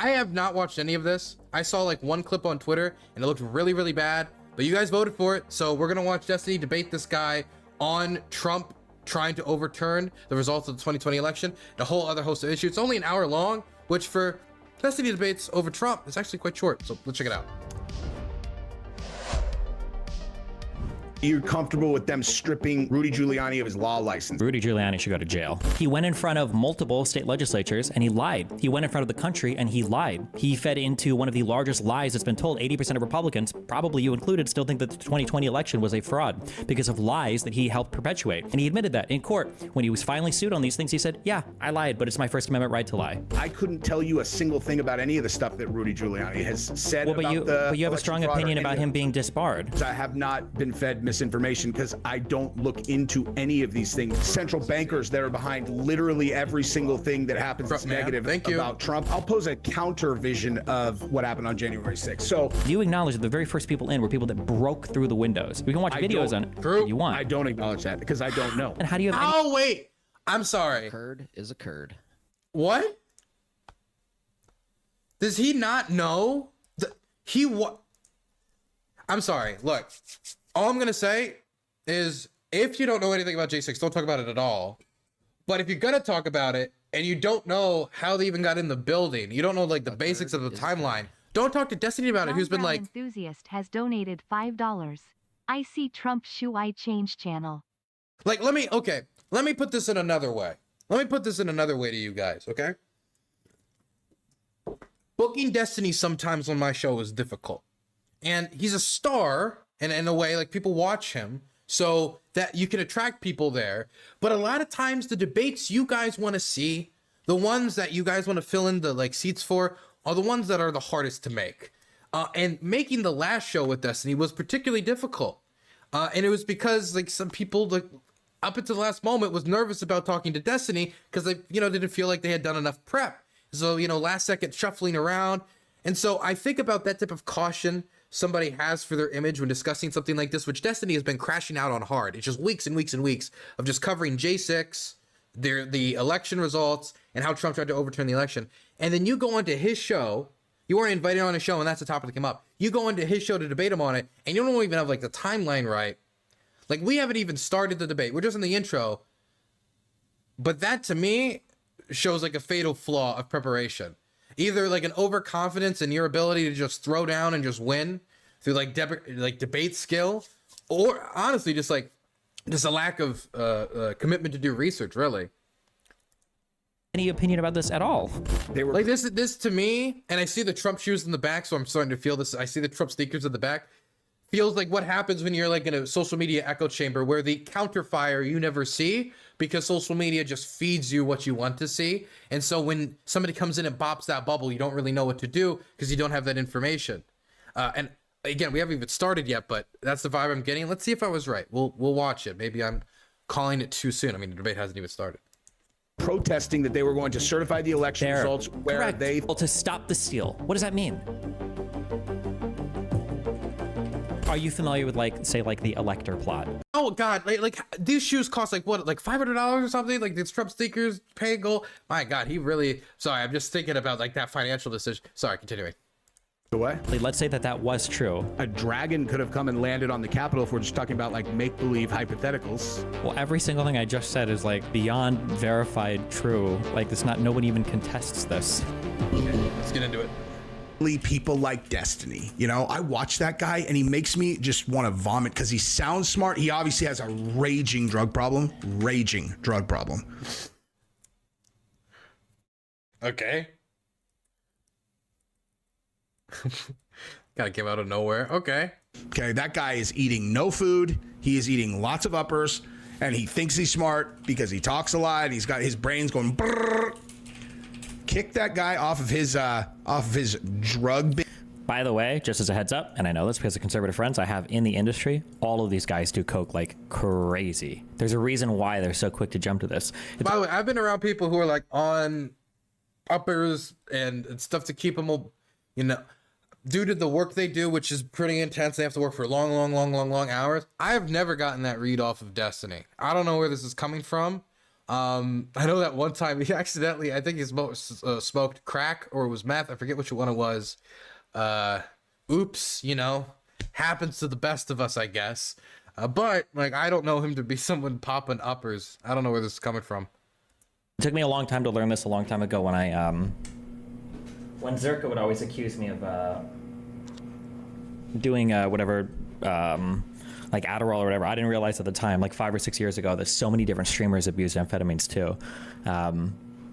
I have not watched any of this. I saw like one clip on Twitter and it looked really, really bad, but you guys voted for it. So we're gonna watch Destiny debate this guy on Trump trying to overturn the results of the 2020 election, the whole other host of issues. It's only an hour long, which for Destiny debates over Trump is actually quite short. So let's check it out. You're comfortable with them stripping Rudy Giuliani of his law license? Rudy Giuliani should go to jail. He went in front of multiple state legislatures and he lied. He went in front of the country and he lied. He fed into one of the largest lies that's been told. 80% of Republicans, probably you included, still think that the 2020 election was a fraud because of lies that he helped perpetuate. And he admitted that in court. When he was finally sued on these things, he said, yeah, I lied, but it's my First Amendment right to lie. I couldn't tell you a single thing about any of the stuff that Rudy Giuliani has said but you have a strong opinion about him being disbarred. I have not been fed misinformation because I don't look into any of these things. Central bankers that are behind literally every single thing that happens that's negative about Trump. I'll pose a counter vision of what happened on January 6th. So you acknowledge that the very first people in were people that broke through the windows. We can watch videos on it if you want. I don't acknowledge that because I don't know. And how do you have Oh, wait. I'm sorry. A curd is a curd. What? Does he not know? I'm sorry. Look, all I'm going to say is if you don't know anything about J6, don't talk about it at all. But if you're going to talk about it and you don't know how they even got in the building, you don't know like the basics of the timeline, don't talk to Destiny about it, who's been like... Enthusiast has donated $5. I see Trump shoe I change channel. Like, let me put this in another way. Let me put this in another way to you guys, okay? Booking Destiny sometimes on my show is difficult. And he's a star, and in a way, like, people watch him, so that you can attract people there. But a lot of times, the debates you guys want to see, the ones that you guys want to fill in the, like, seats for, are the ones that are the hardest to make. And making the last show with Destiny was particularly difficult. And it was because, like, some people, like, up until the last moment was nervous about talking to Destiny because they, didn't feel like they had done enough prep. So, last second shuffling around. And so I think about that type of caution somebody has for their image when discussing something like this, which Destiny has been crashing out on hard. It's just weeks and weeks and weeks of just covering J6, the election results, and how Trump tried to overturn the election. And then you go onto his show, you weren't invited on his show, and that's the topic that came up. You go into his show to debate him on it, and you don't even have like the timeline right. Like, we haven't even started the debate. We're just in the intro. But that, to me, shows like a fatal flaw of preparation. Either like an overconfidence in your ability to just throw down and just win through like debate skill, or honestly just a lack of commitment to do research, really. Any opinion about this at all? They were like this to me, and I see the Trump shoes in the back, so I'm starting to feel this. I see the Trump sneakers in the back. Feels like what happens when you're like in a social media echo chamber where the counterfire you never see because social media just feeds you what you want to see. And so when somebody comes in and pops that bubble, you don't really know what to do because you don't have that information. And again, we haven't even started yet, but that's the vibe I'm getting. Let's see if I was right. We'll watch it. Maybe I'm calling it too soon. I mean, the debate hasn't even started. Protesting that they were going to certify the election results where Correct. they... Well, to stop the steal. What does that mean? Are you familiar with the elector plot? Oh God, like these shoes cost like what, like $500 or something? Like these Trump sneakers, pay gold. My God, he really, sorry, I'm just thinking about like that financial decision. Sorry, continuing. The what? Let's say that was true. A dragon could have come and landed on the Capitol if we're just talking about like make-believe hypotheticals. Well, every single thing I just said is like beyond verified true. Like it's not, nobody even contests this. Okay, let's get into it. People like Destiny, I watch that guy and he makes me just want to vomit because he sounds smart. He obviously has a raging drug problem. Okay. Gotta came out of nowhere. Okay, that guy is eating no food. He is eating lots of uppers and he thinks he's smart because he talks a lot and he's got his brains going brrr. Kick that guy off of his drug. By the way, just as a heads up, and I know this because of conservative friends I have in the industry, all of these guys do coke like crazy. There's a reason why they're so quick to jump to this. By the way, I've been around people who are like on uppers and stuff to keep them, due to the work they do, which is pretty intense. They have to work for long hours. I have never gotten that read off of Destiny. I don't know where this is coming from. I know that one time he accidentally, I think he smoked crack or it was meth. I forget which one it was. Oops, you know, happens to the best of us, I guess. But like, I don't know him to be someone popping uppers. I don't know where this is coming from. It took me a long time to learn this a long time ago when I, when Zerka would always accuse me of, doing, whatever, like Adderall or whatever. I didn't realize at the time, like 5 or 6 years ago, that so many different streamers abused amphetamines too.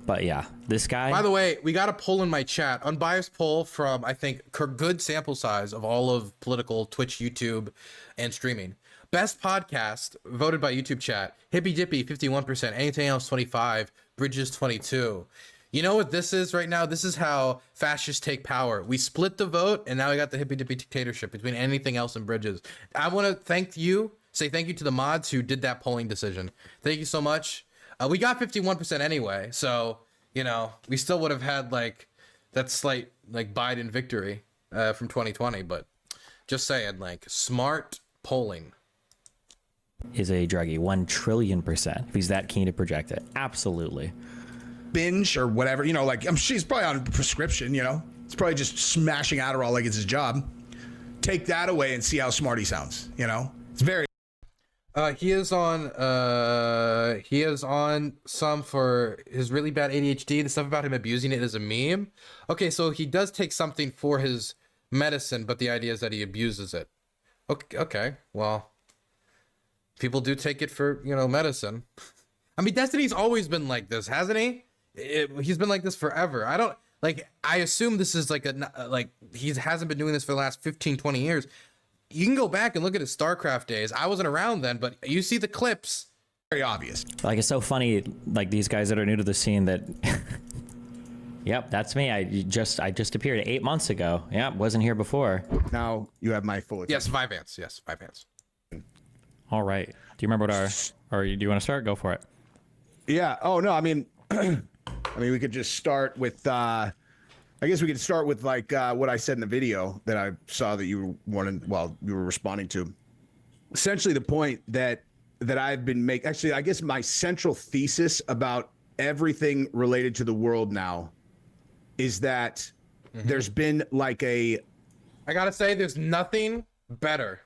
But yeah, this guy. By the way, we got a poll in my chat, unbiased poll from, I think, good sample size of all of political Twitch, YouTube, and streaming. Best podcast voted by YouTube chat. Hippy Dippy 51%. Anything else 25. Bridges 22. You know what this is right now? This is how fascists take power. We split the vote, and now we got the hippy dippy dictatorship between anything else and Bridges. I want to say thank you to the mods who did that polling decision. Thank you so much. We got 51% anyway, so you know we still would have had like that slight like Biden victory from 2020. But just saying, like smart polling. Is a druggie 1 trillion%. If he's that keen to project it, absolutely. Binge or whatever, you know, like she's probably on a prescription, you know, it's probably just smashing Adderall like it's his job. Take that away and see how smart he sounds, you know. It's very he is on some for his really bad ADHD, the stuff about him abusing it as a meme. Okay, so he does take something for his medicine, but the idea is that he abuses it. Okay, well, people do take it for, you know, medicine. I mean, Destiny's always been like this, hasn't he? He's been like this forever. I assume this is like he hasn't been doing this for the last 15, 20 years. You can go back and look at his StarCraft days. I wasn't around then, but you see the clips. Very obvious. Like, it's so funny, like these guys that are new to the scene that, yep, that's me. I just appeared 8 months ago. Yep, wasn't here before. Now you have my full attention. Yes, 5 ants. Yes, 5 ants. All right. Do you remember or do you want to start? Go for it. Yeah. Oh no. I mean, we could just start with. I guess we could start with like what I said in the video that I saw that you were responding to. Essentially, the point that I've been making. Actually, I guess my central thesis about everything related to the world now is that there's been like I gotta say, there's nothing better.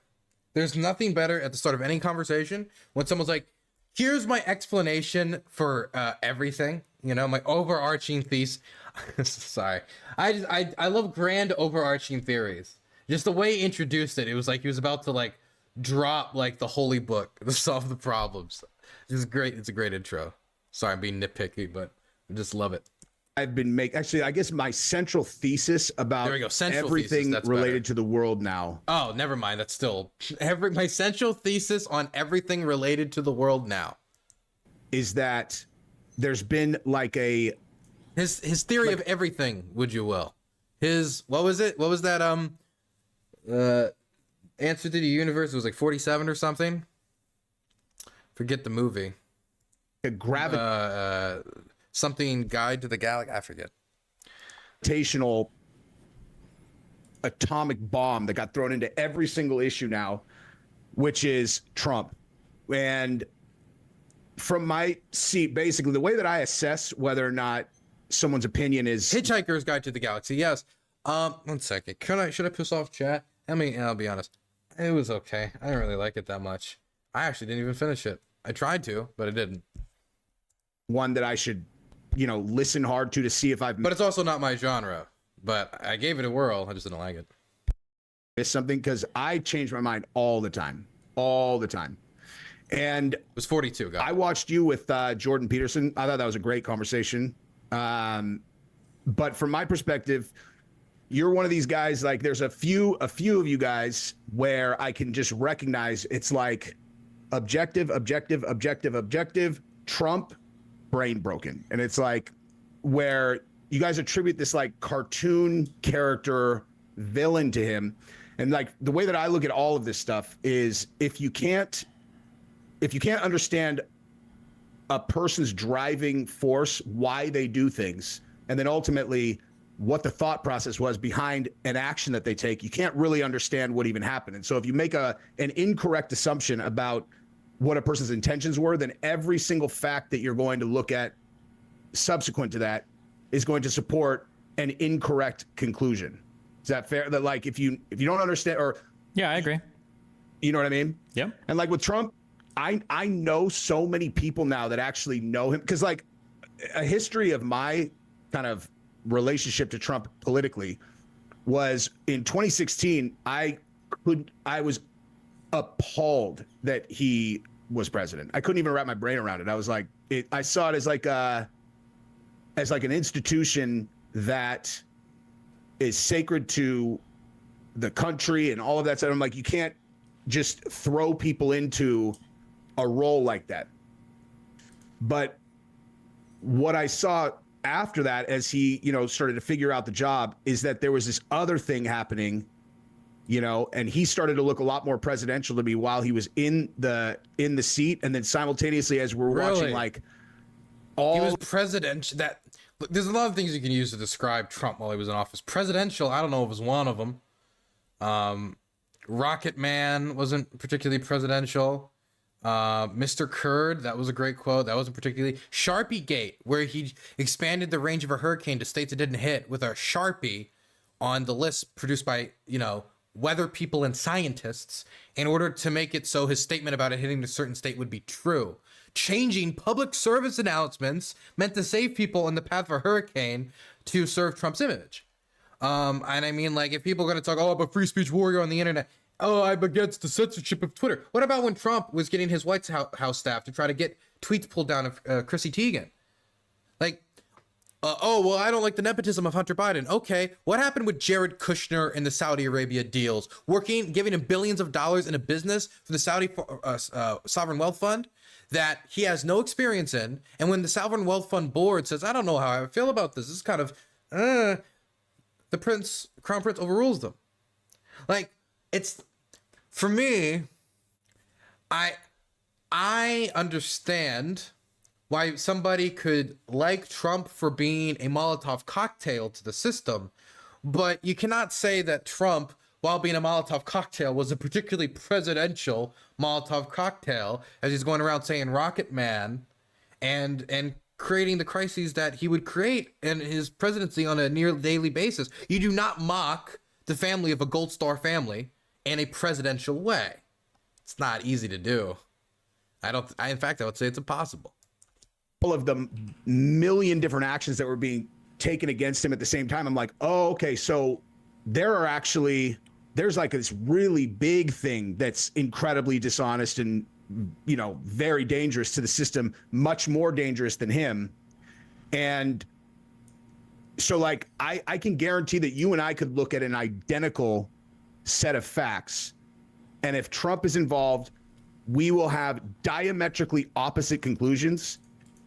There's nothing better at the start of any conversation when someone's like, here's my explanation for everything, you know, my overarching thesis. Sorry. I love grand overarching theories. Just the way he introduced it, it was like he was about to like drop like the holy book to solve the problems. It's great. It's a great intro. Sorry, I'm being nitpicky, but I just love it. I've been actually, I guess my central thesis about everything related to the world now. Oh, never mind. That's still my central thesis on everything related to the world now is that there's been like his theory of everything, would you will. His, what was it? What was that? Answer to the universe. It was like 47 or something. Forget the movie. Something guide to the galaxy. I forget. Gravitational atomic bomb that got thrown into every single issue now, which is Trump. And from my seat, basically, the way that I assess whether or not someone's opinion is Hitchhiker's Guide to the Galaxy. Yes. 1 second. Should I piss off chat? I mean, I'll be honest. It was okay. I didn't really like it that much. I actually didn't even finish it. I tried to, but I didn't. One that I should, you know, listen hard to see if I've. But it's also not my genre. But I gave it a whirl. I just didn't like it. Missed something because I change my mind all the time. And it was 42. I watched you with Jordan Peterson. I thought that was a great conversation. But from my perspective, you're one of these guys. Like, there's a few of you guys where I can just recognize it's like objective. Trump, brain broken, and it's like where you guys attribute this like cartoon character villain to him. And like the way that I look at all of this stuff is if you can't understand a person's driving force, why they do things, and then ultimately what the thought process was behind an action that they take, you can't really understand what even happened. And so if you make an incorrect assumption about what a person's intentions were, then every single fact that you're going to look at subsequent to that is going to support an incorrect conclusion. Is that fair? That like if you don't understand, or yeah, I agree. You know what I mean? Yeah. And like with Trump, I know so many people now that actually know him, because like a history of my kind of relationship to Trump politically was in 2016. I was appalled that he was president. I couldn't even wrap my brain around it. I was like, I saw it as like an institution that is sacred to the country and all of that stuff. I'm like, you can't just throw people into a role like that. But what I saw after that, as he, started to figure out the job, is that there was this other thing happening, and he started to look a lot more presidential to me while he was in the seat. And then simultaneously, as we're watching, like all he was presidential. There's a lot of things you can use to describe Trump while he was in office. Presidential, I don't know if it was one of them. Rocket Man wasn't particularly presidential. Mr. Kurd, that was a great quote. That wasn't particularly. Sharpie Gate, where he expanded the range of a hurricane to states it didn't hit with a Sharpie on the list produced by, weather people and scientists in order to make it so his statement about it hitting a certain state would be true. Changing public service announcements meant to save people in the path of a hurricane to serve Trump's image. And I mean, like, if people are going to talk, I'm a free speech warrior on the internet. Oh, I'm against the censorship of Twitter. What about when Trump was getting his White House staff to try to get tweets pulled down of Chrissy Teigen? Like, well, I don't like the nepotism of Hunter Biden. Okay, what happened with Jared Kushner and the Saudi Arabia deals? Giving him billions of dollars in a business for the Saudi Sovereign Wealth Fund that he has no experience in. And when the Sovereign Wealth Fund board says, I don't know how I feel about this, this is kind of, the Crown Prince overrules them. Like, it's, for me, I understand why somebody could like Trump for being a Molotov cocktail to the system, but you cannot say that Trump, while being a Molotov cocktail, was a particularly presidential Molotov cocktail, as he's going around saying Rocket Man and creating the crises that he would create in his presidency on a near daily basis. You do not mock the family of a Gold Star family in a presidential way. It's not easy to do. In fact, I would say it's impossible. All of the million different actions that were being taken against him at the same time, I'm like, oh, okay, so there's like this really big thing that's incredibly dishonest and, very dangerous to the system, much more dangerous than him. And so like, I can guarantee that you and I could look at an identical set of facts, and if Trump is involved, we will have diametrically opposite conclusions.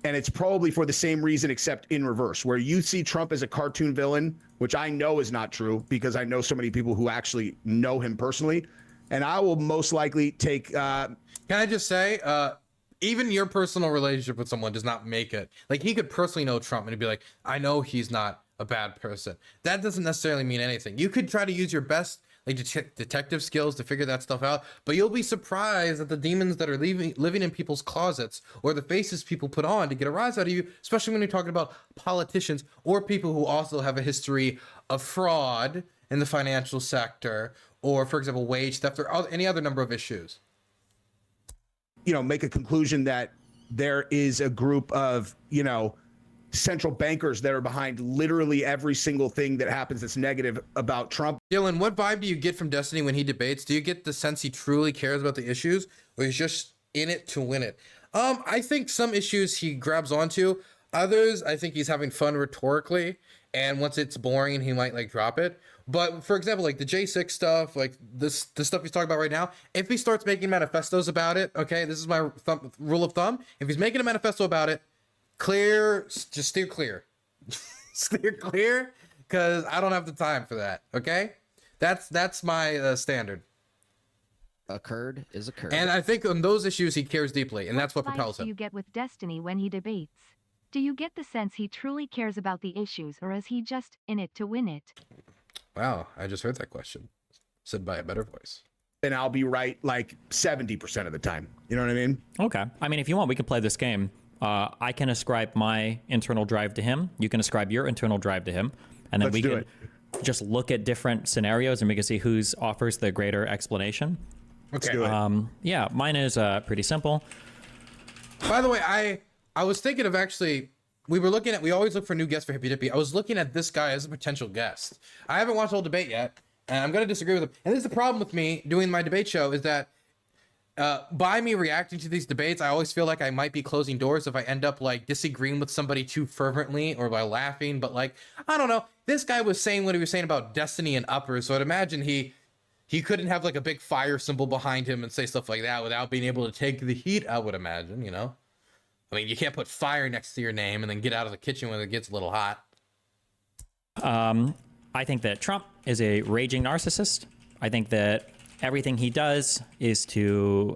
And it's probably for the same reason, except in reverse, where you see Trump as a cartoon villain, which I know is not true because I know so many people who actually know him personally. And I will most likely take... Can I just say, even your personal relationship with someone does not make it. Like, he could personally know Trump and he'd be like, I know he's not a bad person. That doesn't necessarily mean anything. You could try to use your best detective skills to figure that stuff out, but you'll be surprised at the demons that are living in people's closets, or the faces people put on to get a rise out of you, especially when you're talking about politicians or people who also have a history of fraud in the financial sector, or, for example, wage theft, or any other number of issues. Make a conclusion that there is a group of, central bankers that are behind literally every single thing that happens that's negative about Trump. Dylan, what vibe do you get from Destiny when he debates? Do you get the sense he truly cares about the issues, or he's just in it to win it? I think some issues he grabs onto. Others, I think he's having fun rhetorically, and once it's boring, he might drop it. But for example, like the J6 stuff, like the stuff he's talking about right now, if he starts making manifestos about it, okay, this is my rule of thumb. If he's making a manifesto about it, just steer clear. Steer clear, because I don't have the time for that, okay? That's my standard. A curd is a curd. And I think on those issues, he cares deeply, and that's what vibes propels him. Do you get with Destiny when he debates? Do you get the sense he truly cares about the issues, or is he just in it to win it? Wow, I just heard that question said by a better voice. and I'll be right like 70% of the time. You know what I mean? Okay. I mean, if you want, we can play this game. I can ascribe my internal drive to him. You can ascribe your internal drive to him. And then we can just look at different scenarios and we can see whose offers the greater explanation. Okay. Yeah, mine is pretty simple. By the way, I was thinking of actually, we always look for new guests for Hippy Dippy. I was looking at this guy as a potential guest. I haven't watched the whole debate yet, and I'm going to disagree with him. And this is the problem with me doing my debate show is that by me reacting to these debates, I always feel like I might be closing doors if I end up like disagreeing with somebody too fervently or by laughing. But like, I don't know. This guy was saying what he was saying about Destiny and uppers. So I'd imagine he couldn't have like a big fire symbol behind him and say stuff like that without being able to take the heat, I would imagine, you know? I mean, you can't put fire next to your name and then get out of the kitchen when it gets a little hot. I think that Trump is a raging narcissist. I think that everything he does is in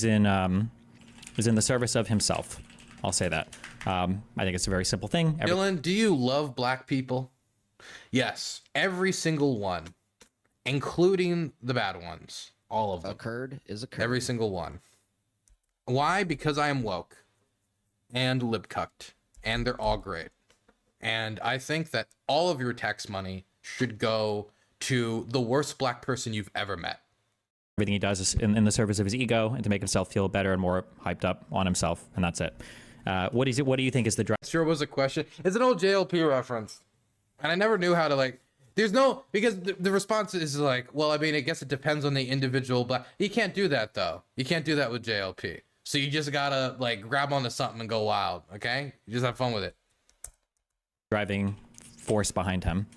the service of himself. I'll say that. I think it's a very simple thing. Dylan, do you love black people? Yes, every single one, including the bad ones, all of them. A curd is a curd. Every single one. Why? Because I am woke and libcucked, and they're all great. And I think that all of your tax money should go to the worst black person you've ever met. Everything he does is in the service of his ego and to make himself feel better and more hyped up on himself, and that's it. What do you think is the drive? Sure was a question. It's an old JLP reference. And I never knew how to like, because the response is like, well, I mean, I guess it depends on the individual black. You can't do that though. You can't do that with JLP. So you just gotta like grab onto something and go wild. Okay. You just have fun with it. Driving force behind him.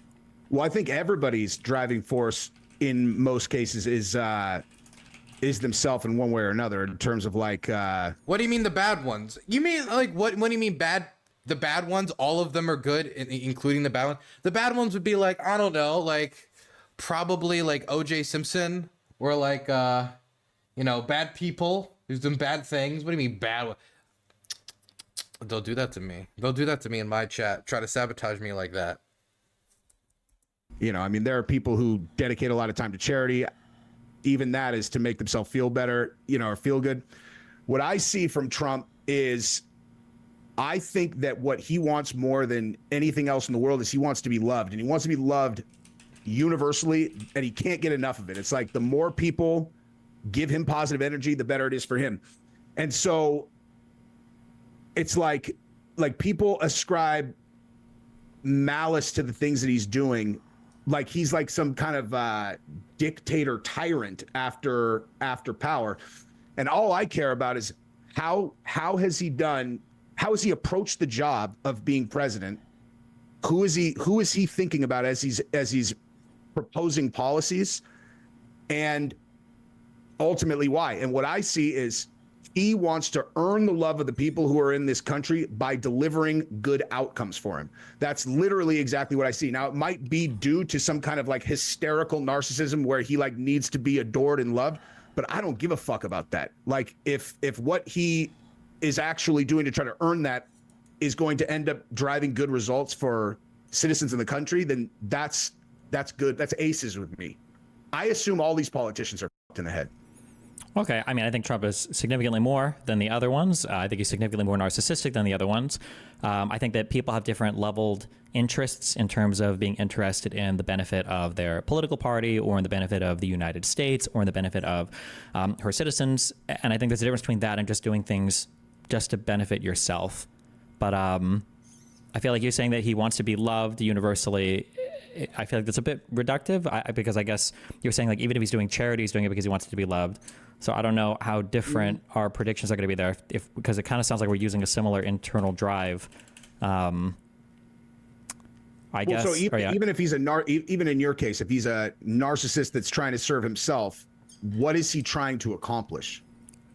Well, I think everybody's driving force in most cases is themselves in one way or another in terms of like. What do you mean the bad ones? You mean like what do you mean bad? The bad ones, all of them are good, including the bad ones. The bad ones would be like, I don't know, like probably like OJ Simpson or like, bad people who's doing bad things. What do you mean bad? Don't do that to me. Don't do that to me in my chat. Try to sabotage me like that. You know, I mean, there are people who dedicate a lot of time to charity. Even that is to make themselves feel better, or feel good. What I see from Trump is I think that what he wants more than anything else in the world is he wants to be loved, and he wants to be loved universally, and he can't get enough of it. It's like the more people give him positive energy, the better it is for him. And so it's like people ascribe malice to the things that he's doing, like he's like some kind of dictator tyrant after power. And all I care about is how has he approached the job of being president? Who is he thinking about as he's proposing policies, and ultimately why? And what I see is he wants to earn the love of the people who are in this country by delivering good outcomes for him. That's literally exactly what I see. Now, it might be due to some kind of like hysterical narcissism where he like needs to be adored and loved, but I don't give a fuck about that. Like if what he is actually doing to try to earn that is going to end up driving good results for citizens in the country, then that's good. That's aces with me. I assume all these politicians are fucked in the head. Okay, I mean, I think Trump is significantly more than the other ones. I think he's significantly more narcissistic than the other ones. I think that people have different leveled interests in terms of being interested in the benefit of their political party or in the benefit of the United States or in the benefit of her citizens. And I think there's a difference between that and just doing things just to benefit yourself. But I feel like you're saying that he wants to be loved universally. I feel like that's a bit reductive because I guess you're saying like even if he's doing charity, he's doing it because he wants to be loved. So I don't know how different our predictions are going to be there because it kind of sounds like we're using a similar internal drive. I guess. So even if he's even in your case, if he's a narcissist that's trying to serve himself, what is he trying to accomplish?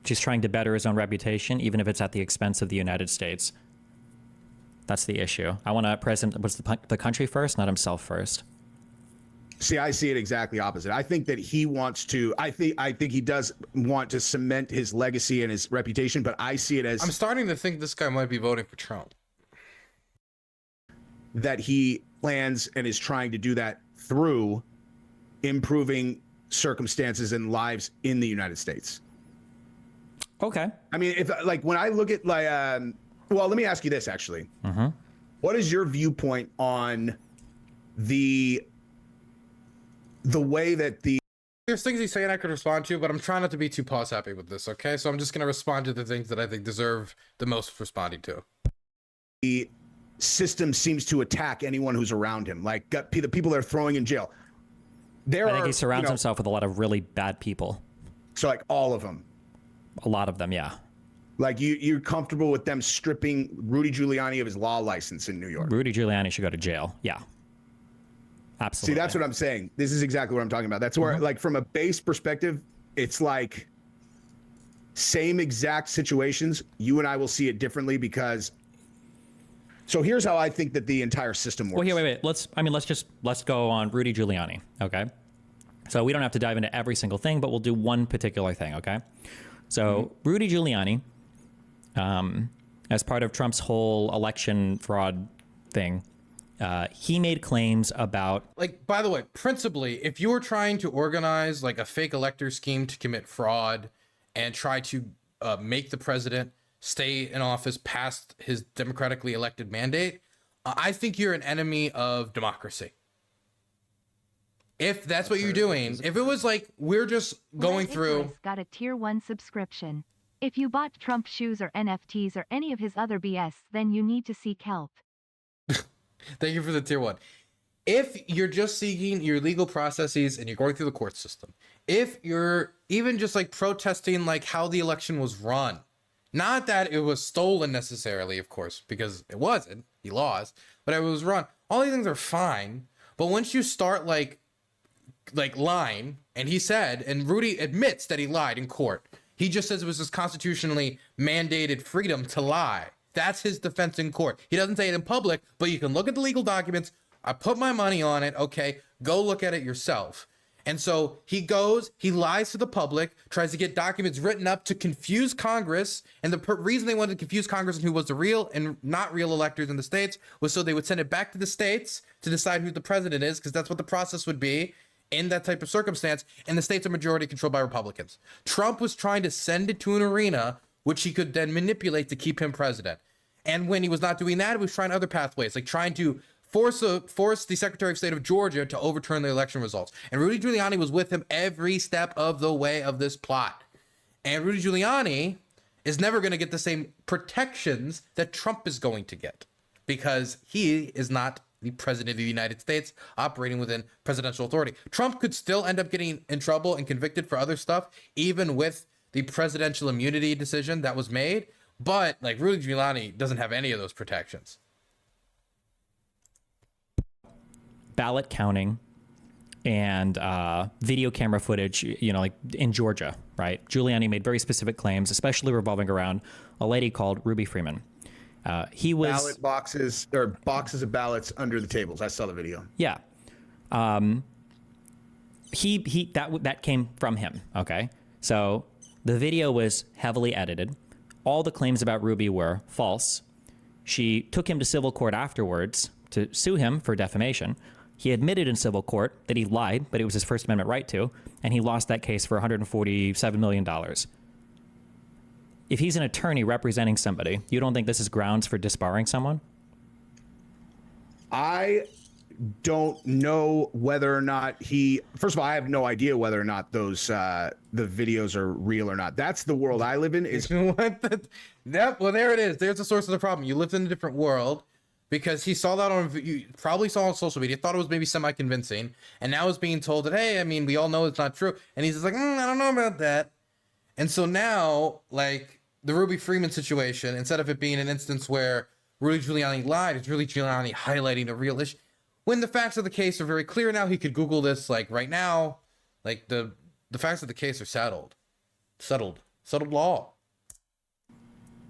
He's trying to better his own reputation, even if it's at the expense of the United States. That's the issue. I want to present what's the country first, not himself first. See, I see it exactly opposite. I think that he wants to. I think he does want to cement his legacy and his reputation, but I see it as. I'm starting to think this guy might be voting for Trump. That he plans and is trying to do that through improving circumstances and lives in the United States. Okay. I mean, if like when I look at like, well, let me ask you this actually. What is your viewpoint on the way that there's things he's saying I could respond to, but I'm trying not to be too pause happy with this, okay? So I'm just going to respond to the things that I think deserve the most responding to. The system seems to attack anyone who's around him, like the people they're throwing in jail. I think he surrounds himself with a lot of really bad people. So like all of them. A lot of them, yeah. Like you're comfortable with them stripping Rudy Giuliani of his law license in New York? Rudy Giuliani should go to jail. Yeah. Absolutely. See, that's what I'm saying. This is exactly what I'm talking about. That's where, like, from a base perspective, it's like same exact situations. You and I will see it differently because. So here's how I think that the entire system works. Well, wait. Let's go on Rudy Giuliani. Okay. So we don't have to dive into every single thing, but we'll do one particular thing. Okay. So Rudy Giuliani, as part of Trump's whole election fraud thing, he made claims about, like, by the way, principally, if you were trying to organize like a fake elector scheme to commit fraud and try to make the president stay in office past his democratically elected mandate, I think you're an enemy of democracy. If that's what you're doing, if it was like we're just going through. Got a tier 1 subscription. If you bought Trump shoes or NFTs or any of his other BS, then you need to seek help. Thank you for the tier 1. If you're just seeking your legal processes and you're going through the court system, if you're even just like protesting like how the election was run, not that it was stolen necessarily, of course, because it wasn't, he lost, but it was run. All these things are fine. But once you start like lying, and he said, and Rudy admits that he lied in court. He just says it was his constitutionally mandated freedom to lie. That's his defense in court. He doesn't say it in public, but you can look at the legal documents. I put my money on it. Okay, go look at it yourself. And so he goes, he lies to the public, tries to get documents written up to confuse Congress. And the reason they wanted to confuse Congress and who was the real and not real electors in the states was so they would send it back to the states to decide who the president is, because that's what the process would be in that type of circumstance. And the states are majority controlled by Republicans. Trump was trying to send it to an arena which he could then manipulate to keep him president. And when he was not doing that, he was trying other pathways, like trying to force the Secretary of State of Georgia to overturn the election results. And Rudy Giuliani was with him every step of the way of this plot. And Rudy Giuliani is never going to get the same protections that Trump is going to get, because he is not the president of the United States operating within presidential authority. Trump could still end up getting in trouble and convicted for other stuff, even with the presidential immunity decision that was made. But like Rudy Giuliani doesn't have any of those protections. Ballot counting and video camera footage, like in Georgia, right? Giuliani made very specific claims, especially revolving around a lady called Ruby Freeman. He was ballot boxes or boxes of ballots under the tables. I saw the video. Yeah. That came from him. Okay. So the video was heavily edited. All the claims about Ruby were false. She took him to civil court afterwards to sue him for defamation. He admitted in civil court that he lied, but it was his First Amendment right to, and he lost that case for $147 million. If he's an attorney representing somebody, you don't think this is grounds for disbarring someone? I don't know whether or not first of all, I have no idea whether or not those the videos are real or not. That's the world I live in. Well, there it is. There's the source of the problem. You lived in a different world, because he saw that you probably saw on social media, thought it was maybe semi-convincing, and now is being told that, hey, I mean, we all know it's not true. And he's just like, I don't know about that. And so now, like, the Ruby Freeman situation, instead of it being an instance where Rudy Giuliani lied, it's Rudy Giuliani highlighting a real issue. When the facts of the case are very clear now, he could Google this, like, right now. Like, the facts of the case are settled law.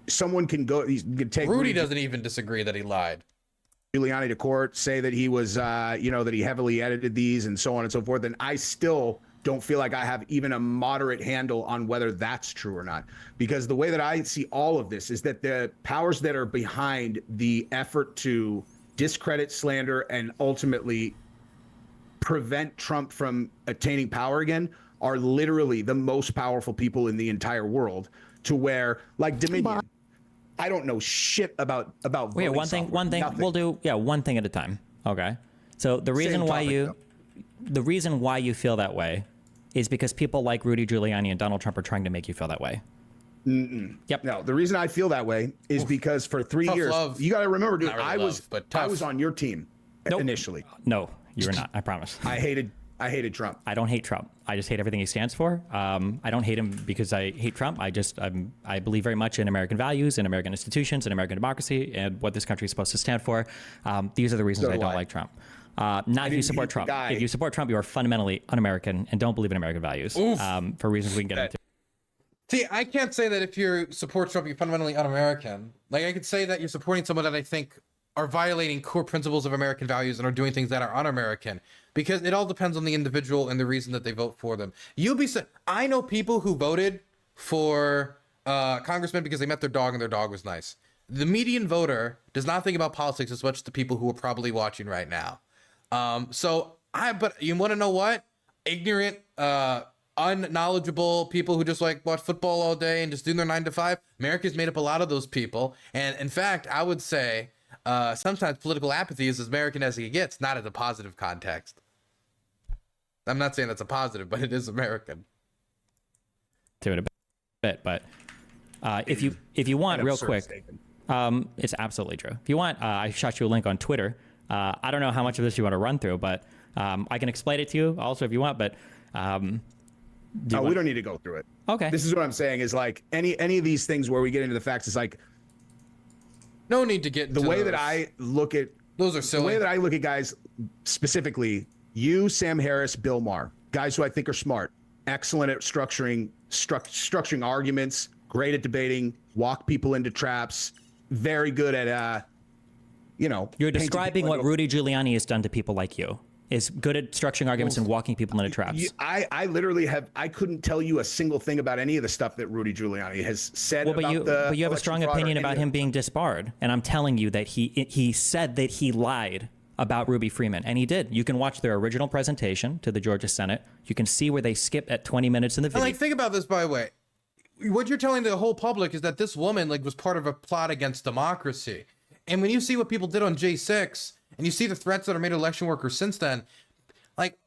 Someone can go, he can take Rudy doesn't even disagree that he lied. Giuliani to court, say that he was, that he heavily edited these and so on and so forth. And I still don't feel like I have even a moderate handle on whether that's true or not. Because the way that I see all of this is that the powers that are behind the effort to discredit, slander, and ultimately prevent Trump from attaining power again are literally the most powerful people in the entire world, to where, like Dominion, I don't know shit about Wait, voting one thing nothing. we'll do, one thing at a time. Okay. So the reason why you feel that way is because people like Rudy Giuliani and Donald Trump are trying to make you feel that way. Yep. No, the reason I feel that way is because for 3 years, you got to remember, dude, I was on your team initially. No, you were not. I promise. I hated Trump. I don't hate Trump. I just hate everything he stands for. I don't hate him because I hate Trump. I believe very much in American values, in American institutions, in American democracy, and what this country is supposed to stand for. These are the reasons I don't like Trump. Not if you support Trump. If you support Trump, you are fundamentally un-American and don't believe in American values for reasons we can get into. See, I can't say that if you support Trump, you're fundamentally un-American. Like, I could say that you're supporting someone that I think are violating core principles of American values and are doing things that are un-American, because it all depends on the individual and the reason that they vote for them. I know people who voted for congressmen because they met their dog and their dog was nice. The median voter does not think about politics as much as the people who are probably watching right now. But you want to know what? Ignorant, unknowledgeable people who just like watch football all day and just do their 9 to 5. America's made up a lot of those people. And in fact, I would say sometimes political apathy is as American as it gets, not in a positive context. I'm not saying that's a positive, but it is American. To it a bit, but if you want, real quick, it's absolutely true. If you want, I shot you a link on Twitter. I don't know how much of this you want to run through, but I can explain it to you also if you want. But we don't need to go through it. Okay. This is what I'm saying is, like, any of these things where we get into the facts is like, no need to get into the way that I look at those are silly. The way that I look at guys, specifically you, Sam Harris, Bill Maher, guys who I think are smart, excellent at structuring arguments, great at debating, walk people into traps, very good at You're describing what Rudy Giuliani has done to people like you. Is good at structuring arguments and walking people into traps. I literally I couldn't tell you a single thing about any of the stuff that Rudy Giuliani has said. But you have a strong opinion about him being disbarred, and I'm telling you that he said that he lied about Ruby Freeman, and he did. You can watch their original presentation to the Georgia Senate. You can see where they skip at 20 minutes in the video. Think about this, by the way. What you're telling the whole public is that this woman was part of a plot against democracy. And when you see what people did on J6, and you see the threats that are made to election workers since then,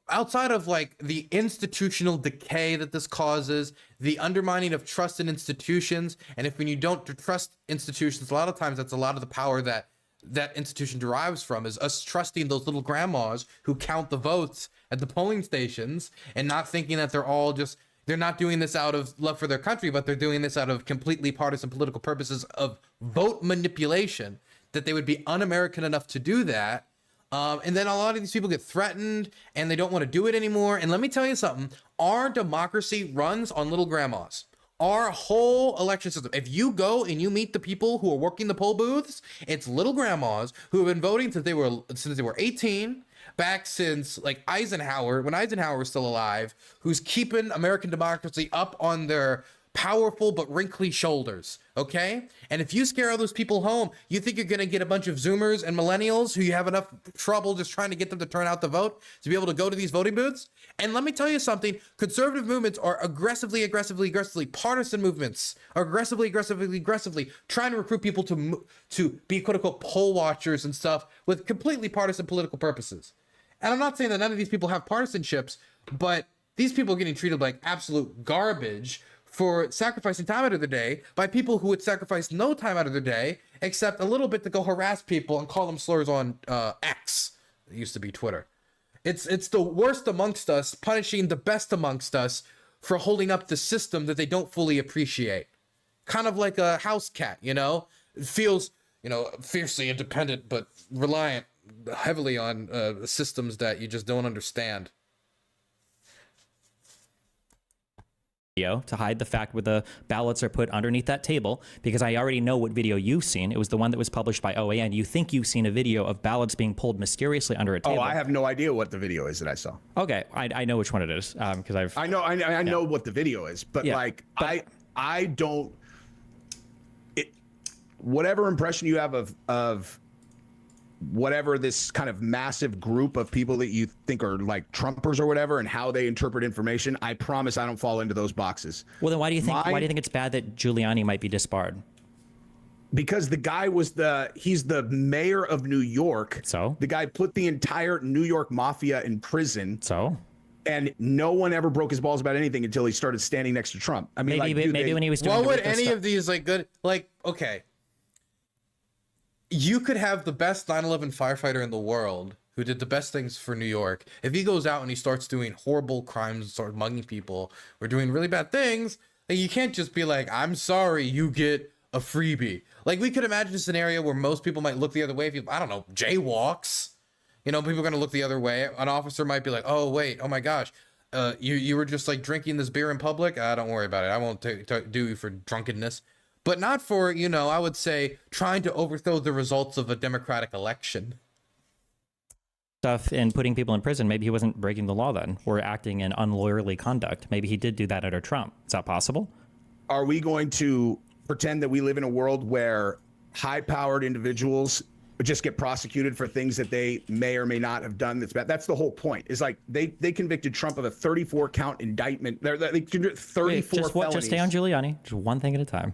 outside of the institutional decay that this causes, the undermining of trust in institutions, and when you don't trust institutions, a lot of times that's a lot of the power that institution derives from, is us trusting those little grandmas who count the votes at the polling stations and not thinking that they're not doing this out of love for their country, but they're doing this out of completely partisan political purposes of vote manipulation, that they would be un-American enough to do that. And then a lot of these people get threatened and they don't want to do it anymore. And let me tell you something, our democracy runs on little grandmas. Our whole election system, if you go and you meet the people who are working the poll booths, it's little grandmas who have been voting since they were 18, back since Eisenhower, when Eisenhower was still alive, who's keeping American democracy up on their powerful but wrinkly shoulders, okay? And if you scare all those people home, you think you're gonna get a bunch of Zoomers and millennials who you have enough trouble just trying to get them to turn out the vote to be able to go to these voting booths? And let me tell you something, conservative movements are aggressively partisan movements, are aggressively trying to recruit people to be quote unquote poll watchers and stuff with completely partisan political purposes. And I'm not saying that none of these people have partisanships, but these people are getting treated like absolute garbage for sacrificing time out of their day by people who would sacrifice no time out of their day except a little bit to go harass people and call them slurs on X. It used to be Twitter. It's the worst amongst us punishing the best amongst us for holding up the system that they don't fully appreciate. Kind of like a house cat, It feels, fiercely independent but reliant heavily on systems that you just don't understand. To hide the fact where the ballots are put underneath that table, because I already know what video you've seen. It was the one that was published by OAN. You think you've seen a video of ballots being pulled mysteriously under a table. Oh, I have no idea what the video is that I saw. Okay, I know which one it is because I know what the video is, but I don't. Whatever impression you have of whatever this kind of massive group of people that you think are like Trumpers or whatever, and how they interpret information, I promise I don't fall into those boxes. Well, then why do you think it's bad that Giuliani might be disbarred? Because the guy was he's the mayor of New York. So the guy put the entire New York mafia in prison. So, and no one ever broke his balls about anything until he started standing next to Trump. I mean, maybe when he was doing what would any of these okay, you could have the best 9/11 firefighter in the world who did the best things for New York. If he goes out and he starts doing horrible crimes and starts mugging people or doing really bad things, like, you can't just be like, I'm sorry, you get a freebie. Like, we could imagine a scenario where most people might look the other way if you, I don't know, jaywalks. You know, people are going to look the other way. An officer might be like, oh, wait, oh my gosh, you were just like drinking this beer in public? Don't worry about it. I won't do you for drunkenness. But not for, you know, I would say trying to overthrow the results of a democratic election. Stuff and putting people in prison. Maybe he wasn't breaking the law then, or acting in unlawyerly conduct. Maybe he did do that under Trump. Is that possible? Are we going to pretend that we live in a world where high-powered individuals just get prosecuted for things that they may or may not have done that's bad? That's the whole point. Is like they convicted Trump of a 34-count indictment. They convicted 34 felonies. Just stay on Giuliani. Just one thing at a time.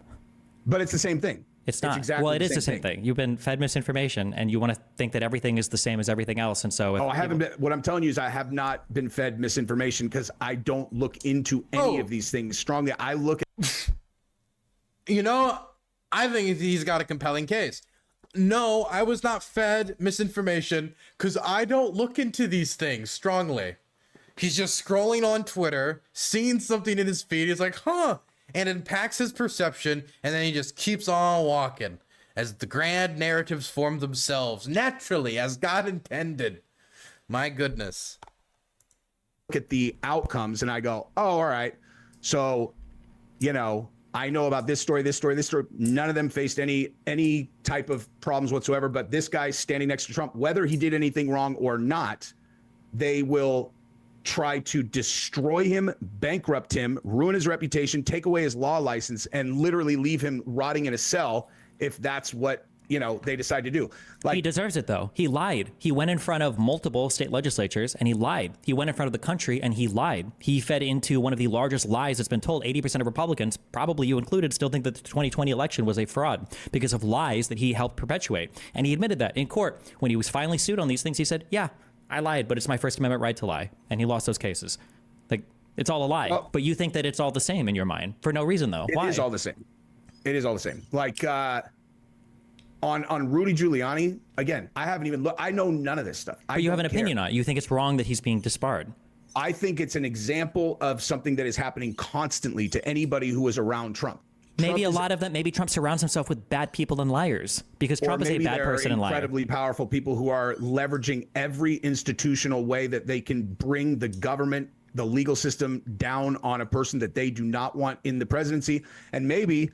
But it's the same thing. It's not. Exactly well, it is the same thing. You've been fed misinformation, and you want to think that everything is the same as everything else. And so, I haven't been. What I'm telling you is, I have not been fed misinformation because I don't look into any of these things strongly. I look at. You know, I think he's got a compelling case. No, I was not fed misinformation because I don't look into these things strongly. He's just scrolling on Twitter, seeing something in his feed. He's like, huh. And it impacts his perception. And then he just keeps on walking as the grand narratives form themselves naturally as God intended. My goodness. Look at the outcomes and I go, oh, all right. So, you know, I know about this story, this story, this story. None of them faced any type of problems whatsoever. But this guy standing next to Trump, whether he did anything wrong or not, they will try to destroy him, bankrupt him, ruin his reputation, take away his law license, and literally leave him rotting in a cell if that's what, you know, they decide to do. Like, he deserves it, though. He lied. He went in front of multiple state legislatures and he lied. He went in front of the country and he lied. He fed into one of the largest lies that's been told. 80% of Republicans, probably you included, still think that the 2020 election was a fraud because of lies that he helped perpetuate. And he admitted that in court. When he was finally sued on these things, he said, yeah, I lied, but it's my First Amendment right to lie. And he lost those cases. Like, it's all a lie. Oh. But you think that it's all the same in your mind for no reason, though. Why? It is all the same. It is all the same. Like, on Rudy Giuliani, again, I haven't even looked. I know none of this stuff. But you have an opinion on it. You think it's wrong that he's being disbarred. I think it's an example of something that is happening constantly to anybody who is around Trump. Maybe a lot of them, maybe Trump surrounds himself with bad people and liars because Trump is a bad person and liar. Incredibly powerful people who are leveraging every institutional way that they can bring the government, the legal system down on a person that they do not want in the presidency. And maybe,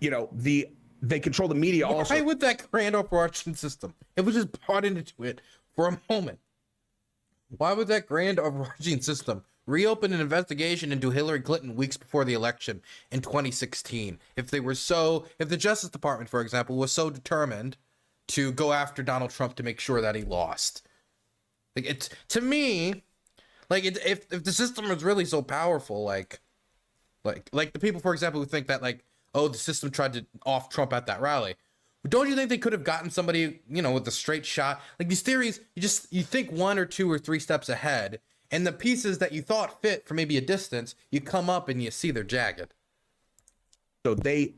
you know, they control the media also. Why would that grand overarching system, if we just brought into it for a moment, why would that grand overarching system reopen an investigation into Hillary Clinton weeks before the election in 2016? If the Justice Department, for example, was so determined to go after Donald Trump to make sure that he lost. Like, it's, to me, like, if the system was really so powerful, like the people, for example, who think that, like, oh, the system tried to off Trump at that rally. Don't you think they could have gotten somebody, you know, with a straight shot? Like, these theories, you think 1 or 2 or 3 steps ahead, and the pieces that you thought fit from maybe a distance, you come up and you see they're jagged. So they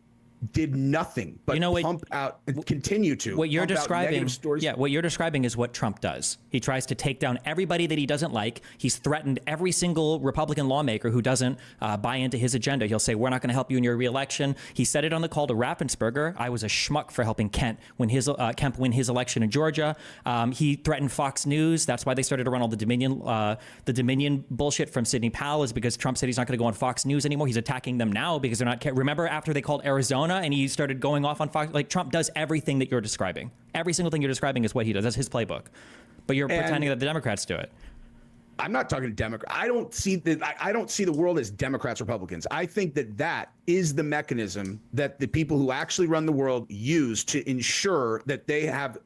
did nothing but pump out and continue to. What you're describing, what you're describing is what Trump does. He tries to take down everybody that he doesn't like. He's threatened every single Republican lawmaker who doesn't buy into his agenda. He'll say, we're not going to help you in your reelection. He said it on the call to Raffensperger. I was a schmuck for helping Kemp win his election in Georgia. He threatened Fox News. That's why they started to run all the Dominion bullshit from Sidney Powell, is because Trump said he's not going to go on Fox News anymore. He's attacking them now because they're not. Remember after they called Arizona and he started going off on Fox? Like, Trump does everything that you're describing. Every single thing you're describing is what he does. That's his playbook. But you're pretending that the Democrats do it. I'm not talking to Democrats. I don't see the world as Democrats, Republicans. I think that is the mechanism that the people who actually run the world use to ensure that they have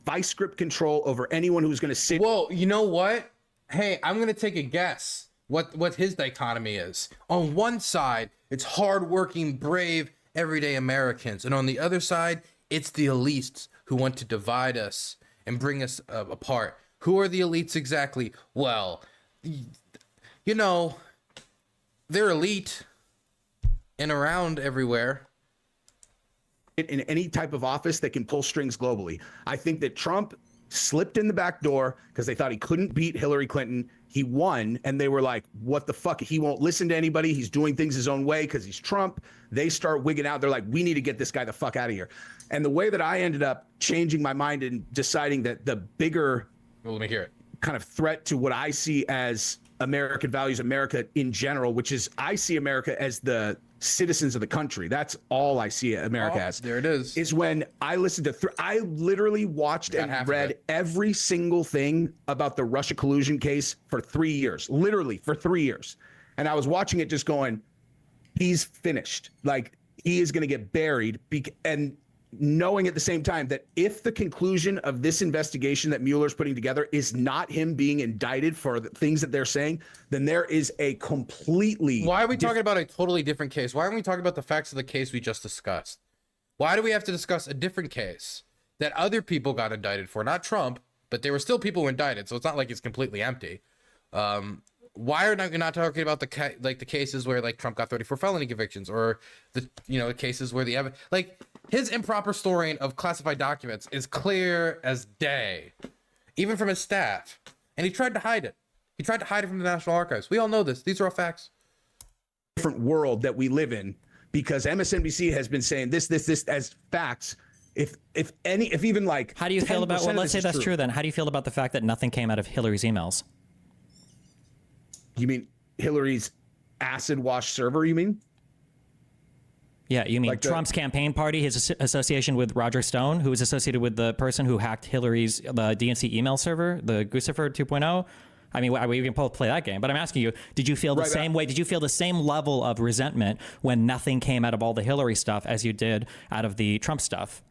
vice grip control over anyone who's going to sit. Whoa, you know what? Hey, I'm going to take a guess what his dichotomy is. On one side, it's hardworking, brave, everyday Americans. And on the other side, it's the elites who want to divide us and bring us apart. Who are the elites exactly? Well, you know, they're elite and around everywhere. In any type of office that can pull strings globally. I think that Trump slipped in the back door because they thought he couldn't beat Hillary Clinton. He won, and they were like, what the fuck? He won't listen to anybody. He's doing things his own way because he's Trump. They start wigging out. They're like, we need to get this guy the fuck out of here. And the way that I ended up changing my mind and deciding that the bigger let me hear it. Kind of threat to what I see as American values, America in general, which is I see America as the citizens of the country. That's all I see America as. There it is. Is when I listened to, I literally watched and read every single thing about the Russia collusion case for 3 years, literally for 3 years. And I was watching it just going, he's finished. Like, he is going to get buried. And knowing at the same time that if the conclusion of this investigation that Mueller's putting together is not him being indicted for the things that they're saying, then there is a completely... Why are we talking about a totally different case? Why aren't we talking about the facts of the case we just discussed? Why do we have to discuss a different case that other people got indicted for? Not Trump, but there were still people who were indicted, so it's not like it's completely empty. Why are we not talking about the cases where like Trump got 34 felony convictions, or the cases where the like his improper storing of classified documents is clear as day, even from his staff, and he tried to hide it. He tried to hide it from the National Archives. We all know this. These are all facts. Different world that we live in, because MSNBC has been saying this as facts. If even like, how do you feel about? Well, let's say that's true. Then how do you feel about the fact that nothing came out of Hillary's emails? You mean Hillary's acid wash server, you mean? Yeah, you mean like Trump's campaign party, his association with Roger Stone, who was associated with the person who hacked Hillary's DNC email server, the Guccifer 2.0. I mean, we can both play that game, but I'm asking you, did you feel the same way? Did you feel the same level of resentment when nothing came out of all the Hillary stuff as you did out of the Trump stuff?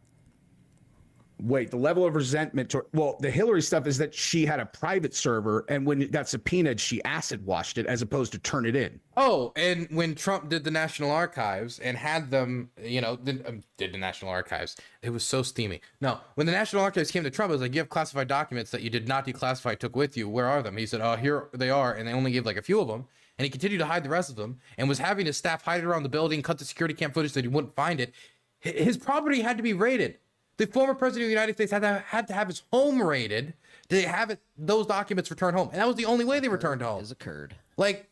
Wait, the level of resentment well, the Hillary stuff is that she had a private server, and when it got subpoenaed, she acid washed it as opposed to turn it in. Oh, and when Trump did the National Archives and had them, did the National Archives, it was so steamy. No, when the National Archives came to Trump, it was like, you have classified documents that you did not declassify, took with you. Where are them? He said, oh, here they are. And they only gave like a few of them. And he continued to hide the rest of them and was having his staff hide it around the building, cut the security cam footage so that he wouldn't find it. His property had to be raided. The former president of the United States had to have his home raided to have those documents returned home. And that was the only way they returned home. Has occurred. Like,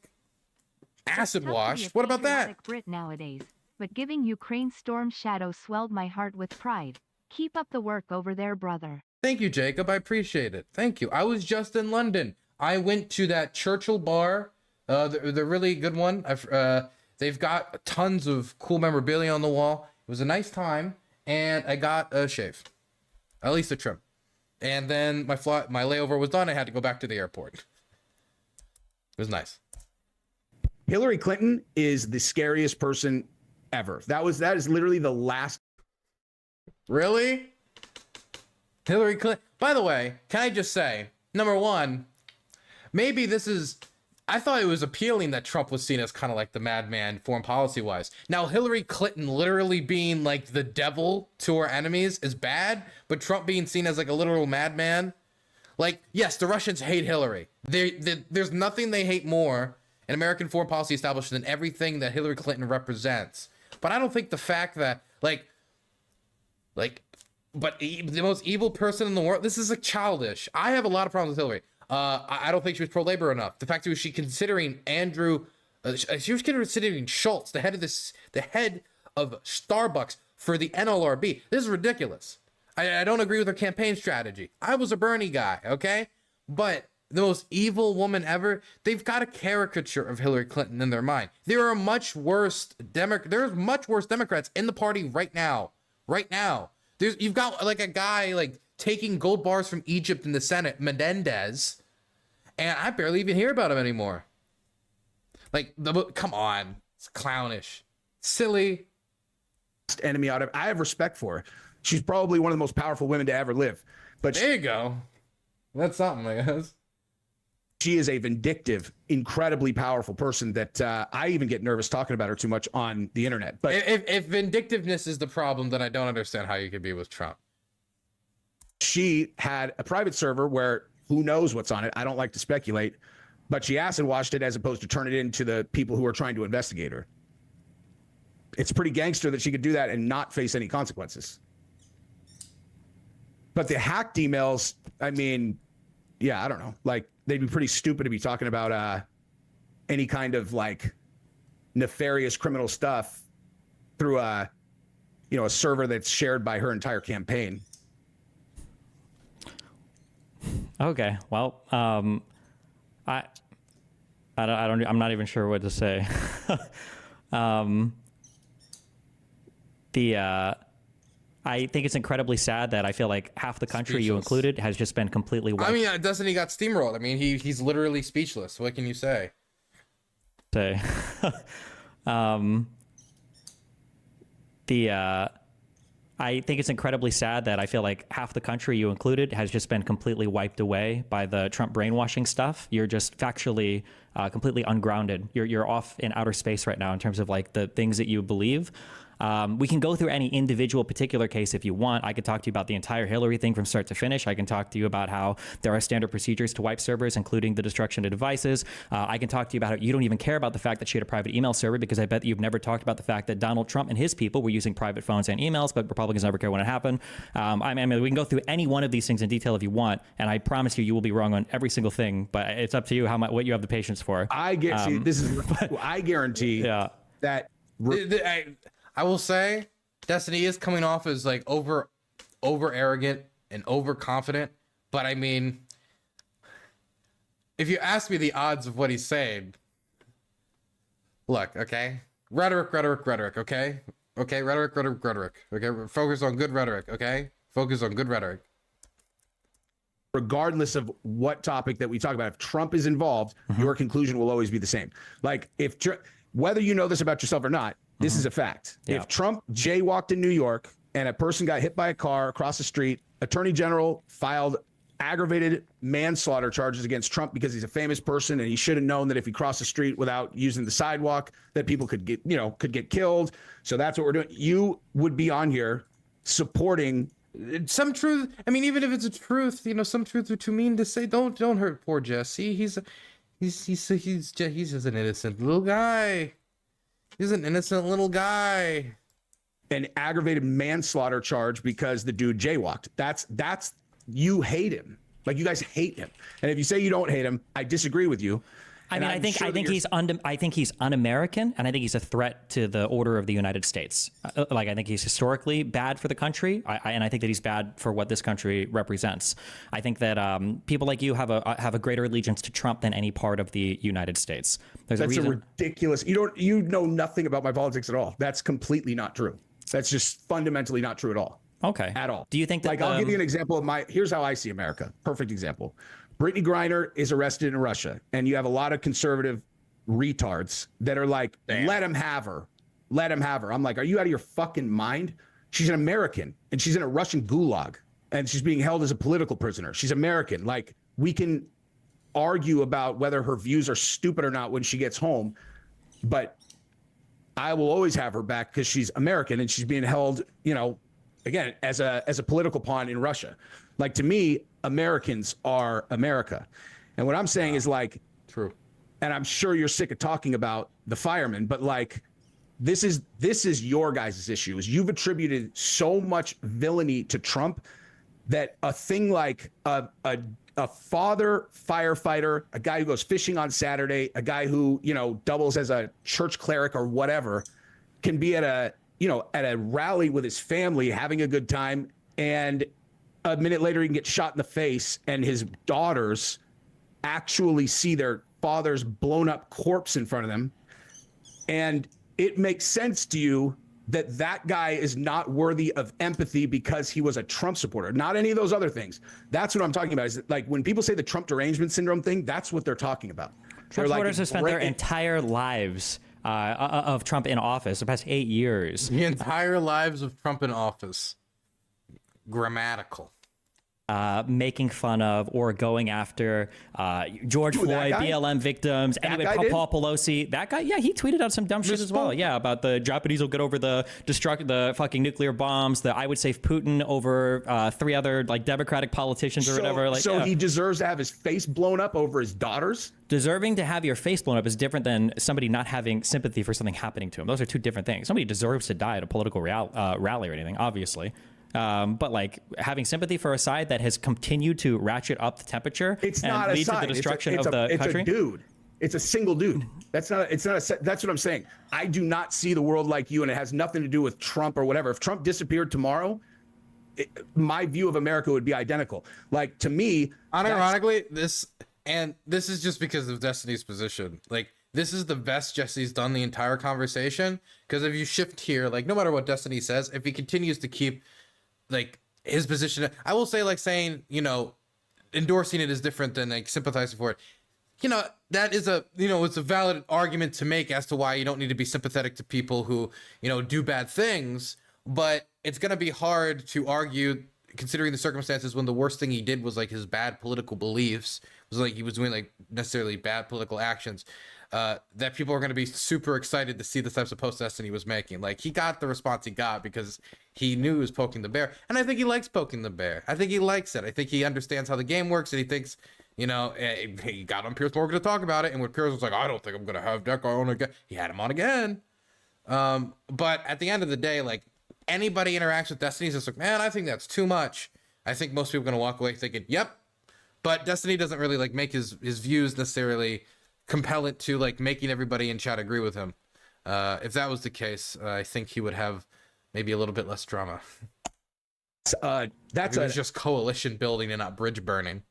acid wash. What about that? Brit nowadays, but giving Ukraine Storm Shadow swelled my heart with pride. Keep up the work over there, brother. Thank you, Jacob. I appreciate it. Thank you. I was just in London. I went to that Churchill bar, the really good one. They've got tons of cool memorabilia on the wall. It was a nice time. And I got a shave, at least a trim. And then my layover was done. I had to go back to the airport. It was nice. Hillary Clinton is the scariest person ever. That is literally the last. Really? Hillary Clinton. By the way, can I just say, number one, maybe this is... I thought it was appealing that Trump was seen as kind of like the madman foreign policy wise. Now, Hillary Clinton literally being like the devil to her enemies is bad, but Trump being seen as like a literal madman, like, yes, the Russians hate Hillary. There's nothing they hate more in American foreign policy establishment than everything that Hillary Clinton represents. But I don't think the fact that but the most evil person in the world, this is like childish. I have a lot of problems with Hillary. I don't think she was pro-labor enough. The fact that she was considering she was considering Schultz, the head of Starbucks, for the NLRB. This is ridiculous. I don't agree with her campaign strategy. I was a Bernie guy, okay? But the most evil woman ever, they've got a caricature of Hillary Clinton in their mind. There are much worse Democrats in the party right now. Right now. You've got like a guy like taking gold bars from Egypt in the Senate, Menendez, and I barely even hear about him anymore. Like, come on, it's clownish, silly. Enemy out of. I have respect for her. She's probably one of the most powerful women to ever live. But there you go. That's something, I guess. She is a vindictive, incredibly powerful person that I even get nervous talking about her too much on the internet. But if vindictiveness is the problem, then I don't understand how you could be with Trump. She had a private server where who knows what's on it. I don't like to speculate, but she acid washed it as opposed to turn it into the people who are trying to investigate her. It's pretty gangster that she could do that and not face any consequences. But the hacked emails, I mean, yeah, I don't know. Like, they'd be pretty stupid to be talking about any kind of like nefarious criminal stuff through a server that's shared by her entire campaign. Okay, well, I'm not even sure what to say. I think it's incredibly sad that I feel like half the country, you included, has just been completely wiped. I mean, Destiny got steamrolled. I mean, he's literally speechless. What can you say? I think it's incredibly sad that I feel like half the country, you included, has just been completely wiped away by the Trump brainwashing stuff. You're just factually completely ungrounded. You're off in outer space right now in terms of like the things that you believe. We can go through any individual particular case if you want. I could talk to you about the entire Hillary thing from start to finish. I can talk to you about how there are standard procedures to wipe servers, including the destruction of devices. I can talk to you about how you don't even care about the fact that she had a private email server, because I bet you've never talked about the fact that Donald Trump and his people were using private phones and emails, but Republicans never care when it happened. I mean, we can go through any one of these things in detail if you want, and I promise you will be wrong on every single thing, but it's up to you what you have the patience for. I guarantee that... I will say Destiny is coming off as like over arrogant and overconfident, but I mean, if you ask me the odds of what he's saying, look, okay, rhetoric, okay, rhetoric, okay, focus on good rhetoric, okay, focus on good rhetoric. Regardless of what topic that we talk about, if Trump is involved, your conclusion will always be the same. Like, whether you know this about yourself or not, this is a fact. Yeah. If Trump jaywalked in New York and a person got hit by a car across the street, Attorney General filed aggravated manslaughter charges against Trump because he's a famous person and he should have known that if he crossed the street without using the sidewalk, that people could get killed. So that's what we're doing. You would be on here supporting some truth. I mean, even if it's a truth, some truths are too mean to say. Don't hurt poor Jesse. He's just an innocent little guy. He's an innocent little guy. An aggravated manslaughter charge because the dude jaywalked. That's you hate him. Like, you guys hate him. And if you say you don't hate him, I disagree with you. I mean, I think he's un-American, and I think he's a threat to the order of the United States. Like, I think he's historically bad for the country, and I think that he's bad for what this country represents. I think that people like you have a greater allegiance to Trump than any part of the United States. That's a ridiculous. You know nothing about my politics at all. That's completely not true. That's just fundamentally not true at all. Okay. At all. Do you think that? Like, I'll give you an example of here's how I see America. Perfect example. Brittany Griner is arrested in Russia, and you have a lot of conservative retards that are like, let him have her. Let him have her. I'm like, are you out of your fucking mind? She's an American, and she's in a Russian gulag, and she's being held as a political prisoner. She's American. Like, we can argue about whether her views are stupid or not when she gets home, but I will always have her back because she's American, and she's being held, again, as a political pawn in Russia. Like, to me, Americans are America. And what I'm saying is, like, true. And I'm sure you're sick of talking about the firemen, but like, this is your guys' issue, is you've attributed so much villainy to Trump that a thing like a father firefighter, a guy who goes fishing on Saturday, a guy who, doubles as a church cleric or whatever, can be at a rally with his family having a good time, and a minute later he can get shot in the face, and his daughters actually see their father's blown up corpse in front of them. And it makes sense to you that that guy is not worthy of empathy because he was a Trump supporter, not any of those other things. That's what I'm talking about. Is like, when people say the Trump derangement syndrome thing, that's what they're talking about. Trump supporters have spent their entire lives of Trump in office, the past 8 years. The entire lives of Trump in office. Grammatical. making fun of or going after George Floyd, BLM victims, anyway, Paul Pelosi, that guy, yeah, he tweeted out some dumb shit as well. Yeah, about the Japanese will get over the fucking nuclear bombs, I would save Putin over 3 other like Democratic politicians or whatever. Like, so he deserves to have his face blown up over his daughters? Deserving to have your face blown up is different than somebody not having sympathy for something happening to him. Those are 2 different things. Somebody deserves to die at a political rally or anything, obviously. But like having sympathy for a side that has continued to ratchet up the temperature and lead to the destruction of the country. It's a dude. It's a single dude. That's what I'm saying. I do not see the world like you, and it has nothing to do with Trump or whatever. If Trump disappeared tomorrow, my view of America would be identical. Like, to me, unironically, this is just because of Destiny's position. Like, this is the best Jesse's done the entire conversation, because if you shift here, like, no matter what Destiny says, if he continues to keep like his position, I will say, like, saying, you know, endorsing it is different than like sympathizing for it. You know, that is it's a valid argument to make as to why you don't need to be sympathetic to people who, you know, do bad things. But it's going to be hard to argue, considering the circumstances, when the worst thing he did was like his bad political beliefs, it was like he was doing like necessarily bad political actions. That people are going to be super excited to see the types of posts Destiny was making. Like, he got the response he got because he knew he was poking the bear. And I think he likes poking the bear. I think he likes it. I think he understands how the game works, and he thinks, you know, he got on Piers Morgan to talk about it. And when Piers was like, I don't think I'm going to have that guy on again, he had him on again. But at the end of the day, like, anybody interacts with Destiny is just like, man, I think that's too much. I think most people are going to walk away thinking, yep. But Destiny doesn't really like make his views necessarily compel it to like making everybody in chat agree with him. If that was the case, I think he would have maybe a little bit less drama. It was just coalition building and not bridge burning.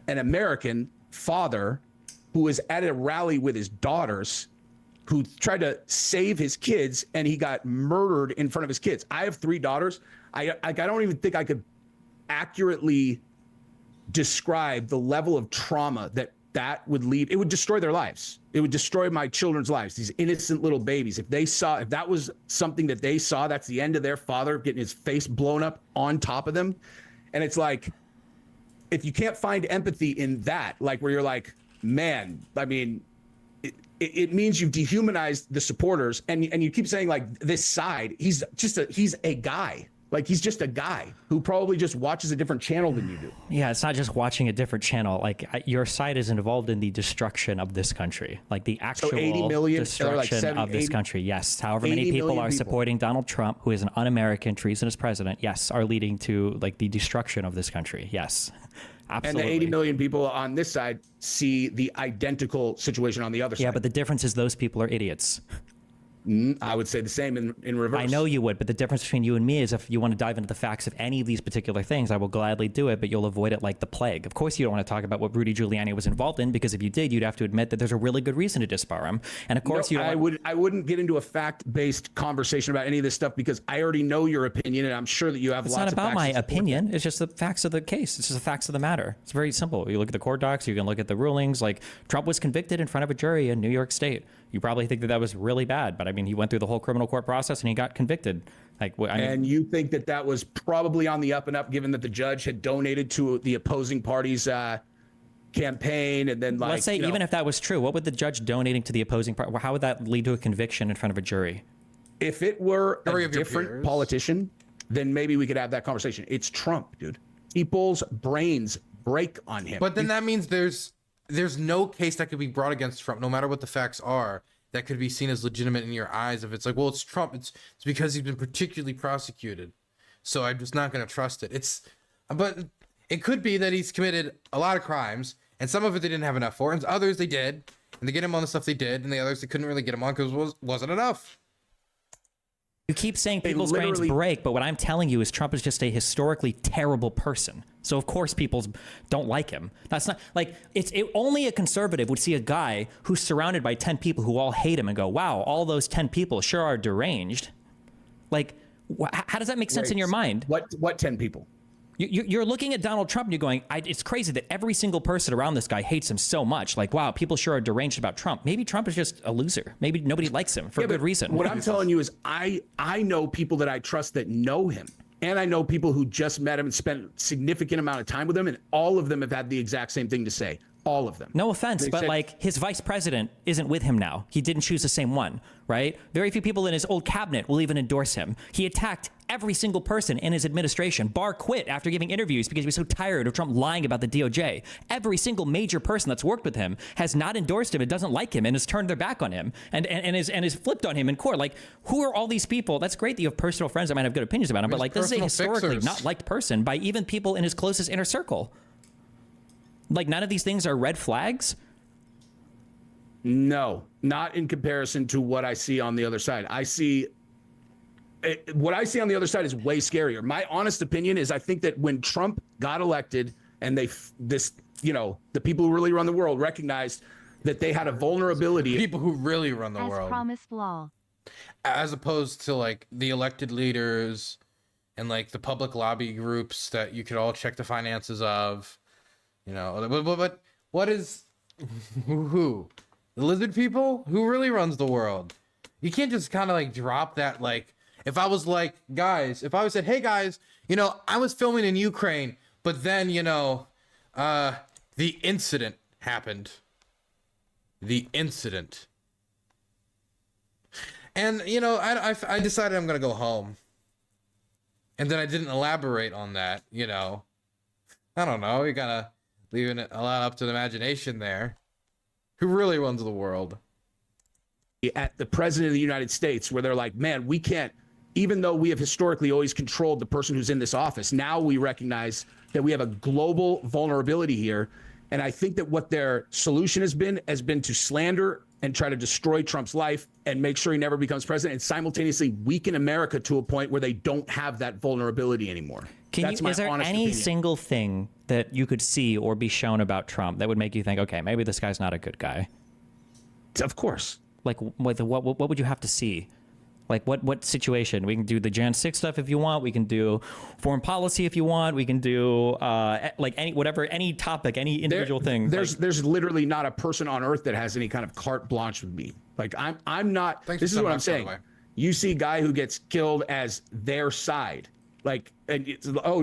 An American father who was at a rally with his daughters, who tried to save his kids, and he got murdered in front of his kids. I have 3 daughters. I don't even think I could accurately describe the level of trauma that would lead. It would destroy their lives. It would destroy my children's lives, these innocent little babies. If that was something that they saw, that's the end of their father getting his face blown up on top of them. And it's like, if you can't find empathy in that, like, where you're like, man, I mean, it means you've dehumanized the supporters, and you keep saying, like, this side, he's a guy. Like, he's just a guy who probably just watches a different channel than you do. Yeah, it's not just watching a different channel. Like, your side is involved in the destruction of this country, like the actual 80 million, destruction of this country. Yes, however many people are supporting Donald Trump, who is an un-American, treasonous president, yes, are leading to like the destruction of this country. Yes, absolutely. And the 80 million people on this side see the identical situation on the other side. Yeah, but the difference is those people are idiots. I would say the same in reverse. I know you would, but the difference between you and me is if you want to dive into the facts of any of these particular things, I will gladly do it, but you'll avoid it like the plague. Of course, you don't want to talk about what Rudy Giuliani was involved in, because if you did, you'd have to admit that there's a really good reason to disbar him. And of course, I wouldn't get into a fact-based conversation about any of this stuff, because I already know your opinion, and I'm sure that you have lots of facts. It's not about my opinion. It's just the facts of the case. It's just the facts of the matter. It's very simple. You look at the court docs, you can look at the rulings. Like, Trump was convicted in front of a jury in New York State. You probably think that was really bad, but I mean, he went through the whole criminal court process and he got convicted. Like, and you think that was probably on the up and up, given that the judge had donated to the opposing party's campaign, and then, like, let's say, even if that was true, what would the judge donating to the opposing party? How would that lead to a conviction in front of a jury? If it were a different politician, then maybe we could have that conversation. It's Trump, dude. People's brains break on him. But then that means there's no case that could be brought against Trump, no matter what the facts are, that could be seen as legitimate in your eyes. If it's like, well, it's Trump, it's because he's been particularly prosecuted, so I'm just not going to trust it. But it could be that he's committed a lot of crimes, and some of it they didn't have enough for, and others they did, and they get him on the stuff they did, and the others they couldn't really get him on because it wasn't enough. You keep saying people's brains break, but what I'm telling you is Trump is just a historically terrible person. So of course people don't like him. That's not like only a conservative would see a guy who's surrounded by 10 people who all hate him and go, wow, all those 10 people sure are deranged. Like, how does that make sense in your mind? What 10 people? You're looking at Donald Trump and you're going, it's crazy that every single person around this guy hates him so much. Like, wow, people sure are deranged about Trump. Maybe Trump is just a loser. Maybe nobody likes him for a good reason. What I'm telling you is I know people that I trust that know him. And I know people who just met him and spent significant amount of time with him, and all of them have had the exact same thing to say. All of them. No offense, but like his vice president isn't with him now. He didn't choose the same one, right? Very few people in his old cabinet will even endorse him. He attacked every single person in his administration. Barr quit after giving interviews because he was so tired of Trump lying about the DOJ. Every single major person that's worked with him has not endorsed him and doesn't like him and has turned their back on him and is flipped on him in court. Like, who are all these people? That's great that you have personal friends that might have good opinions about him, but like, this is a historically not liked person by even people in his closest inner circle. Like, none of these things are red flags? No, not in comparison to what I see on the other side. What I see on the other side is way scarier. My honest opinion is I think that when Trump got elected and the people who really run the world recognized that they had a vulnerability. People who really run the world. As promised law. As opposed to like the elected leaders and like the public lobby groups that you could all check the finances of. You know, but what is who? The lizard people? Who really runs the world? You can't just kind of like drop that. Like, if I was like, guys, if I was said, hey guys, you know, I was filming in Ukraine, but then, you know, the incident happened. The incident. And, you know, I decided I'm going to go home. And then I didn't elaborate on that, you know. I don't know. You gotta leaving it a lot up to the imagination there. Who really runs the world? At the president of the United States, where they're like, man, we can't, even though we have historically always controlled the person who's in this office, now we recognize that we have a global vulnerability here. And I think that what their solution has been to slander and try to destroy Trump's life and make sure he never becomes president and simultaneously weaken America to a point where they don't have that vulnerability anymore. Is there any single thing that you could see or be shown about Trump that would make you think, okay, maybe this guy's not a good guy? Of course. Like, what would you have to see? Like, what situation? We can do the Jan 6 stuff if you want. We can do foreign policy if you want. We can do like any topic, any individual thing. There's literally not a person on earth that has any kind of carte blanche with me. Like, I'm not. This is what I'm saying. You see a guy who gets killed as their side. Like, and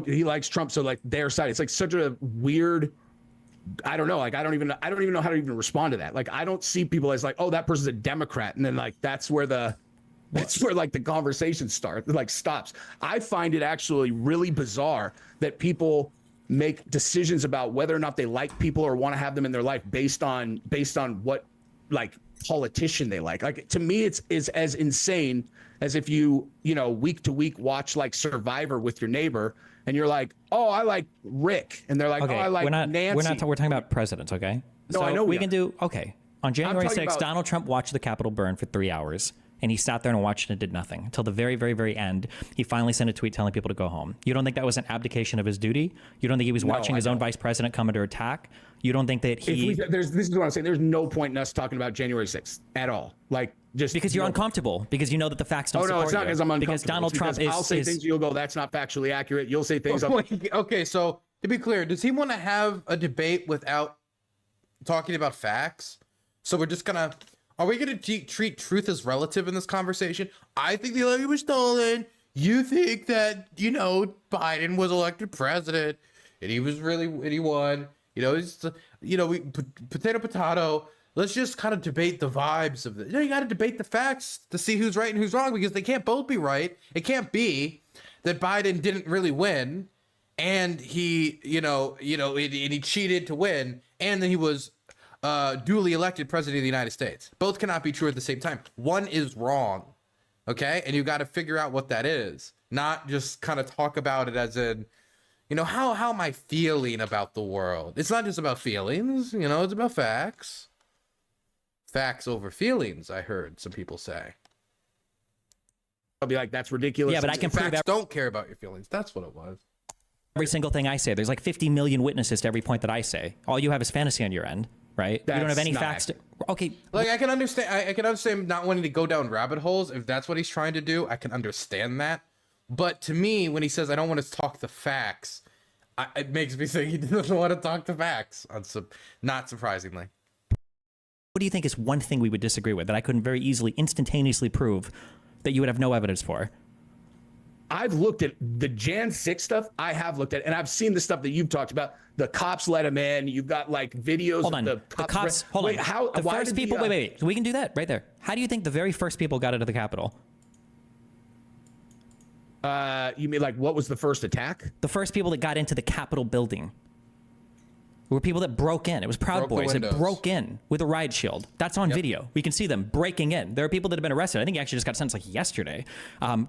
he likes Trump, so like their side. It's like such a weird. I don't know. Like, I don't even know how to even respond to that. Like, I don't see people as like, oh, that person's a Democrat, and then like that's where like the conversation stops. I find it actually really bizarre that people make decisions about whether or not they like people or want to have them in their life based on what like politician they like. Like, to me, it's as insane as if you week to week watch like Survivor with your neighbor and you're like, oh, I like Rick, and they're like, okay, oh, I like Nancy. We're talking about presidents, okay? No, so I know we can do. Okay, on January 6th, Donald Trump watched the Capitol burn for 3 hours. And he sat there and watched it and did nothing until the very, very, very end. He finally sent a tweet telling people to go home. You don't think that was an abdication of his duty? You don't think he was watching his own vice president come under attack? You don't think that he... This is what I'm saying. There's no point in us talking about January 6th at all. Like, just... Because you're uncomfortable. Because you know that the facts don't support you. Oh, no, it's not because I'm uncomfortable. Because Donald Trump is... I'll say things, you'll go, that's not factually accurate. You'll say things... Okay, so to be clear, does he want to have a debate without talking about facts? So we're just gonna... Are we going to treat truth as relative in this conversation? I think the election was stolen. You think that, Biden was elected president and he won. Potato. Let's just kind of debate the vibes of it. You got to debate the facts to see who's right and who's wrong, because they can't both be right. It can't be that Biden didn't really win and he, and he cheated to win, and then he was duly elected president of the United States. Both cannot be true at the same time. One is wrong, okay? And you got to figure out what that is, not just kind of talk about it as in, how am I feeling about the world? It's not just about feelings, it's about facts. Facts over feelings, I heard some people say. I'll be like, that's ridiculous. Yeah, but I can prove facts don't care about your feelings. That's what it was. Every single thing I say. There's like 50 million witnesses to every point that I say. All you have is fantasy on your end. Right? You don't have any facts. Okay. Like, I can understand not wanting to go down rabbit holes. If that's what he's trying to do, I can understand that. But to me, when he says, I don't want to talk the facts, it makes me think he doesn't want to talk the facts. Not surprisingly. What do you think is one thing we would disagree with that I couldn't very easily, instantaneously prove that you would have no evidence for? I've looked at the Jan 6 stuff. I have looked at, and I've seen the stuff that you've talked about. The cops let him in. You've got like videos Hold of on. the cops. Hold wait, on. How? The first people. Wait. We can do that right there. How do you think the very first people got into the Capitol? You mean like what was the first attack? The first people that got into the Capitol building were people that broke in. It was Proud Boys that broke in with a riot shield. That's on video. We can see them breaking in. There are people that have been arrested. I think he actually just got sentenced like yesterday,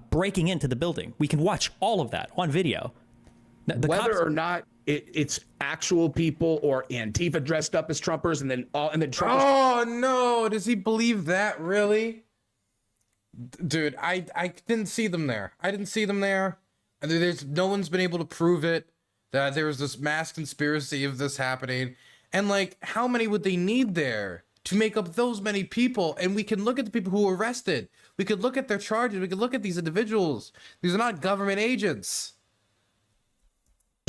breaking into the building. We can watch all of that on video. Whether or not it's actual people or Antifa dressed up as Trumpers, and then Trumpers. Oh no! Does he believe that really? Dude, I didn't see them there. I didn't see them there. There's no one's been able to prove it, that there was this mass conspiracy of this happening. And like, how many would they need there to make up those many people? And we can look at the people who were arrested. We could look at their charges. We could look at these individuals. These are not government agents.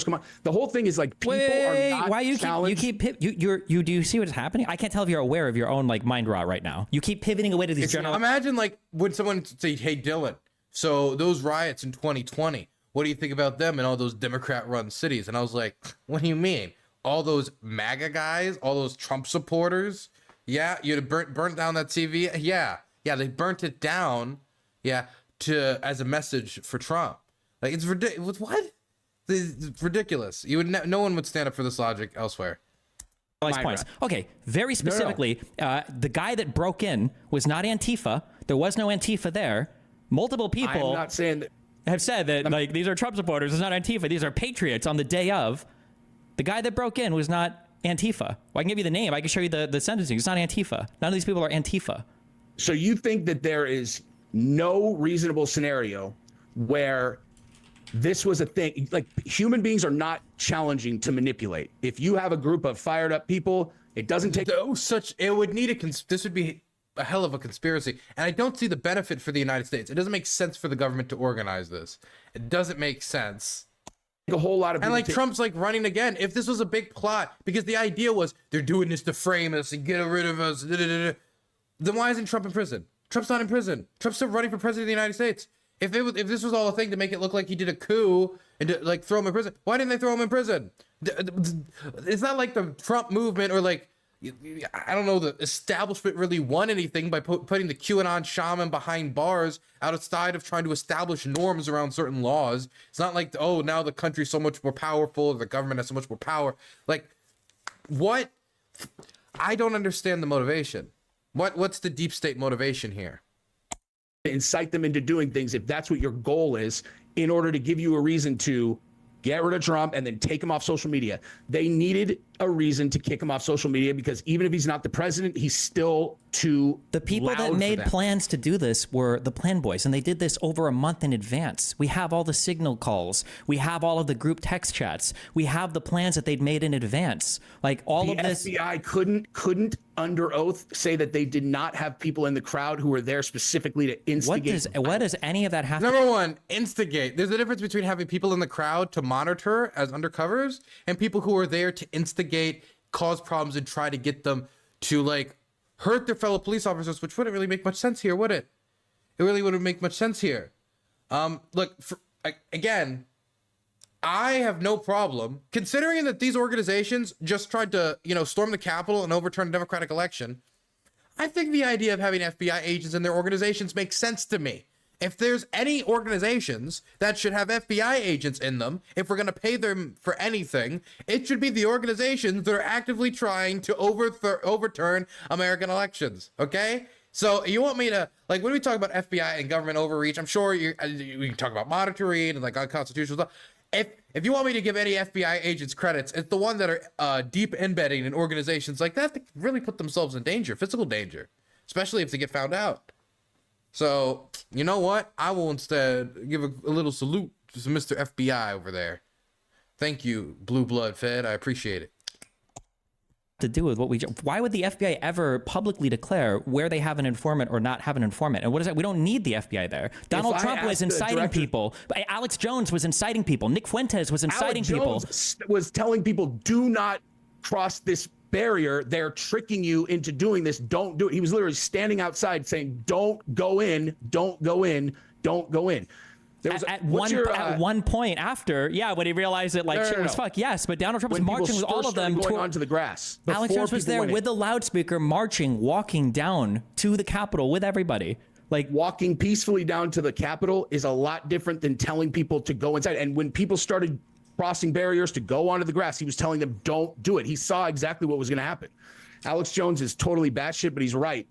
Come on. The whole thing is like people are not why you challenged. You do you see what's happening? I can't tell if you're aware of your own like mind rot right now. You keep pivoting away to these general. Imagine like when someone say, "Hey Dylan, so those riots in 2020, what do you think about them in all those Democrat-run cities?" And I was like, "What do you mean? All those MAGA guys, all those Trump supporters? Yeah, you'd have burnt down that TV. Yeah, they burnt it down. Yeah, as a message for Trump. Like it's ridiculous. What? It's ridiculous. You would no one would stand up for this logic elsewhere. Points. Okay, very specifically, the guy that broke in was not Antifa. There was no Antifa there. Multiple people I'm not saying that have said that like these are Trump supporters. It's not Antifa. These are patriots on the day of. The guy that broke in was not Antifa. Well, I can give you the name. I can show you the sentencing. It's not Antifa. None of these people are Antifa. So you think that there is no reasonable scenario where this was a thing? Like, human beings are not challenging to manipulate. If you have a group of fired up people, it doesn't take it would need this would be a hell of a conspiracy. And I don't see the benefit for the United States. It doesn't make sense for the government to organize this. It doesn't make sense. A whole lot of and like Trump's like running again. If this was a big plot, because the idea was they're doing this to frame us and get rid of us, then why isn't Trump in prison? Trump's not in prison. Trump's still running for president of the United States. If this was all a thing to make it look like he did a coup and to like throw him in prison, why didn't they throw him in prison? It's not like the Trump movement or like, I don't know, the establishment really won anything by putting the QAnon shaman behind bars outside of trying to establish norms around certain laws. It's not like, oh, now the country's so much more powerful, the government has so much more power. Like, what? I don't understand the motivation. What's the deep state motivation here? Incite them into doing things, if that's what your goal is, in order to give you a reason to get rid of Trump and then take him off social media. They needed a reason to kick him off social media because even if he's not the president, he's still too The people that made plans to do this were the Plan Boys, and they did this over a month in advance. We have all the signal calls. We have all of the group text chats. We have the plans that they'd made in advance. Like all of this. The FBI couldn't under oath say that they did not have people in the crowd who were there specifically to instigate. What does any of that have Number one, instigate. There's a difference between having people in the crowd to monitor as undercovers and people who are there to instigate, cause problems, and try to get them to like hurt their fellow police officers, which wouldn't really make much sense here, would it? It really wouldn't make much sense here. Look, again, I have no problem considering that these organizations just tried to, storm the Capitol and overturn a democratic election. I think the idea of having FBI agents in their organizations makes sense to me. If there's any organizations that should have FBI agents in them, if we're going to pay them for anything, it should be the organizations that are actively trying to overturn American elections. Okay? So you want me to, like, when we talk about FBI and government overreach, I'm sure we can talk about monitoring and like unconstitutional stuff. If you want me to give any FBI agents credits, it's the one that are deep embedding in organizations like that really put themselves in danger, physical danger, especially if they get found out. So, you know what? I will instead give a little salute to Mr. FBI over there. Thank you, Blue Blood Fed. I appreciate it. To do with why would the FBI ever publicly declare where they have an informant or not have an informant? And what is that? We don't need the FBI there. Donald Trump was inciting people. Alex Jones was inciting people. Nick Fuentes was inciting people. Alex Jones was telling people, do not cross this barrier. They're tricking you into doing this. Don't do it. He was literally standing outside saying, don't go in, don't go in, don't go in. There was at one point after, when he realized that shit was fucked, yes, but Donald Trump was marching with all of them going onto the grass. Alex Jones was there with the loudspeaker, marching, walking down to the Capitol with everybody. Like, walking peacefully down to the Capitol is a lot different than telling people to go inside. And when people started crossing barriers to go onto the grass, he was telling them, don't do it. He saw exactly what was going to happen. Alex Jones is totally batshit, but he's right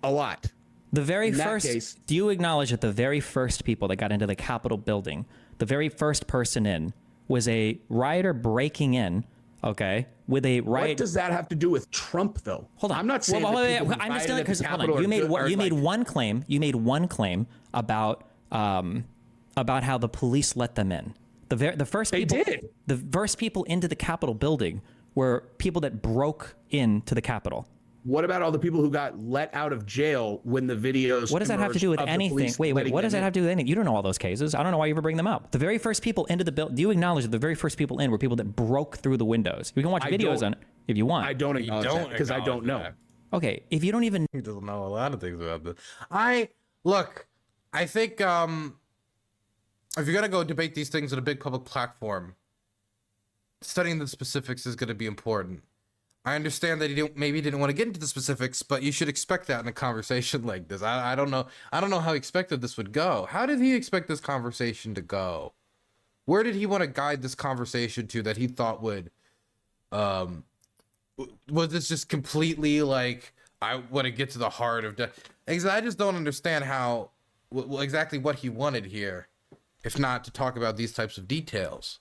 a lot. The very first, do you acknowledge that the very first people that got into the Capitol building, the very first person in was a rioter breaking in, okay, with a riot? What does that have to do with Trump, though? Hold on. I'm not saying I'm still, because you made one claim. You made one claim about how the police let them in. The first people into the Capitol building were people that broke into the Capitol. What about all the people who got let out of jail when the videos? What does that have to do with anything? Wait, what does that have to do with anything? You don't know all those cases. I don't know why you ever bring them up. The very first people into the building, do you acknowledge that the very first people in were people that broke through the windows? You can watch videos on it if you want. I don't acknowledge that because I don't know. Okay, if you don't even... He doesn't know a lot of things about this. I think if you're going to go debate these things on a big public platform, studying the specifics is going to be important. I understand that he didn't want to get into the specifics, but you should expect that in a conversation like this. I don't know how he expected this would go. How did he expect this conversation to go? Where did he want to guide this conversation to that he thought would, was this just completely like, I want to get to the heart of death? I just don't understand how, exactly what he wanted here, if not to talk about these types of details.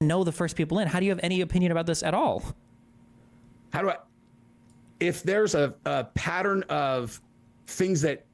Know the first people in. How do you have any opinion about this at all? If there's a pattern of things that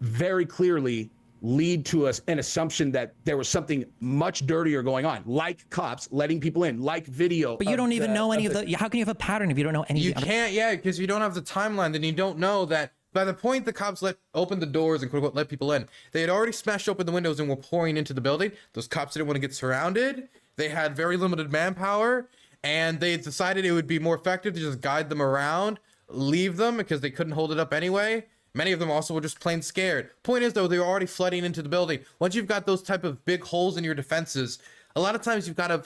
very clearly lead to an assumption that there was something much dirtier going on, like cops letting people in, like video. But you don't even know any of the, how can you have a pattern if you don't know any? You can't, because you don't have the timeline, then you don't know that by the point the cops opened the doors and quote unquote let people in, they had already smashed open the windows and were pouring into the building. Those cops didn't want to get surrounded. They had very limited manpower. And they decided it would be more effective to just guide them around, leave them because they couldn't hold it up anyway. Many of them also were just plain scared. Point is, though, they were already flooding into the building. Once you've got those type of big holes in your defenses, a lot of times you've got to,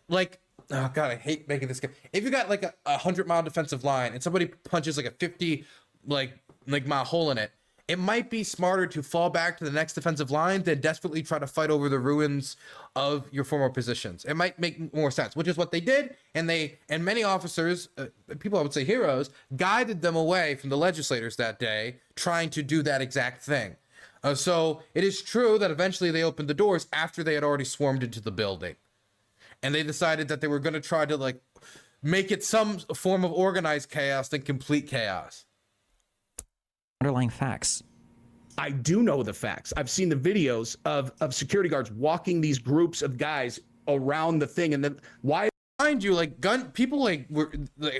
oh God, I hate making this. If you got like a 100-mile defensive line and somebody punches like a 50 mile hole in it, it might be smarter to fall back to the next defensive line than desperately try to fight over the ruins of your former positions. It might make more sense, which is what they did. And many officers, people I would say heroes, guided them away from the legislators that day, trying to do that exact thing. So it is true that eventually they opened the doors after they had already swarmed into the building. And they decided that they were going to try to make it some form of organized chaos than complete chaos. Underlying facts. I do know the facts. I've seen the videos of security guards walking these groups of guys around the thing, and then why? Mind you,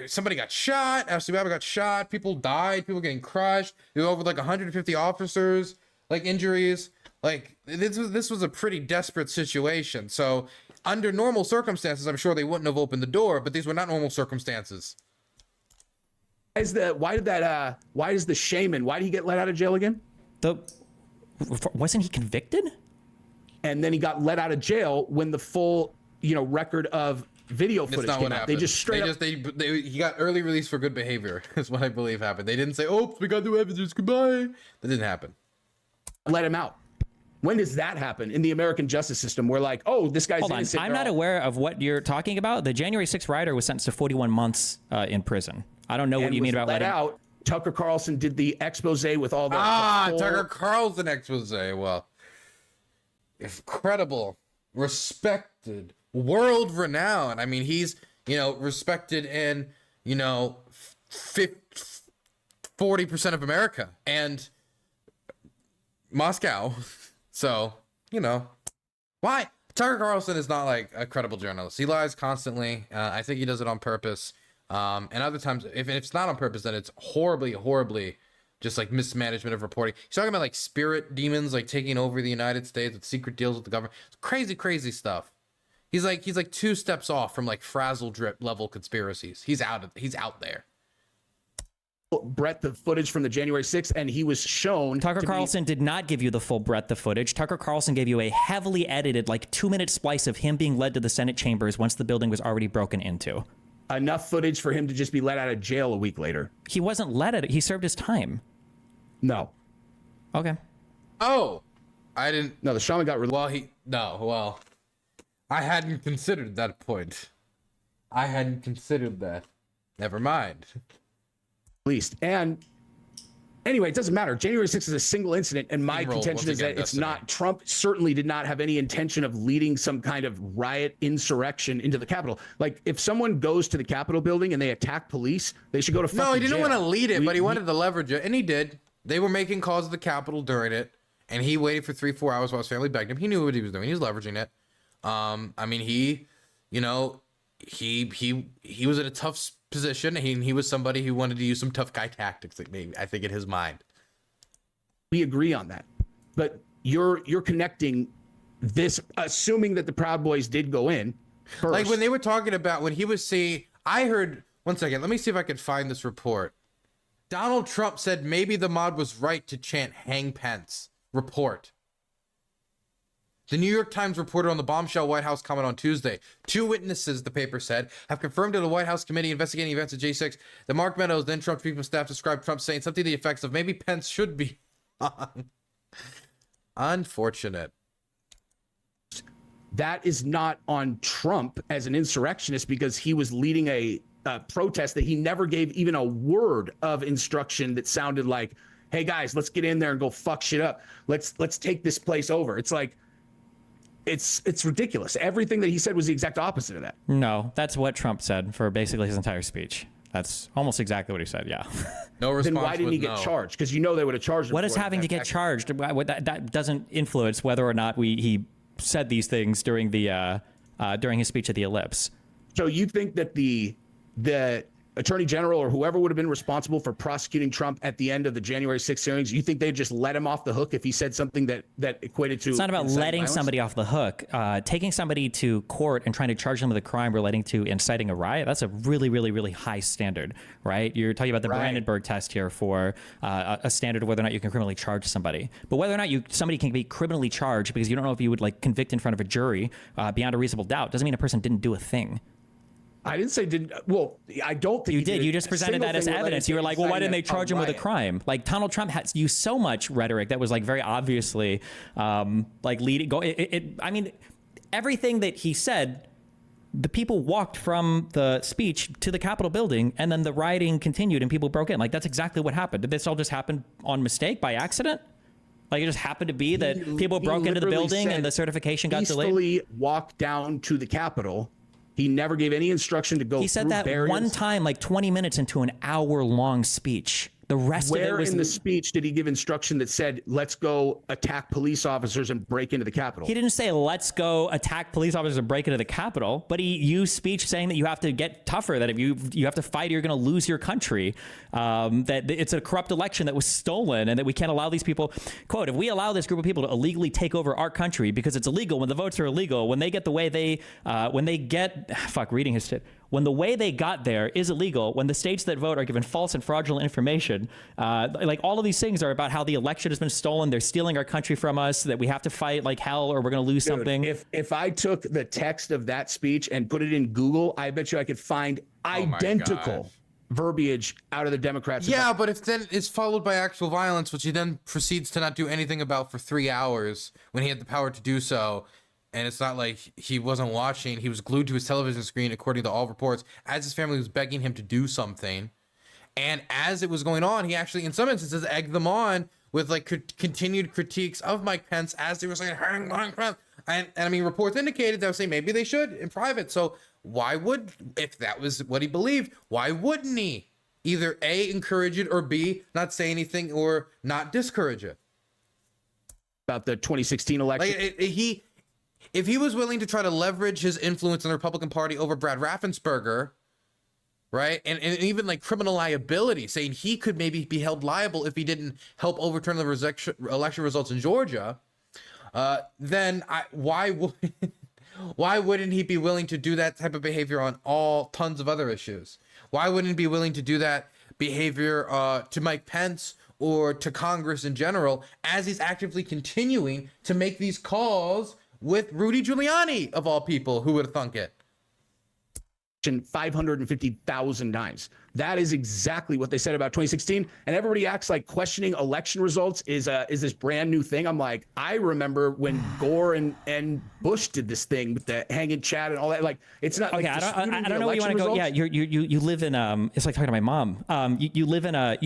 somebody got shot. Ashley Babbitt got shot. People died. People getting crushed. There were over 150 officers injuries. This was a pretty desperate situation. So under normal circumstances, I'm sure they wouldn't have opened the door, but these were not normal circumstances. Why did the shaman, why did he get let out of jail again? Wasn't he convicted? And then he got let out of jail when the full, record of video footage came out. They just straight up. He got early release for good behavior is what I believe happened. They didn't say, "Oops, we got new evidence. Goodbye." That didn't happen. Let him out. When does that happen in the American justice system? We're like, oh, this guy's innocent. I'm not aware of what you're talking about. The January 6th rioter was sentenced to 41 months in prison. I don't know what you mean about let out. Tucker Carlson did the expose with all the Tucker Carlson expose. Well, incredible, respected, world renowned. I mean, he's respected in 40% of America and Moscow. So why Tucker Carlson is not a credible journalist. He lies constantly. I think he does it on purpose. And other times, if it's not on purpose, then it's horribly just mismanagement of reporting. He's talking about spirit demons taking over the United States with secret deals with the government. It's crazy stuff. He's 2 steps off from frazzle drip level conspiracies. He's out there. breadth of footage from the January 6th, and he was shown. Tucker Carlson did not give you the full breadth of footage. Tucker Carlson gave you a heavily edited, like 2-minute splice of him being led to the Senate chambers once the building was already broken into. Enough footage for him to just be let out of jail a week later. He wasn't let out. He served his time. No. Okay. Oh, I didn't. No, the shaman got released. Well, I hadn't considered that point. I hadn't considered that. Never mind. Released. And anyway, it doesn't matter. January 6th is a single incident, and my contention is that it's not. Trump certainly did not have any intention of leading some kind of riot insurrection into the Capitol. Like, if someone goes to the Capitol building and they attack police, they should go to fucking jail. No, he didn't want to lead it, but he wanted to leverage it, and he did. They were making calls at the Capitol during it, and he waited for 3-4 hours while his family begged him. He knew what he was doing. He was leveraging it. I mean, he was in a tough position. He was somebody who wanted to use some tough guy tactics, I think, in his mind. We agree on that, but you're connecting this, assuming that the Proud Boys did go in first. Like when they were talking about when he was saying, I heard. One second, let me see if I can find this report. Donald Trump said maybe the mob was right to chant "Hang Pence." Report. The New York Times reported on the bombshell White House comment on Tuesday. 2 witnesses, the paper said, have confirmed to the White House committee investigating events at J6 that Mark Meadows, then Trump chief of staff, described Trump saying something to the effects of maybe Pence should be on. Unfortunate. That is not on Trump as an insurrectionist, because he was leading a protest that he never gave even a word of instruction that sounded like, hey guys, let's get in there and go fuck shit up. Let's take this place over. It's like, it's ridiculous. Everything that he said was the exact opposite of that. No, that's what Trump said for basically his entire speech. That's almost exactly what he said. Yeah. No response. Then why didn't he get charged? Because you know they would have charged him. What is having to get charged? That doesn't influence whether or not he said these things during the during his speech at the Ellipse. So you think that the attorney general or whoever would have been responsible for prosecuting Trump at the end of the January 6th hearings, you think they'd just let him off the hook if he said something that equated to? It's not about letting violence? somebody off the hook. Taking somebody to court and trying to charge them with a crime relating to inciting a riot, that's a really, really, really high standard, right? You're talking about the Brandenburg test here for a standard of whether or not you can criminally charge somebody. But whether or not somebody can be criminally charged because you don't know if you would like convict in front of a jury beyond a reasonable doubt doesn't mean a person didn't do a thing. I didn't say didn't. Well, I don't think you did. You just presented that as evidence. You were like, well, why didn't they charge him with a crime? Like Donald Trump has used so much rhetoric that was like very obviously like leading. I mean, everything that he said, the people walked from the speech to the Capitol building, and then the rioting continued and people broke in. Like that's exactly what happened. Did this all just happen on mistake by accident? Like it just happened to be that people broke into the building and the certification got delayed? Peacefully walked down to the Capitol. He never gave any instruction to go. He said that barriers. One time, like 20 minutes into an hour-long speech. The rest of it was... Where in the speech did he give instruction that said, let's go attack police officers and break into the Capitol? He didn't say, let's go attack police officers and break into the Capitol, but he used speech saying that you have to get tougher, that if you have to fight or you're going to lose your country, that it's a corrupt election that was stolen and that we can't allow these people... Quote, if we allow this group of people to illegally take over our country because it's illegal, when the votes are illegal, when they get the way they... when they get... Fuck, reading his... When the way they got there is illegal, when the states that vote are given false and fraudulent information, like all of these things are about how the election has been stolen. They're stealing our country from us, that we have to fight like hell or we're going to lose something. If I took the text of that speech and put it in Google, I bet you I could find identical verbiage out of the Democrats. Yeah, but if then it's followed by actual violence, which he then proceeds to not do anything about for 3 hours when he had the power to do so. And it's not like he wasn't watching. He was glued to his television screen, according to all reports, as his family was begging him to do something. And as it was going on, he actually, in some instances, egged them on with like continued critiques of Mike Pence as they were saying, hang Mike Pence. And I mean, reports indicated that was saying maybe they should in private. So why would, if that was what he believed, why wouldn't he either A, encourage it, or B, not say anything or not discourage it? About the 2016 election? Like, if he was willing to try to leverage his influence in the Republican Party over Brad Raffensperger, right, and even like criminal liability, saying he could maybe be held liable if he didn't help overturn the election results in Georgia, then why wouldn't he be willing to do that type of behavior on tons of other issues? Why wouldn't he be willing to do that behavior to Mike Pence or to Congress in general, as he's actively continuing to make these calls with Rudy Giuliani, of all people. Who would have thunk it? 550,000 times. That is exactly what they said about 2016. And everybody acts like questioning election results is this brand new thing. I'm like, I remember when Gore and Bush did this thing with the hanging chat and all that. Like, it's not. Okay, like, I don't know where you want to go. Yeah, you live in it's like talking to my mom. You live in a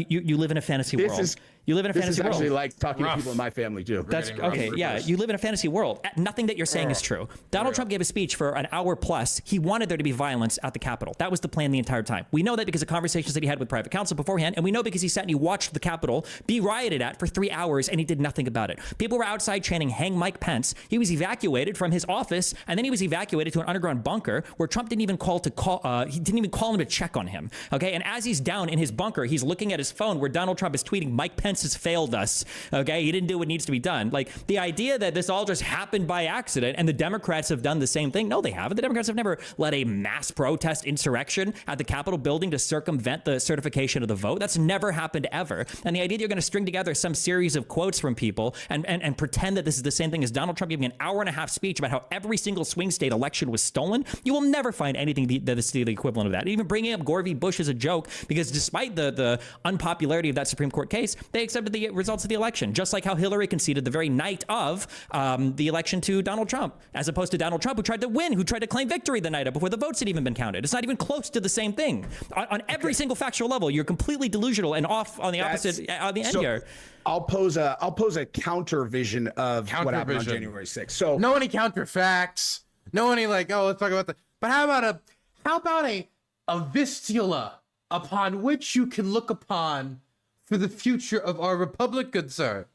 fantasy world. You live in a fantasy world. This is actually like talking to people in my family too. That's okay. Yeah, you live in a fantasy world. Nothing that you're saying is true. Donald Trump gave a speech for an hour plus. He wanted there to be violence at the Capitol. That was the plan the entire time. We know that because of conversations that he had with private counsel beforehand, and we know because he sat and he watched the Capitol be rioted at for 3 hours and he did nothing about it. People were outside chanting, "Hang Mike Pence." He was evacuated from his office, and then he was evacuated to an underground bunker where Trump didn't even call him to check on him. Okay, and as he's down in his bunker, he's looking at his phone where Donald Trump is tweeting, "Mike Pence has failed us." Okay, he didn't do what needs to be done. Like, the idea that this all just happened by accident and the Democrats have done the same thing. No, they haven't. The Democrats have never led a mass protest insurrection at the Capitol building to circumvent the certification of the vote. That's never happened ever. And the idea that you're going to string together some series of quotes from people and pretend that this is the same thing as Donald Trump giving an hour-and-a-half speech about how every single swing state election was stolen, you will never find anything that is the equivalent of that. Even bringing up Gore v. Bush is a joke, because despite the unpopularity of that Supreme Court case, they accepted the results of the election, just like how Hillary conceded the very night of the election to Donald Trump, as opposed to Donald Trump, who tried to win, who tried to claim victory the night of before the votes had even been counted. It's not even close to the same thing. On every single factual level, you're completely delusional and off on the opposite on the end here. I'll pose a counter vision of what happened on January 6th. So no any counter facts. No any like, oh, let's talk about that. But how about a vistula upon which you can look upon for the future of our republic, good sir?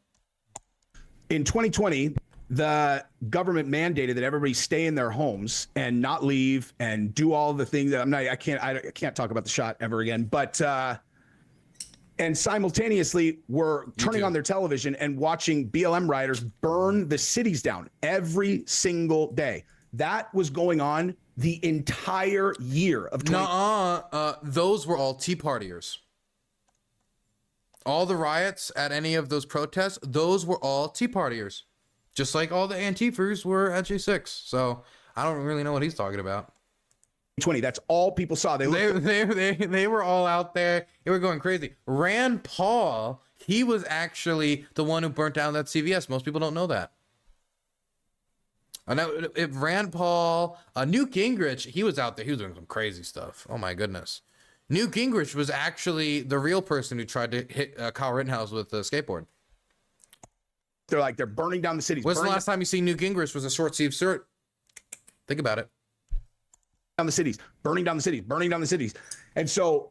In 2020, the government mandated that everybody stay in their homes and not leave and do all the things that I can't talk about the shot ever again. But and simultaneously were turning on their television and watching BLM rioters burn the cities down every single day. That was going on the entire year of 2020. Those were all Tea Partiers. All the riots at any of those protests, those were all Tea Partiers. Just like all the Antifers were at J6. So I don't really know what he's talking about. 20, that's all people saw. They were all out there. They were going crazy. Rand Paul, he was actually the one who burnt down that CVS. Most people don't know that. I know if Rand Paul, Newt Gingrich, he was out there. He was doing some crazy stuff. Oh my goodness. Newt Gingrich was actually the real person who tried to hit Kyle Rittenhouse with a skateboard. They're burning down the cities. When's the last time you seen Newt Gingrich was a short sleeve shirt? Think about it. Down the cities, burning down the cities, burning down the cities. And so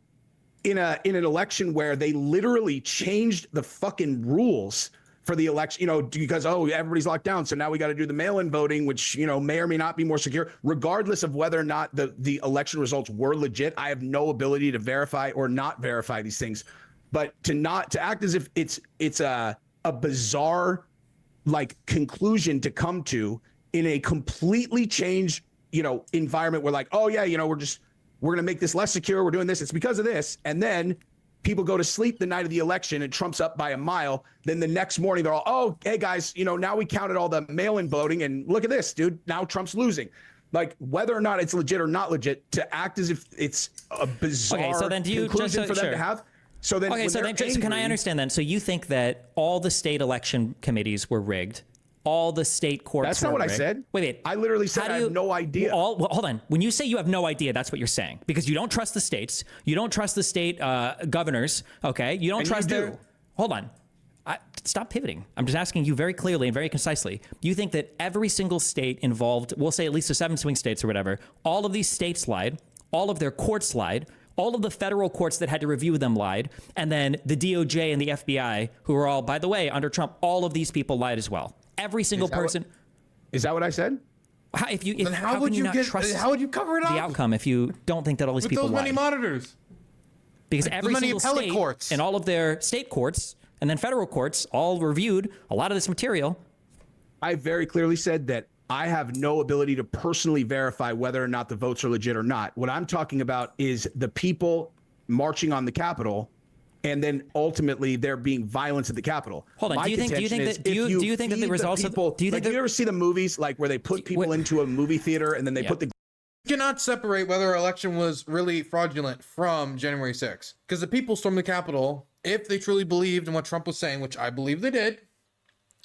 in an election where they literally changed the fucking rules for the election, because, everybody's locked down. So now we got to do the mail-in voting, which, may or may not be more secure, regardless of whether or not the election results were legit. I have no ability to verify or not verify these things, but to act as if it's a bizarre conclusion to come to in a completely changed, environment where we're going to make this less secure. We're doing this. It's because of this. And then people go to sleep the night of the election and Trump's up by a mile. Then the next morning they're all, oh, hey guys, now we counted all the mail-in voting and look at this, dude. Now Trump's losing. Like, whether or not it's legit or not legit, to act as if it's a bizarre conclusion for them to have. So then, can I understand then? So you think that all the state election committees were rigged? All the state courts. That's not what I said. Wait. I literally said I have no idea. Hold on. When you say you have no idea, that's what you're saying, because you don't trust the states. You don't trust the state governors. Okay. You don't trust their. Hold on. Stop pivoting. I'm just asking you very clearly and very concisely. You think that every single state involved, we'll say at least the 7 swing states or whatever, all of these states lied, all of their courts lied, all of the federal courts that had to review them lied, and then the DOJ and the FBI, who are all, by the way, under Trump, all of these people lied as well. Every single person. Is that what I said? How would you cover it up? The outcome if you don't think that all these people lied? With those many monitors. Because every single state courts and all of their state courts and then federal courts all reviewed a lot of this material. I very clearly said that I have no ability to personally verify whether or not the votes are legit or not. What I'm talking about is the people marching on the Capitol and then ultimately there being violence at the Capitol. Hold on. Do you think that the results of do you think you ever see the movies like where they put people into a movie theater and then they put the You cannot separate whether our election was really fraudulent from January 6th, because the people stormed the Capitol if they truly believed in what Trump was saying, which I believe they did,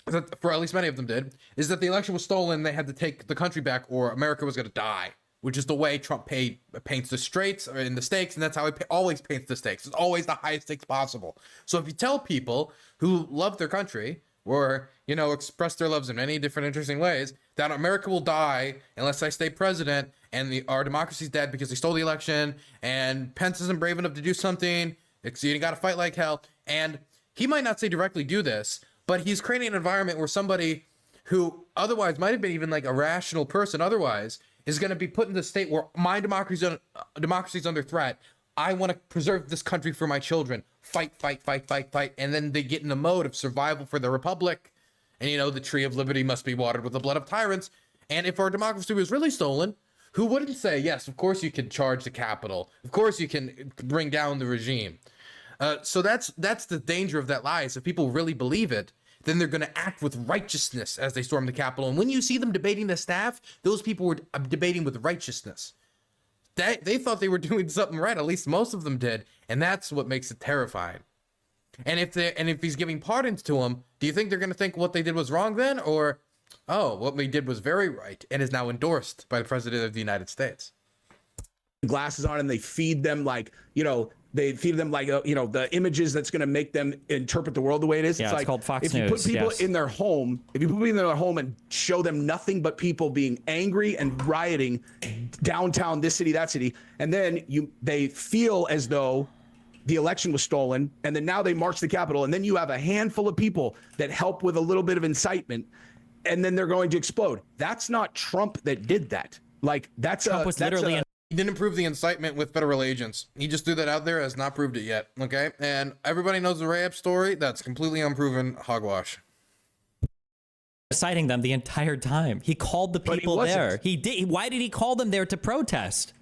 for at least many of them did, is that the election was stolen. They had to take the country back or America was going to die, which is the way Trump paints the straits in the stakes. And that's how he always paints the stakes. It's always the highest stakes possible. So if you tell people who love their country or, you know, express their loves in many different interesting ways that America will die unless I stay president and our democracy's dead because they stole the election and Pence isn't brave enough to do something, you got to fight like hell. And he might not say directly do this, but he's creating an environment where somebody who otherwise might have been even like a rational person otherwise is going to be put in the state where my democracy's under threat. I want to preserve this country for my children. Fight, fight, fight, fight, fight. And then they get in the mode of survival for the republic. And, you know, the tree of liberty must be watered with the blood of tyrants. And if our democracy was really stolen, who wouldn't say, yes, of course you can charge the Capitol. Of course you can bring down the regime. So that's the danger of that lie. Is if people really believe it, then they're going to act with righteousness as they storm the Capitol. And when you see them debating the staff, those people were debating with righteousness. They thought they were doing something right. At least most of them did. And that's what makes it terrifying. And if he's giving pardons to them, do you think they're going to think what they did was wrong then? Or, oh, what we did was very right and is now endorsed by the president of the United States? Glasses on and they feed them like, you know, the images that's going to make them interpret the world the way it is. Yeah, it's like called Fox News. If you put people in their home, and show them nothing but people being angry and rioting downtown, this city, that city, and then they feel as though the election was stolen, and then now they march the Capitol, and then you have a handful of people that help with a little bit of incitement, and then they're going to explode. That's not Trump that did that. Like Trump was literally. He didn't prove the incitement with federal agents. He just threw that out there, has not proved it yet. Okay, and everybody knows the Ray story. That's completely unproven hogwash. Citing them the entire time. He called the people there. He did. Why did he call them there to protest?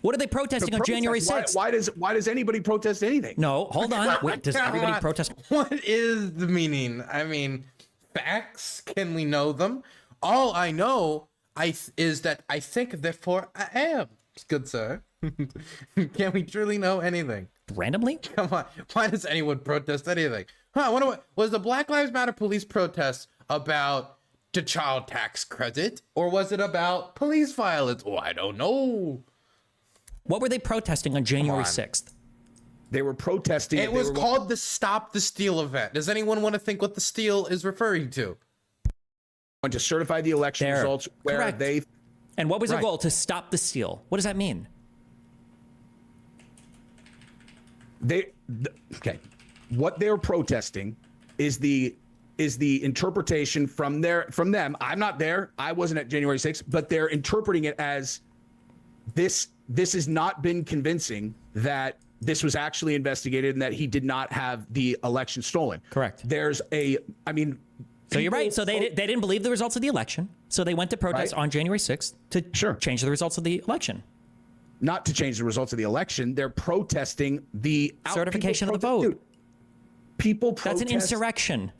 What are they protesting on January 6th? Why does anybody protest anything? No, hold on. Wait, does everybody protest? What is the meaning? I mean, facts. Can we know them? All I know is that I think, therefore I am. Good sir. Can we truly know anything? Randomly? Come on. Why does anyone protest anything? I wonder was the Black Lives Matter police protest about the child tax credit, or was it about police violence? Oh, I don't know. What were they protesting on January 6th? They were protesting. It was called the Stop the Steal event. Does anyone want to think what the steal is referring to? To certify the election results where Correct. they. And what was their goal? To stop the steal. What does that mean? Okay. What they're protesting is the interpretation from them. I'm not there. I wasn't at January 6th, but they're interpreting it as this has not been convincing that this was actually investigated and that he did not have the election stolen. Correct. So you're right. So they didn't believe the results of the election. So they went to protest on January 6th to change the results of the election. Not to change the results of the election. They're protesting the certification of the vote. Dude, people protest. That's an insurrection.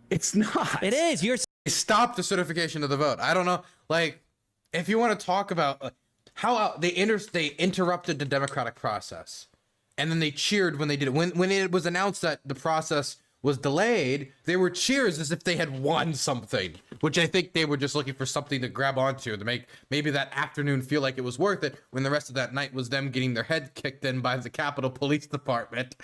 It's not. It is. Stop the certification of the vote. I don't know. Like, if you want to talk about how they interrupted the democratic process, and then they cheered when they did it. When it was announced that the process was delayed, there were cheers as if they had won something, which I think they were just looking for something to grab onto to make maybe that afternoon feel like it was worth it, when the rest of that night was them getting their head kicked in by the Capitol Police Department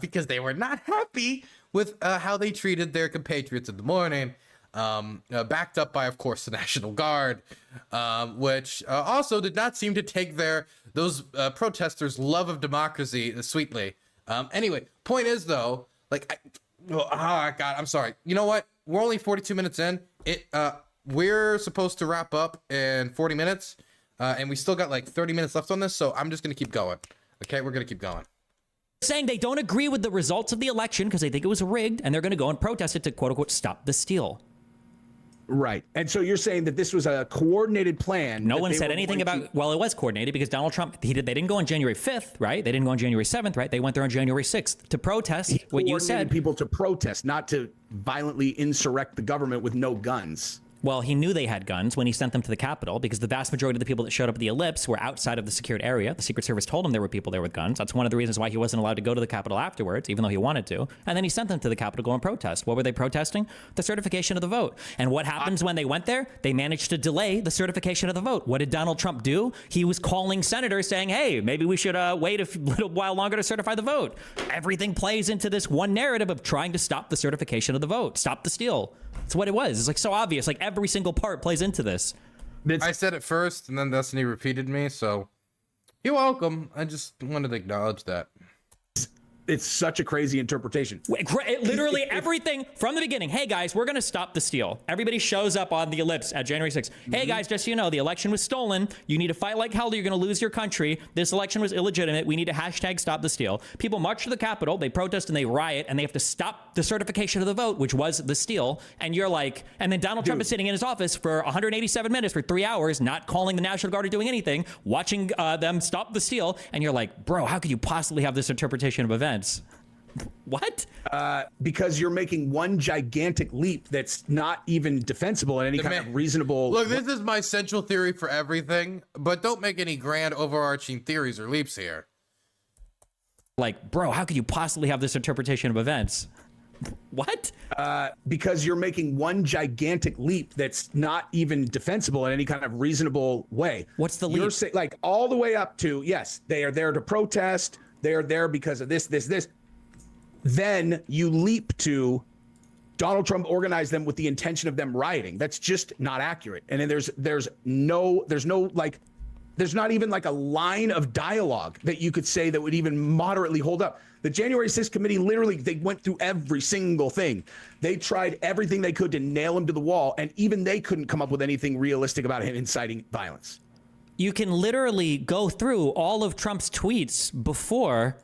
because they were not happy with how they treated their compatriots in the morning, backed up by, of course, the National Guard, which also did not seem to take those protesters' love of democracy sweetly. Anyway, point is, though, like, oh God, I'm sorry. You know what? We're only 42 minutes in. We're supposed to wrap up in 40 minutes, and we still got like 30 minutes left on this, so I'm just gonna keep going. Okay, we're gonna keep going. Saying they don't agree with the results of the election because they think it was rigged, and they're gonna go and protest it to quote unquote stop the steal. Right. And so you're saying that this was a coordinated plan. No one said anything about, well, it was coordinated because Donald Trump, they didn't go on January 5th, right? They didn't go on January 7th, right? They went there on January 6th to protest what you said. People to protest, not to violently insurrect the government with no guns. Well, he knew they had guns when he sent them to the Capitol because the vast majority of the people that showed up at the Ellipse were outside of the secured area. The Secret Service told him there were people there with guns. That's one of the reasons why he wasn't allowed to go to the Capitol afterwards, even though he wanted to. And then he sent them to the Capitol to go and protest. What were they protesting? The certification of the vote. And what happens when they went there? They managed to delay the certification of the vote. What did Donald Trump do? He was calling senators saying, hey, maybe we should wait a little while longer to certify the vote. Everything plays into this one narrative of trying to stop the certification of the vote, stop the steal. That's what it was. It's like so obvious. Like every single part plays into this. I said it first, and then Destiny repeated me, so you're welcome. I just wanted to acknowledge that. It's such a crazy interpretation. Literally everything from the beginning. Hey guys, we're going to stop the steal. Everybody shows up on the Ellipse at January 6th. Hey guys, just so you know, the election was stolen. You need to fight like hell or you're going to lose your country. This election was illegitimate. We need to hashtag stop the steal. People march to the Capitol, they protest and they riot, and they have to stop the certification of the vote, which was the steal. And you're like, and then Donald Trump is sitting in his office for 187 minutes for 3 hours, not calling the National Guard or doing anything, watching them stop the steal. And you're like, bro, how could you possibly have this interpretation of events? What? Because you're making one gigantic leap that's not even defensible in any kind of reasonable. Look, this is my central theory for everything, but don't make any grand overarching theories or leaps here. Like, bro, how could you possibly have this interpretation of events? What? Because you're making one gigantic leap that's not even defensible in any kind of reasonable way. What's the leap? You're like all the way up to, yes, they are there to protest. They are there because of this. Then you leap to Donald Trump organized them with the intention of them rioting. That's just not accurate. And then there's not even like a line of dialogue that you could say that would even moderately hold up. The January 6th committee, literally, they went through every single thing. They tried everything they could to nail him to the wall, and even they couldn't come up with anything realistic about him inciting violence. You can literally go through all of Trump's tweets before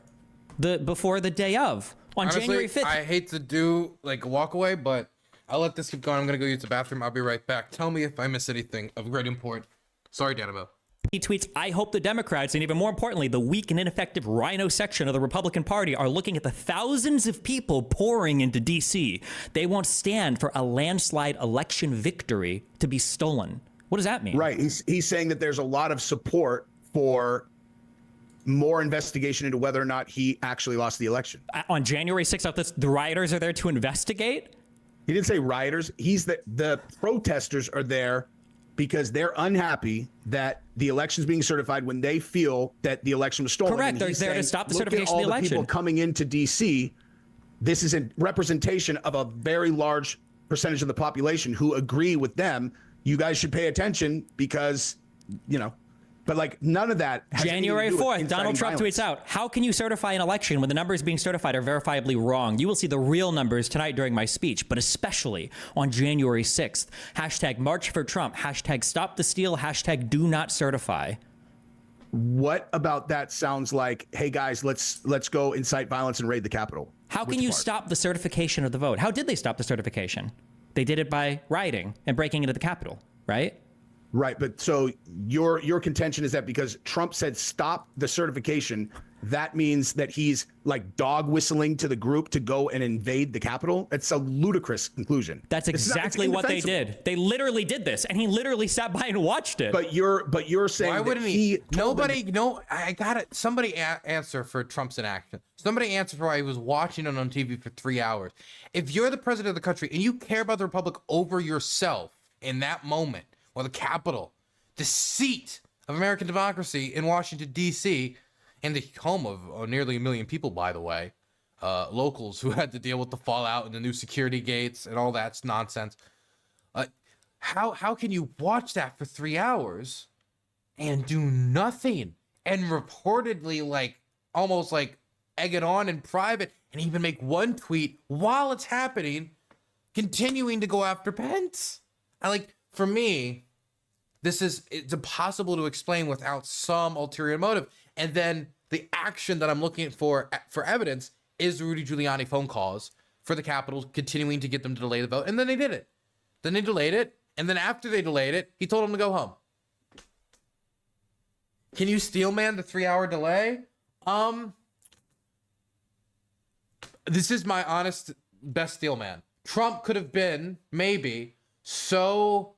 the day of. Honestly, January 5th. I hate to do like a walk away, but I'll let this keep going. I'm going to go use the bathroom. I'll be right back. Tell me if I miss anything of great import. Sorry, Danabo. He tweets, I hope the Democrats, and even more importantly, the weak and ineffective rhino section of the Republican Party are looking at the thousands of people pouring into D.C. They won't stand for a landslide election victory to be stolen. What does that mean? Right. He's saying that there's a lot of support for more investigation into whether or not he actually lost the election. On January 6th, the rioters are there to investigate? He didn't say rioters. The protesters are there because they're unhappy that the election's being certified when they feel that the election was stolen. Correct. They're there to stop the certification of the election. People coming into D.C., this is a representation of a very large percentage of the population who agree with them. You guys should pay attention because, but like none of that. January 4th, Donald Trump tweets out, how can you certify an election when the numbers being certified are verifiably wrong? You will see the real numbers tonight during my speech, but especially on January 6th. Hashtag March for Trump. Hashtag Stop the Steal. Hashtag Do Not Certify. What about that sounds like, hey guys, let's go incite violence and raid the Capitol? How can you stop the certification of the vote? How did they stop the certification? They did it by rioting and breaking into the Capitol, right? Right, but so your contention is that because Trump said stop the certification, that means that he's like dog whistling to the group to go and invade the Capitol? It's a ludicrous conclusion. That's exactly what they did. They literally did this, and he literally sat by and watched it. But you're saying why wouldn't he? I got it. Somebody answer for Trump's inaction. Somebody answer for why he was watching it on TV for 3 hours. If you're the president of the country and you care about the republic over yourself in that moment, or the Capitol, the seat of American democracy in Washington, D.C., and the home of nearly 1 million people, by the way, locals who had to deal with the fallout and the new security gates and all that nonsense. How can you watch that for 3 hours and do nothing and reportedly almost egg it on in private and even make one tweet while it's happening, continuing to go after Pence? For me, it's impossible to explain without some ulterior motive. And then the action that I'm looking for evidence is Rudy Giuliani phone calls for the Capitol, continuing to get them to delay the vote. And then they did it. Then they delayed it. And then after they delayed it, he told him to go home. Can you steelman the 3-hour delay? This is my honest best steelman. Trump could have been maybe so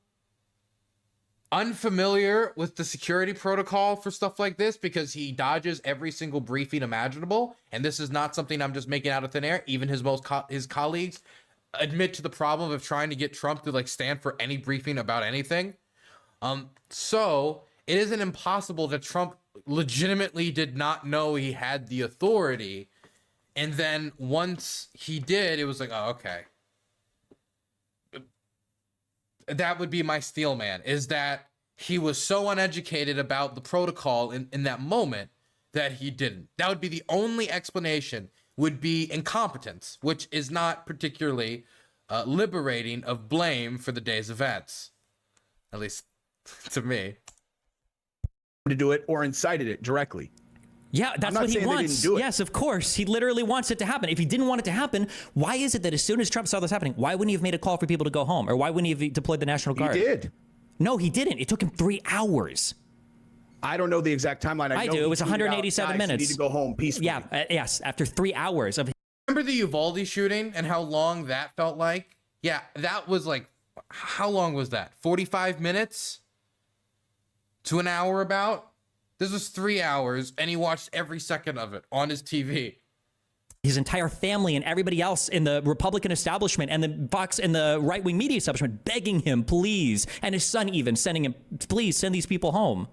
unfamiliar with the security protocol for stuff like this because he dodges every single briefing imaginable. And this is not something I'm just making out of thin air. Even his colleagues admit to the problem of trying to get Trump to like stand for any briefing about anything. So it isn't impossible that Trump legitimately did not know he had the authority. And then once he did, it was like, oh, okay. That would be my steelman, is that he was so uneducated about the protocol in that moment that he didn't. That would be the only explanation, would be incompetence, which is not particularly liberating of blame for the day's events. At least to me. To do it or incited it directly. Yeah, that's what he wants. Yes, of course. He literally wants it to happen. If he didn't want it to happen, why is it that as soon as Trump saw this happening, why wouldn't he have made a call for people to go home? Or why wouldn't he have deployed the National Guard? He did. No, he didn't. It took him 3 hours. I don't know the exact timeline. I do. It was 187 minutes. You need to go home peacefully. Yeah, yes, after 3 hours of... Remember the Uvalde shooting and how long that felt like? Yeah, that was like, how long was that? 45 minutes to an hour about? This was 3 hours, and he watched every second of it on his TV. His entire family and everybody else in the Republican establishment and the Fox and the right-wing media establishment begging him, please, and his son even sending him, please send these people home.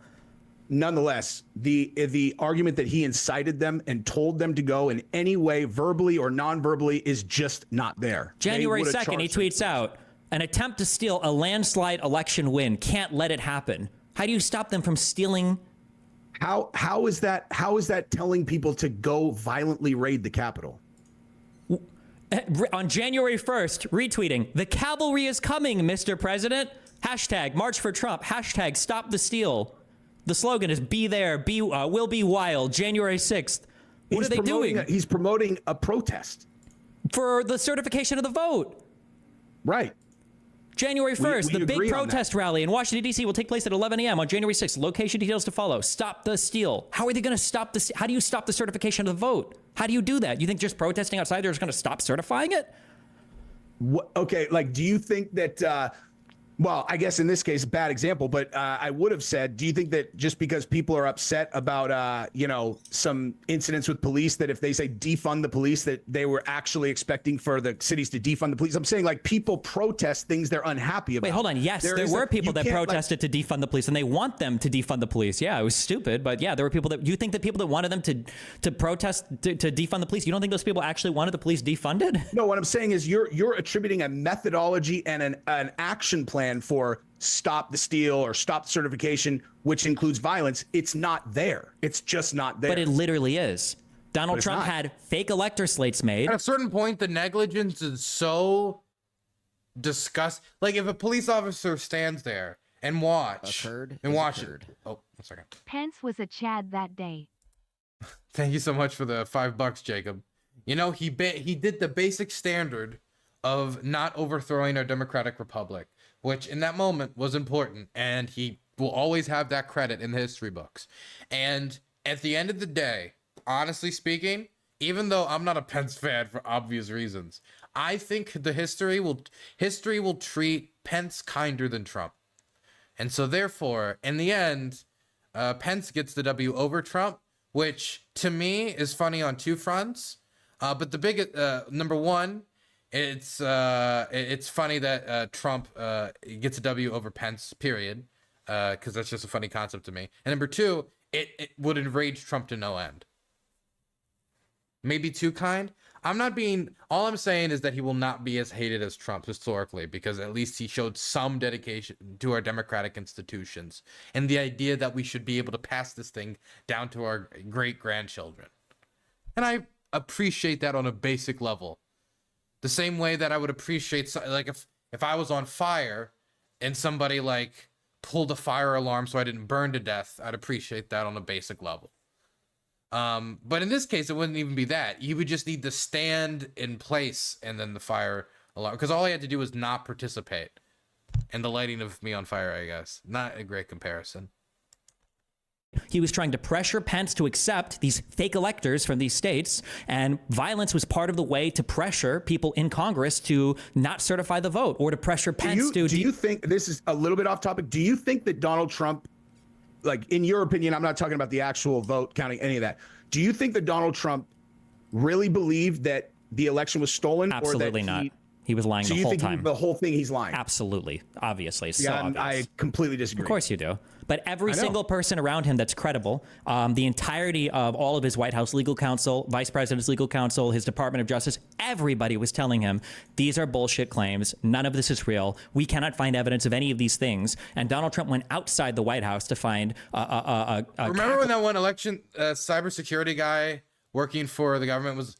Nonetheless, the argument that he incited them and told them to go in any way, verbally or non-verbally, is just not there. January 2nd, he tweets out, an attempt to steal a landslide election win. Can't let it happen. How do you stop them from stealing? How is that telling people to go violently raid the Capitol? On January 1st, retweeting, the cavalry is coming, Mr. President. Hashtag March for Trump. Hashtag Stop the Steal. The slogan is be there, will be wild. January 6th. What are they doing? He's promoting a protest. For the certification of the vote. Right. January 1st, the big protest rally in Washington, D.C. will take place at 11 a.m. on January 6th. Location details to follow. Stop the steal. How are they going to stop this? How do you stop the certification of the vote? How do you do that? You think just protesting outside, they're just going to stop certifying it? Okay, like, do you think that... well, I guess in this case, bad example, but I would have said, do you think that just because people are upset about, some incidents with police, that if they say defund the police, that they were actually expecting for the cities to defund the police? I'm saying, like, people protest things they're unhappy about. Wait, hold on. Yes, there were people that protested to defund the police, and they want them to defund the police. Yeah, it was stupid, but yeah, there were people that... You think that people that wanted them to protest to defund the police, you don't think those people actually wanted the police defunded? No, what I'm saying is you're attributing a methodology and an action plan for stop the steal or stop the certification, which includes violence. It's not there. It's just not there. But it literally is. Donald Trump had fake elector slates made. At a certain point, the negligence is so disgusting. Like, if a police officer stands there and watch it. Oh, 1 second. Pence was a Chad that day. Thank you so much for the $5, Jacob. You know, he did the basic standard of not overthrowing our democratic republic, which in that moment was important, and he will always have that credit in the history books. And at the end of the day, honestly speaking, even though I'm not a Pence fan for obvious reasons, I think the history will treat Pence kinder than Trump. And so therefore, in the end, Pence gets the W over Trump, which to me is funny on two fronts. But the biggest, number one, it's funny that Trump gets a W over Pence, period, because that's just a funny concept to me. And number two, it would enrage Trump to no end. Maybe too kind. All I'm saying is that he will not be as hated as Trump historically, because at least he showed some dedication to our democratic institutions and the idea that we should be able to pass this thing down to our great grandchildren. And I appreciate that on a basic level. The same way that I would appreciate, like, if I was on fire and somebody like pulled a fire alarm so I didn't burn to death, I'd appreciate that on a basic level. But in this case, it wouldn't even be that. You would just need to stand in place and then the fire alarm, because all he had to do was not participate. and the lighting of me on fire, I guess. Not a great comparison. He was trying to pressure Pence to accept these fake electors from these states, and violence was part of the way to pressure people in Congress to not certify the vote, or to pressure Pence to... Do you think, this is a little bit off topic, do you think that Donald Trump, like, in your opinion, I'm not talking about the actual vote counting, any of that, do you think that Donald Trump really believed that the election was stolen? Absolutely or that not. He was lying the whole time. The whole thing he's lying? Absolutely. Obviously. So yeah, obvious. I completely disagree. Of course you do. But every single person around him that's credible, the entirety of all of his White House legal counsel, Vice President's legal counsel, his Department of Justice, everybody was telling him, these are bullshit claims. None of this is real. We cannot find evidence of any of these things. And Donald Trump went outside the White House to find Remember when that one election cybersecurity guy working for the government was...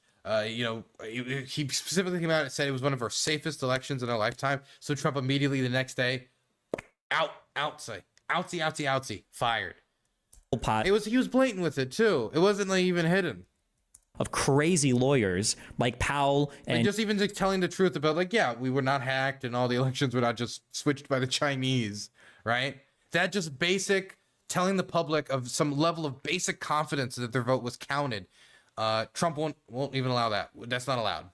he specifically came out and said it was one of our safest elections in our lifetime. So Trump immediately the next day, outsy, fired. He was blatant with it too. It wasn't like even hidden. Of crazy lawyers like Powell and just even like telling the truth about like, yeah, we were not hacked and all the elections were not just switched by the Chinese, right? That just basic telling the public of some level of basic confidence that their vote was counted. Trump won't even allow that. That's not allowed.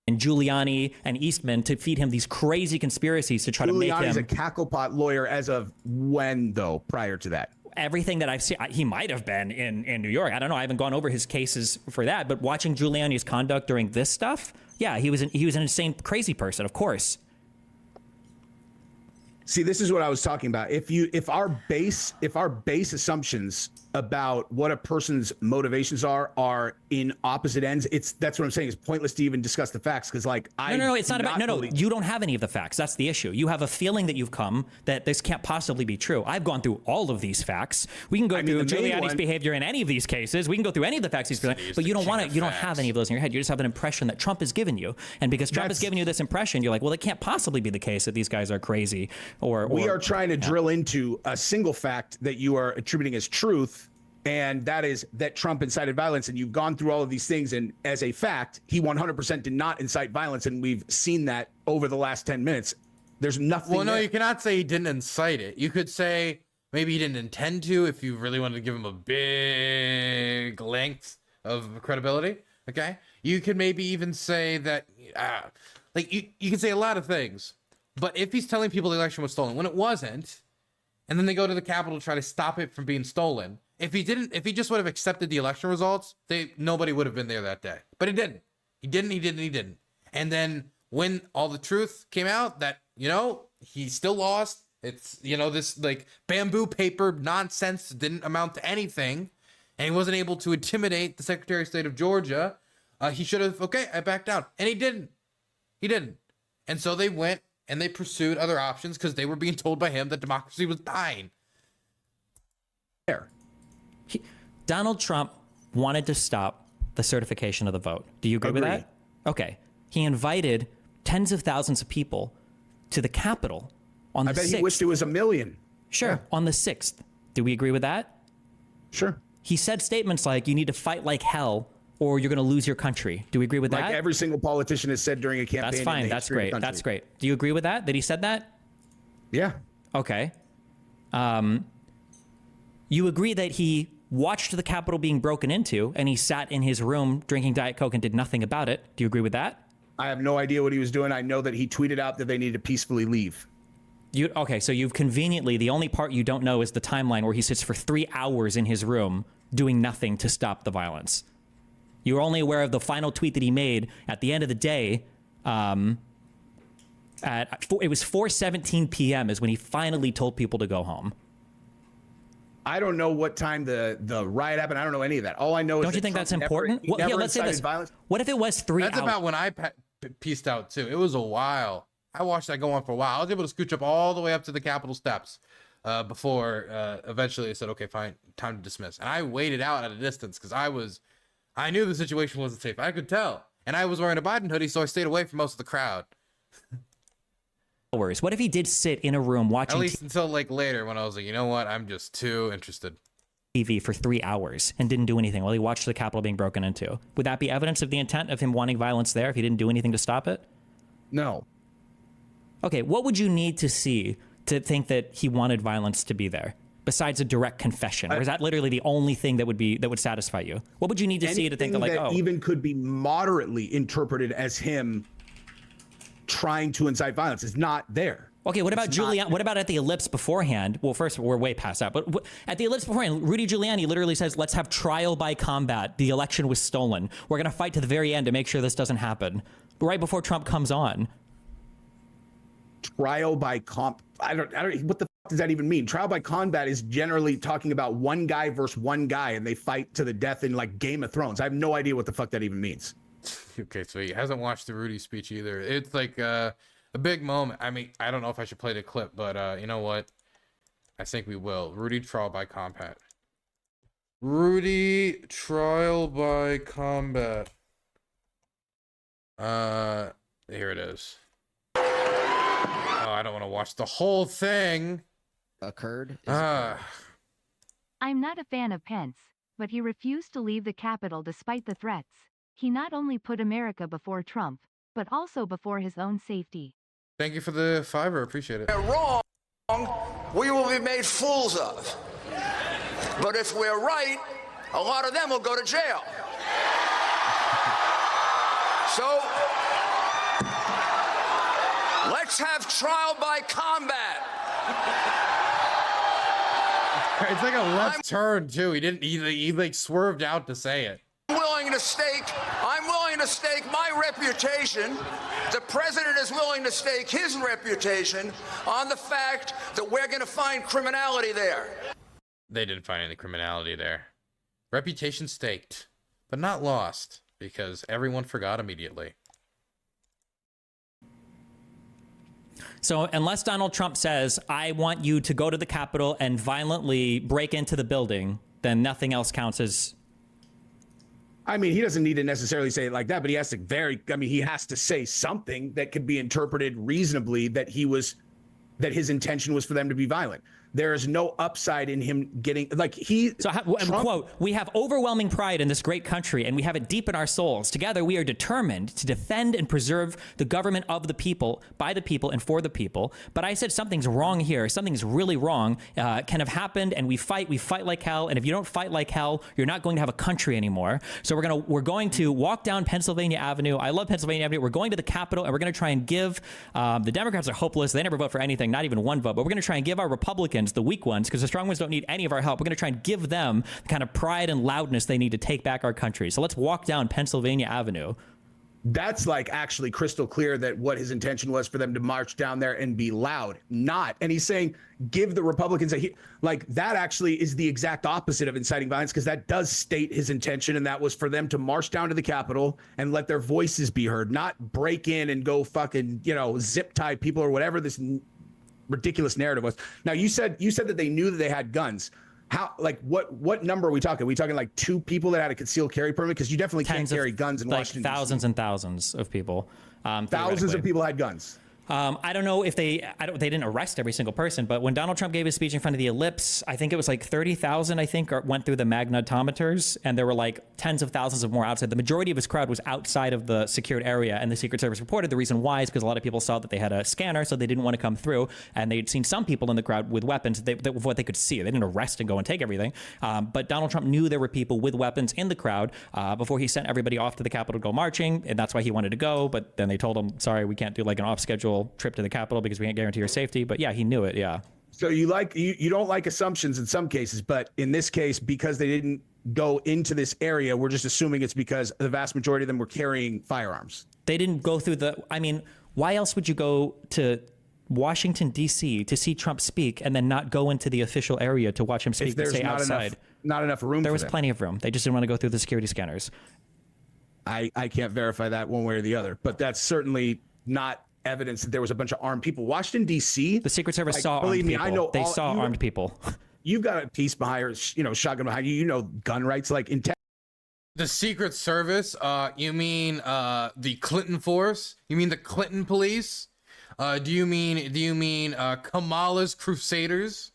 And Giuliani and Eastman to feed him these crazy conspiracies to try to make him... Giuliani's a cacklepot lawyer as of when, though, prior to that? Everything that I've seen, he might have been in New York. I don't know. I haven't gone over his cases for that. But watching Giuliani's conduct during this stuff, yeah, he was an insane, crazy person, of course. See, this is what I was talking about. If our base assumptions about what a person's motivations are in opposite ends, that's what I'm saying. It's pointless to even discuss the facts because, like, no, it's not about you don't have any of the facts. That's the issue. You have a feeling that you've come that this can't possibly be true. I've gone through all of these facts. We can go through Giuliani's behavior in any of these cases. We can go through any of the facts he's doing, but you don't want to. You don't have any of those in your head. You just have an impression that Trump has given you, and because Trump has given you this impression, you're like, well, it can't possibly be the case that these guys are crazy. We are trying to drill into a single fact that you are attributing as truth, and that is that Trump incited violence. And you've gone through all of these things, and as a fact, he 100% did not incite violence, and we've seen that over the last 10 minutes. There's nothing. Well, no, you cannot say he didn't incite it. You could say maybe he didn't intend to, if you really wanted to give him a big length of credibility. Okay, you could maybe even say that, like you can say a lot of things. But if he's telling people the election was stolen when it wasn't, and then they go to the Capitol to try to stop it from being stolen, if he just would have accepted the election results, nobody would have been there that day. But he didn't. He didn't. And then when all the truth came out that, he still lost, it's, this like bamboo paper nonsense didn't amount to anything, and he wasn't able to intimidate the Secretary of State of Georgia, he should have, I backed down. And he didn't. And so they went and they pursued other options because they were being told by him that democracy was dying. Donald Trump wanted to stop the certification of the vote. Do you agree with that? Okay. He invited tens of thousands of people to the Capitol on the 6th. I bet he wished it was 1 million. Sure. Yeah. On the 6th. Do we agree with that? Sure. He said statements like, you need to fight like hell or you're going to lose your country. Do we agree with that? Like every single politician has said during a campaign. That's fine. That's great. That's great. Do you agree with that he said that? Yeah. Okay. You agree that he watched the Capitol being broken into and he sat in his room drinking Diet Coke and did nothing about it. Do you agree with that? I have no idea what he was doing. I know that he tweeted out that they need to peacefully leave. Okay, so you've conveniently, the only part you don't know is the timeline where he sits for 3 hours in his room doing nothing to stop the violence. You're only aware of the final tweet that he made at the end of the day. It was 4:17 p.m. is when he finally told people to go home. I don't know what time the riot happened. I don't know any of that. All I know is don't you think that's important? Let's say this. Violence. What if it was 3 hours? That's about when I pieced out too. It was a while. I watched that go on for a while. I was able to scooch up all the way up to the Capitol steps before eventually they said, okay, fine, time to dismiss. And I waited out at a distance because I knew the situation wasn't safe. I could tell. And I was wearing a Biden hoodie, so I stayed away from most of the crowd. What if he did sit in a room watching at least until like later when I was like, you know what, I'm just too interested. TV for 3 hours and didn't do anything while he watched the Capitol being broken into? Would that be evidence of the intent of him wanting violence there if he didn't do anything to stop it? No. Okay, what would you need to see to think that he wanted violence to be there, besides a direct confession? Or is that literally the only thing that would satisfy you? What would you need to see to think that, like, that even could be moderately interpreted as him trying to incite violence is not there. Okay, what about Giuliani? What about at the ellipse beforehand? Well, first, we're way past that. But at the ellipse beforehand, Rudy Giuliani literally says, let's have trial by combat. The election was stolen. We're going to fight to the very end to make sure this doesn't happen. Right before Trump comes on. Trial by I don't, what the fuck does that even mean? Trial by combat is generally talking about one guy versus one guy, and they fight to the death in, like, Game of Thrones. I have no idea what the fuck that even means. Okay, so he hasn't watched the Rudy speech either. It's like a big moment. I mean, I don't know if I should play the clip, but you know what? I think we will. Rudy trial by combat. Rudy trial by combat. Here it is. Oh, I don't want to watch the whole thing. Occurred. I'm not a fan of Pence, but he refused to leave the Capitol despite the threats. He not only put America before Trump, but also before his own safety. Thank you for the $5. Appreciate it. If we're wrong, we will be made fools of. But if we're right, a lot of them will go to jail. So let's have trial by combat. It's like a left turn too. He didn't. He like swerved out to say it. I'm willing to stake my reputation. The president is willing to stake his reputation on the fact that we're going to find criminality there. They didn't find any criminality there. Reputation staked, but not lost, because everyone forgot immediately. So unless Donald Trump says, I want you to go to the Capitol and violently break into the building, then nothing else counts as... I mean, he doesn't need to necessarily say it like that, but he has to he has to say something that could be interpreted reasonably that his intention was for them to be violent. There is no upside in him getting, like, quote, we have overwhelming pride in this great country, and we have it deep in our souls. Together, we are determined to defend and preserve the government of the people, by the people, and for the people. But I said something's wrong here. Something's really wrong. Can have happened, and we fight like hell. And if you don't fight like hell, you're not going to have a country anymore. So we're going to walk down Pennsylvania Avenue. I love Pennsylvania Avenue. We're going to the Capitol, and we're going to try and give, the Democrats are hopeless. They never vote for anything, not even one vote. But we're going to try and give our Republicans, the weak ones, because the strong ones don't need any of our help. We're going to try and give them the kind of pride and loudness they need to take back our country. So let's walk down Pennsylvania Avenue. That's like actually crystal clear that what his intention was for them to march down there and be loud, not. And he's saying, give the Republicans like that actually is the exact opposite of inciting violence, because that does state his intention. And that was for them to march down to the Capitol and let their voices be heard, not break in and go fucking, zip tie people or whatever this ridiculous narrative was. Now you said that they knew that they had guns. How, like, what number are we talking? Are we talking like 2 people that had a concealed carry permit? Because you definitely can't carry guns in Washington. Thousands and thousands of people. Thousands of people had guns. I don't know if they didn't arrest every single person, but when Donald Trump gave his speech in front of the ellipse, I think it was like 30,000, went through the magnetometers, and there were like tens of thousands of more outside. The majority of his crowd was outside of the secured area, and the Secret Service reported the reason why is because a lot of people saw that they had a scanner, so they didn't want to come through, and they'd seen some people in the crowd with weapons, what they could see. They didn't arrest and go and take everything, but Donald Trump knew there were people with weapons in the crowd before he sent everybody off to the Capitol to go marching, and that's why he wanted to go, but then they told him, sorry, we can't do like an off-schedule trip to the Capitol because we can't guarantee your safety. But yeah, he knew it. Yeah. So you don't like assumptions in some cases, but in this case, because they didn't go into this area, we're just assuming it's because the vast majority of them were carrying firearms. They didn't go through why else would you go to Washington, D.C. to see Trump speak and then not go into the official area to watch him speak and stay outside? Not enough room. There was plenty of room. They just didn't want to go through the security scanners. I can't verify that one way or the other, but that's certainly not evidence that there was a bunch of armed people. Washington, D.C. The Secret Service saw armed people. I know they saw armed people. You've got a piece behind, shotgun behind you, gun rights, like in the Secret Service. You mean the Clinton force? You mean the Clinton police? Do you mean Kamala's Crusaders?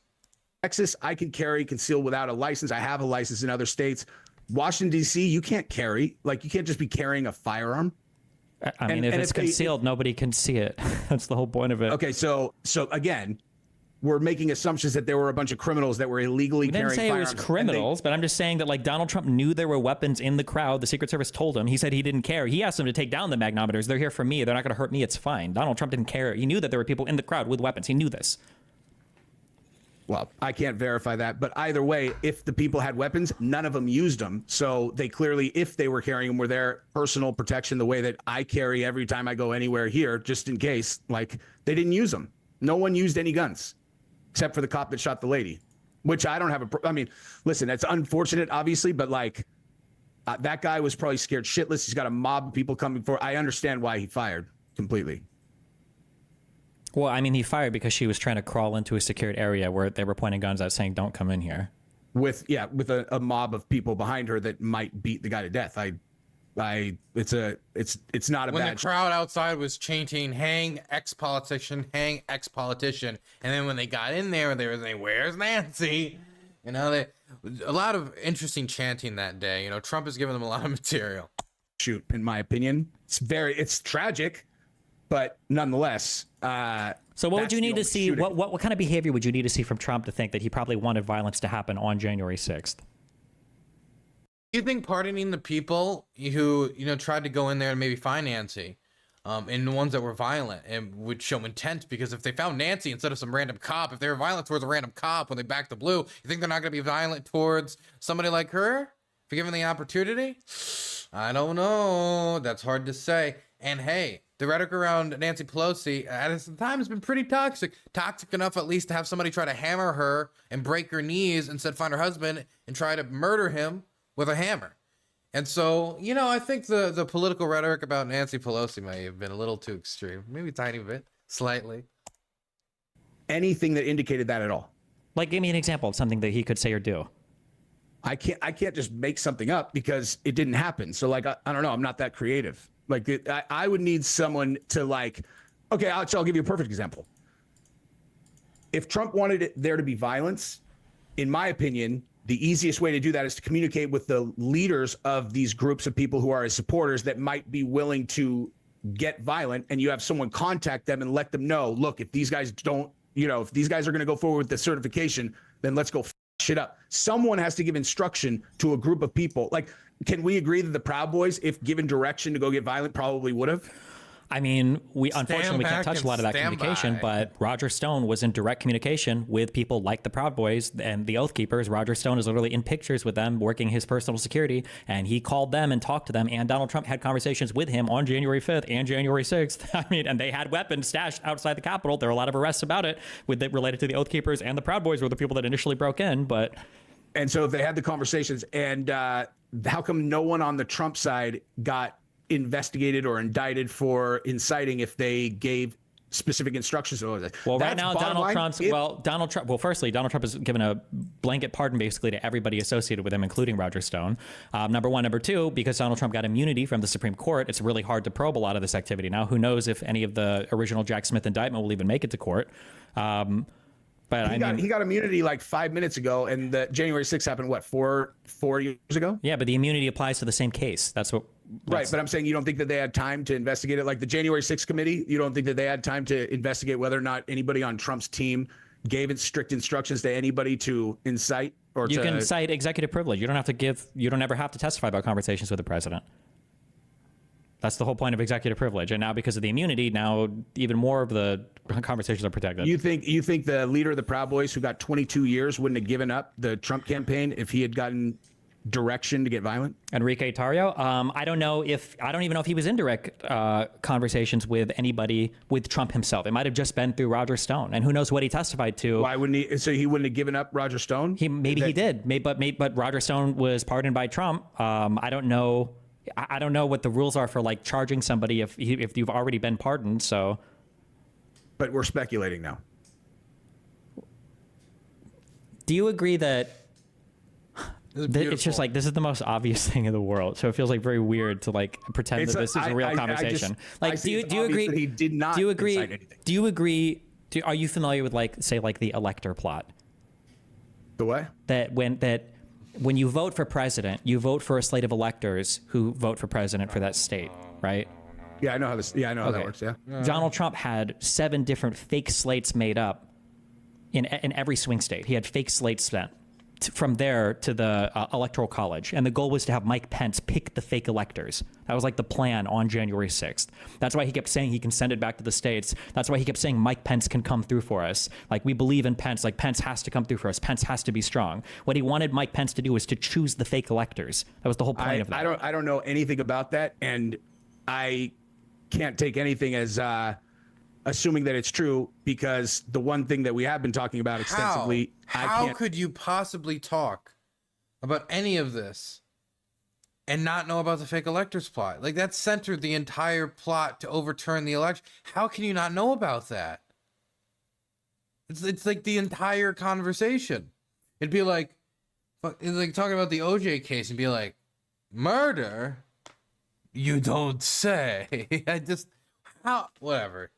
Texas, I can carry concealed without a license. I have a license in other states. Washington, D.C., you can't carry. Like, you can't just be carrying a firearm. I mean, if it's concealed, nobody can see it. That's the whole point of it. Okay, so again, we're making assumptions that there were a bunch of criminals that were illegally carrying firearms. I didn't say it was criminals, but I'm just saying that like Donald Trump knew there were weapons in the crowd. The Secret Service told him. He said he didn't care. He asked them to take down the magnometers. They're here for me. They're not going to hurt me. It's fine. Donald Trump didn't care. He knew that there were people in the crowd with weapons. He knew this. Well, I can't verify that, but either way, if the people had weapons, none of them used them. So they clearly, if they were carrying them, were their personal protection the way that I carry every time I go anywhere here, just in case. Like, they didn't use them. No one used any guns, except for the cop that shot the lady, which I don't have I mean, listen, that's unfortunate, obviously, but like, that guy was probably scared shitless. He's got a mob of people coming for. I understand why he fired completely. Well, I mean, he fired because she was trying to crawl into a secured area where they were pointing guns out saying, don't come in here. With a mob of people behind her that might beat the guy to death. It's not a bad. When the crowd outside was chanting, hang ex-politician, hang ex-politician. And then when they got in there, they were saying, where's Nancy? You know, a lot of interesting chanting that day. You know, Trump has given them a lot of material. Shoot, in my opinion, it's tragic. But nonetheless, so what would you need to see? What kind of behavior would you need to see from Trump to think that he probably wanted violence to happen on January 6th? You think pardoning the people who, you know, tried to go in there and maybe find Nancy, and the ones that were violent, and would show intent? Because if they found Nancy instead of some random cop, if they were violent towards a random cop when they backed the blue, you think they're not going to be violent towards somebody like her if given the opportunity? I don't know. That's hard to say. And hey, the rhetoric around Nancy Pelosi at some time has been pretty toxic. Toxic enough at least to have somebody try to hammer her and break her knees, instead find her husband and try to murder him with a hammer. And so, you know, I think the political rhetoric about Nancy Pelosi may have been a little too extreme. Maybe a tiny bit, slightly. Anything that indicated that at all? Like, give me an example of something that he could say or do. I can't just make something up because it didn't happen. So like, I don't know. I'm not that creative. Like, I would need someone to like, okay, I'll give you a perfect example. If Trump wanted there to be violence, in my opinion, the easiest way to do that is to communicate with the leaders of these groups of people who are his supporters that might be willing to get violent. And you have someone contact them and let them know, look, if these guys don't, you know, if these guys are going to go forward with the certification, then let's go shit up. Someone has to give instruction to a group of people. Like, can we agree that the Proud Boys, if given direction to go get violent, probably would have? I mean, unfortunately we can't touch a lot of that communication, but Roger Stone was in direct communication with people like the Proud Boys and the Oath Keepers. Roger Stone is literally in pictures with them working his personal security, and he called them and talked to them, and Donald Trump had conversations with him on January 5th and January 6th. I mean, and they had weapons stashed outside the Capitol. There were a lot of arrests about it related to the Oath Keepers, and the Proud Boys were the people that initially broke in, but... And so if they had the conversations, and how come no one on the Trump side got investigated or indicted for inciting if they gave specific instructions? Well, right now, Donald Trump has given a blanket pardon basically to everybody associated with him, including Roger Stone. Number one. Number two, because Donald Trump got immunity from the Supreme Court, it's really hard to probe a lot of this activity. Now, who knows if any of the original Jack Smith indictment will even make it to court. But he got immunity like 5 minutes ago, and the January 6th happened, what, four years ago? Yeah, but the immunity applies to the same case. Right, but I'm saying you don't think that they had time to investigate it? Like the January 6th committee, you don't think that they had time to investigate whether or not anybody on Trump's team gave strict instructions to anybody to incite? You can cite executive privilege. You don't ever have to testify about conversations with the president. That's the whole point of executive privilege. And now because of the immunity, now even more of the conversations are protected. You think the leader of the Proud Boys, who got 22 years, wouldn't have given up the Trump campaign if he had gotten direction to get violent? Enrique Tarrio? I don't even know if he was in direct conversations with anybody with Trump himself. It might have just been through Roger Stone, and who knows what he testified to. Why wouldn't he? So he wouldn't have given up Roger Stone? He did. But Roger Stone was pardoned by Trump. I don't know what the rules are for like charging somebody if you've already been pardoned. So, but we're speculating now. Do you agree that it's just like this is the most obvious thing in the world? So it feels like very weird to like pretend that this is a real conversation. Do you agree that he did not? Do you agree? Do you agree? Are you familiar with like the elector plot? The what? When you vote for president, you vote for a slate of electors who vote for president for that state, right? Yeah, I know how this. Yeah, I know how that works. Yeah. Donald Trump had 7 different fake slates made up in every swing state. He had fake slates sent from there to the Electoral College. And the goal was to have Mike Pence pick the fake electors. That was like the plan on January 6th. That's why he kept saying he can send it back to the states. That's why he kept saying Mike Pence can come through for us. Like, we believe in Pence. Like, Pence has to come through for us. Pence has to be strong. What he wanted Mike Pence to do was to choose the fake electors. That was the whole point of that. I don't know anything about that. And I can't take anything as assuming that it's true, because the one thing that we have been talking about extensively. How could you possibly talk about any of this and not know about the fake electors plot? Like, that centered the entire plot to overturn the election. How can you not know about that? It's like the entire conversation. It'd be like talking about the OJ case and be like, murder? You don't say. Whatever.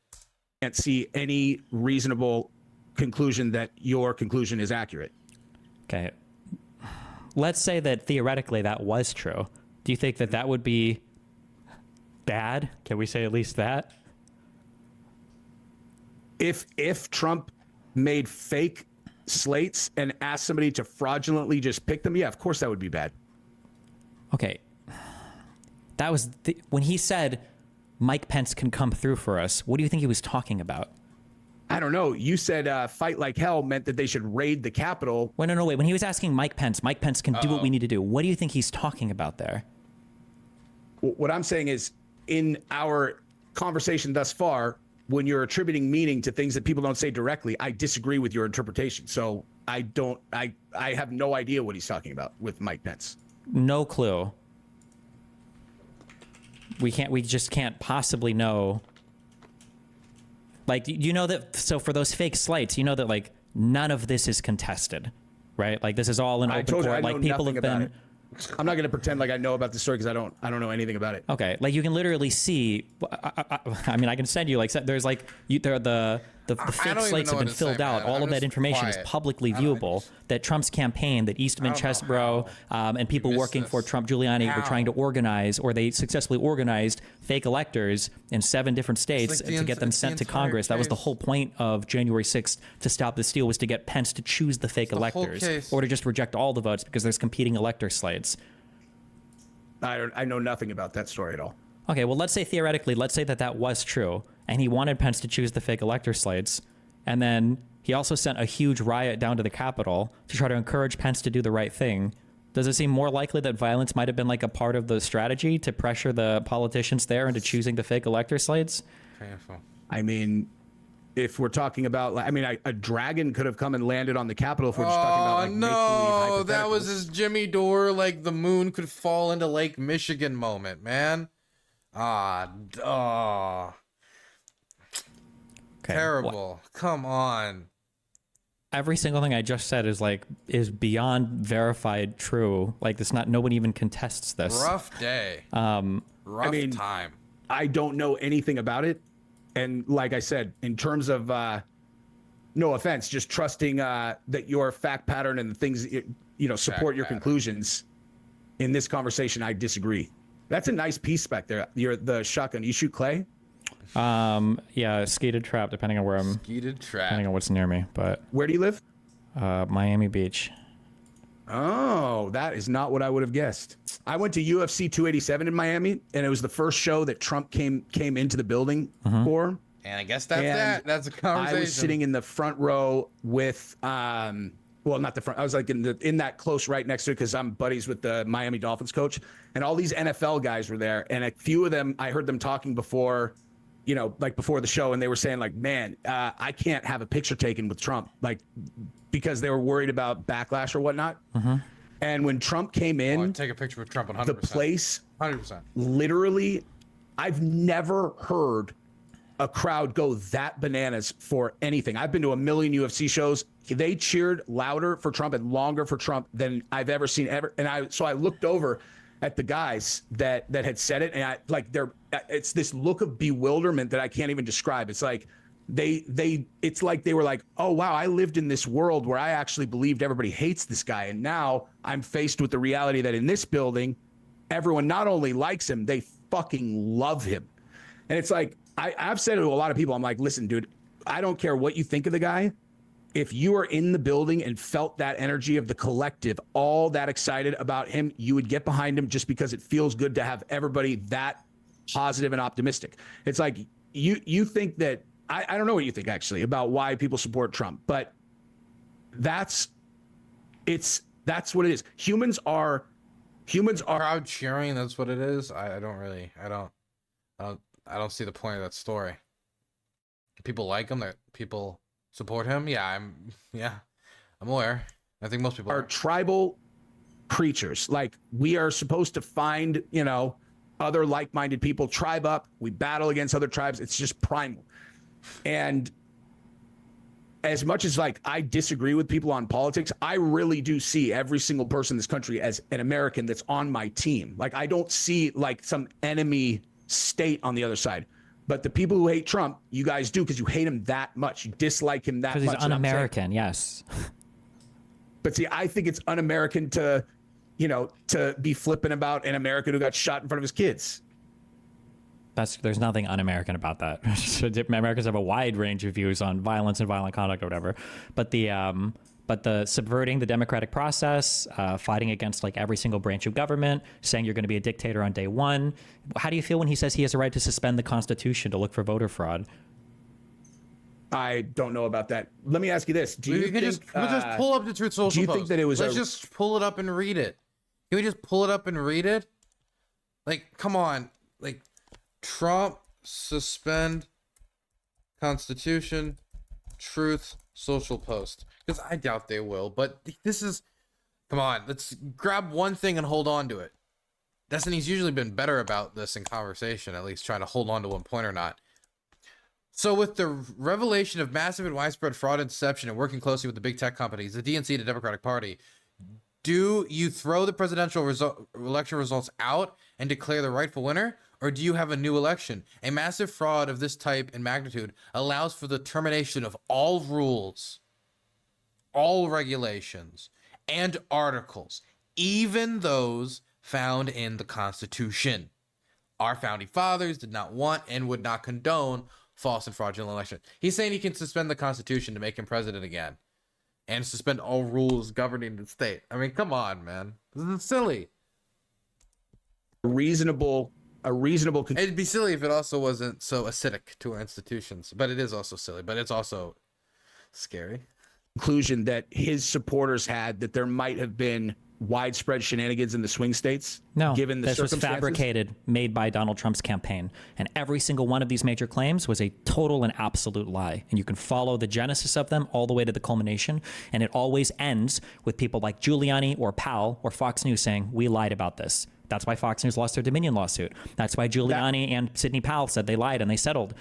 Can't see any reasonable conclusion that your conclusion is accurate. Okay. Let's say that theoretically that was true. Do you think that that would be bad? Can we say at least that? If Trump made fake slates and asked somebody to fraudulently just pick them, yeah, of course that would be bad. Okay. That was when he said Mike Pence can come through for us. What do you think he was talking about? I don't know. You said fight like hell meant that they should raid the Capitol. Wait, no. When he was asking Mike Pence can do what we need to do. What do you think he's talking about there? What I'm saying is, in our conversation thus far, when you're attributing meaning to things that people don't say directly, I disagree with your interpretation. So I have no idea what he's talking about with Mike Pence. No clue. We just can't possibly know. Like, you know that, so for those fake slates, you know that, like, none of this is contested, right? Like, this is all in open court. Like, people have been. I'm not going to pretend like I know about the story because I don't know anything about it. Okay, like, you can literally see. I mean, I can send you, like, there's like the fake slates have been filled out. All of that information is publicly viewable. That Trump's campaign, that Eastman Chesbrough and people working for Trump Giuliani were trying to organize, or they successfully organized fake electors in 7 different states to get them sent to Congress. That was the whole point of January 6th to stop this deal, was to get Pence to choose the fake electors, or to just reject all the votes because there's competing elector slates. I know nothing about that story at all. Okay, well, let's say theoretically, let's say that was true, and he wanted Pence to choose the fake elector slates, and then he also sent a huge riot down to the Capitol to try to encourage Pence to do the right thing. Does it seem more likely that violence might have been like a part of the strategy to pressure the politicians there into choosing the fake elector slates? I mean, if we're talking about, I mean, a dragon could have come and landed on the Capitol if we're just talking about, like, no, that was his Jimmy Dore, like, the moon could fall into Lake Michigan moment, man. Okay. Terrible. Well, come on. Every single thing I just said is beyond verified true. Like, this, nobody even contests this. Rough day. Rough time. I don't know anything about it. And like I said, in terms of, no offense, just trusting that your fact pattern and the things, support your conclusions in this conversation, I disagree. That's a nice piece back there. You're the shotgun. You shoot clay? Yeah, skeeted trap, depending on where I'm. Skeeted trap. Depending on what's near me, but. Where do you live? Miami Beach. Oh, that is not what I would have guessed. I went to UFC 287 in Miami, and it was the first show that Trump came into the building for. And I guess that's a conversation. I was sitting in the front row with, well, not the front. I was like in that close right next to it because I'm buddies with the Miami Dolphins coach, and all these NFL guys were there, and a few of them I heard them talking before, before the show, and they were saying like, man, I can't have a picture taken with Trump, like, because they were worried about backlash or whatnot. And when Trump came in, I'd take a picture with Trump 100%. The place, 100%. Literally, I've never heard a crowd go that bananas for anything. I've been to a million UFC shows. They cheered louder for Trump and longer for Trump than I've ever seen ever. And I looked over at the guys that had said it, and it's this look of bewilderment that I can't even describe. It's like it's like they were like, oh wow, I lived in this world where I actually believed everybody hates this guy, and now I'm faced with the reality that in this building, everyone not only likes him, they fucking love him. And it's like, I've said to a lot of people, I'm like, listen, dude, I don't care what you think of the guy. If you are in the building and felt that energy of the collective, all that excited about him, you would get behind him just because it feels good to have everybody that positive and optimistic. It's like you think that, I don't know what you think actually about why people support Trump, but that's what it is. Humans are crowd cheering. That's what it is. I don't see the point of that story. People like him, that people support him. I'm aware. I think most people are tribal creatures. Like, we are supposed to find, other like-minded people, tribe up, we battle against other tribes. It's just primal. And as much as like I disagree with people on politics, I really do see every single person in this country as an American that's on my team. Like, I don't see like some enemy state on the other side. But the people who hate Trump, you guys do, because you hate him that much. You dislike him that much. Because he's un-American, yes. But see, I think it's un-American to be flipping about an American who got shot in front of his kids. There's nothing un-American about that. Americans have a wide range of views on violence and violent conduct or whatever. But the subverting the democratic process, fighting against like every single branch of government, saying you're going to be a dictator on day one. How do you feel when he says he has a right to suspend the Constitution to look for voter fraud? I don't know about that. Let me ask you this: do you think, just pull up the Truth Social post? Do you think that it was? Let's just pull it up and read it. Can we just pull it up and read it? Like, come on, like, Trump suspend Constitution, Truth Social post. Because I doubt they will, but this is, come on, let's grab one thing and hold on to it. Destiny's usually been better about this in conversation, at least trying to hold on to one point or not. So with the revelation of massive and widespread fraud and deception and working closely with the big tech companies, the DNC, the Democratic Party, do you throw the presidential election results out and declare the rightful winner? Or do you have a new election? A massive fraud of this type and magnitude allows for the termination of all rules, all regulations, and articles, even those found in the Constitution. Our founding fathers did not want and would not condone false and fraudulent election. He's saying he can suspend the Constitution to make him president again and suspend all rules governing the state. I mean, come on, man. This is silly. A reasonable. It'd be silly if it also wasn't so acidic to our institutions, but it is also silly, but it's also scary. Conclusion that his supporters had that there might have been widespread shenanigans in the swing states. No, given the this was circumstances? fabricated, made by Donald Trump's campaign. And every single one of these major claims was a total and absolute lie. And you can follow the genesis of them all the way to the culmination. And it always ends with people like Giuliani or Powell or Fox News saying, we lied about this. That's why Fox News lost their Dominion lawsuit. That's why Giuliani and Sidney Powell said they lied and they settled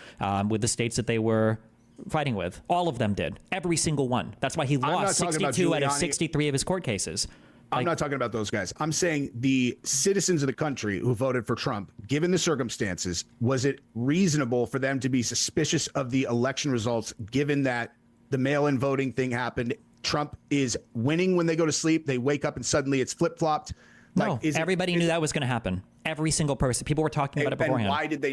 with the states that they were fighting with. All of them did. Every single one. That's why he lost 62 out of 63 of his court cases. I'm not talking about those guys. I'm saying the citizens of the country who voted for Trump, given the circumstances, was it reasonable for them to be suspicious of the election results, given that the mail-in voting thing happened? Trump is winning when they go to sleep. They wake up and suddenly it's flip-flopped. No, everybody knew that was going to happen. Every single person. People were talking about it beforehand.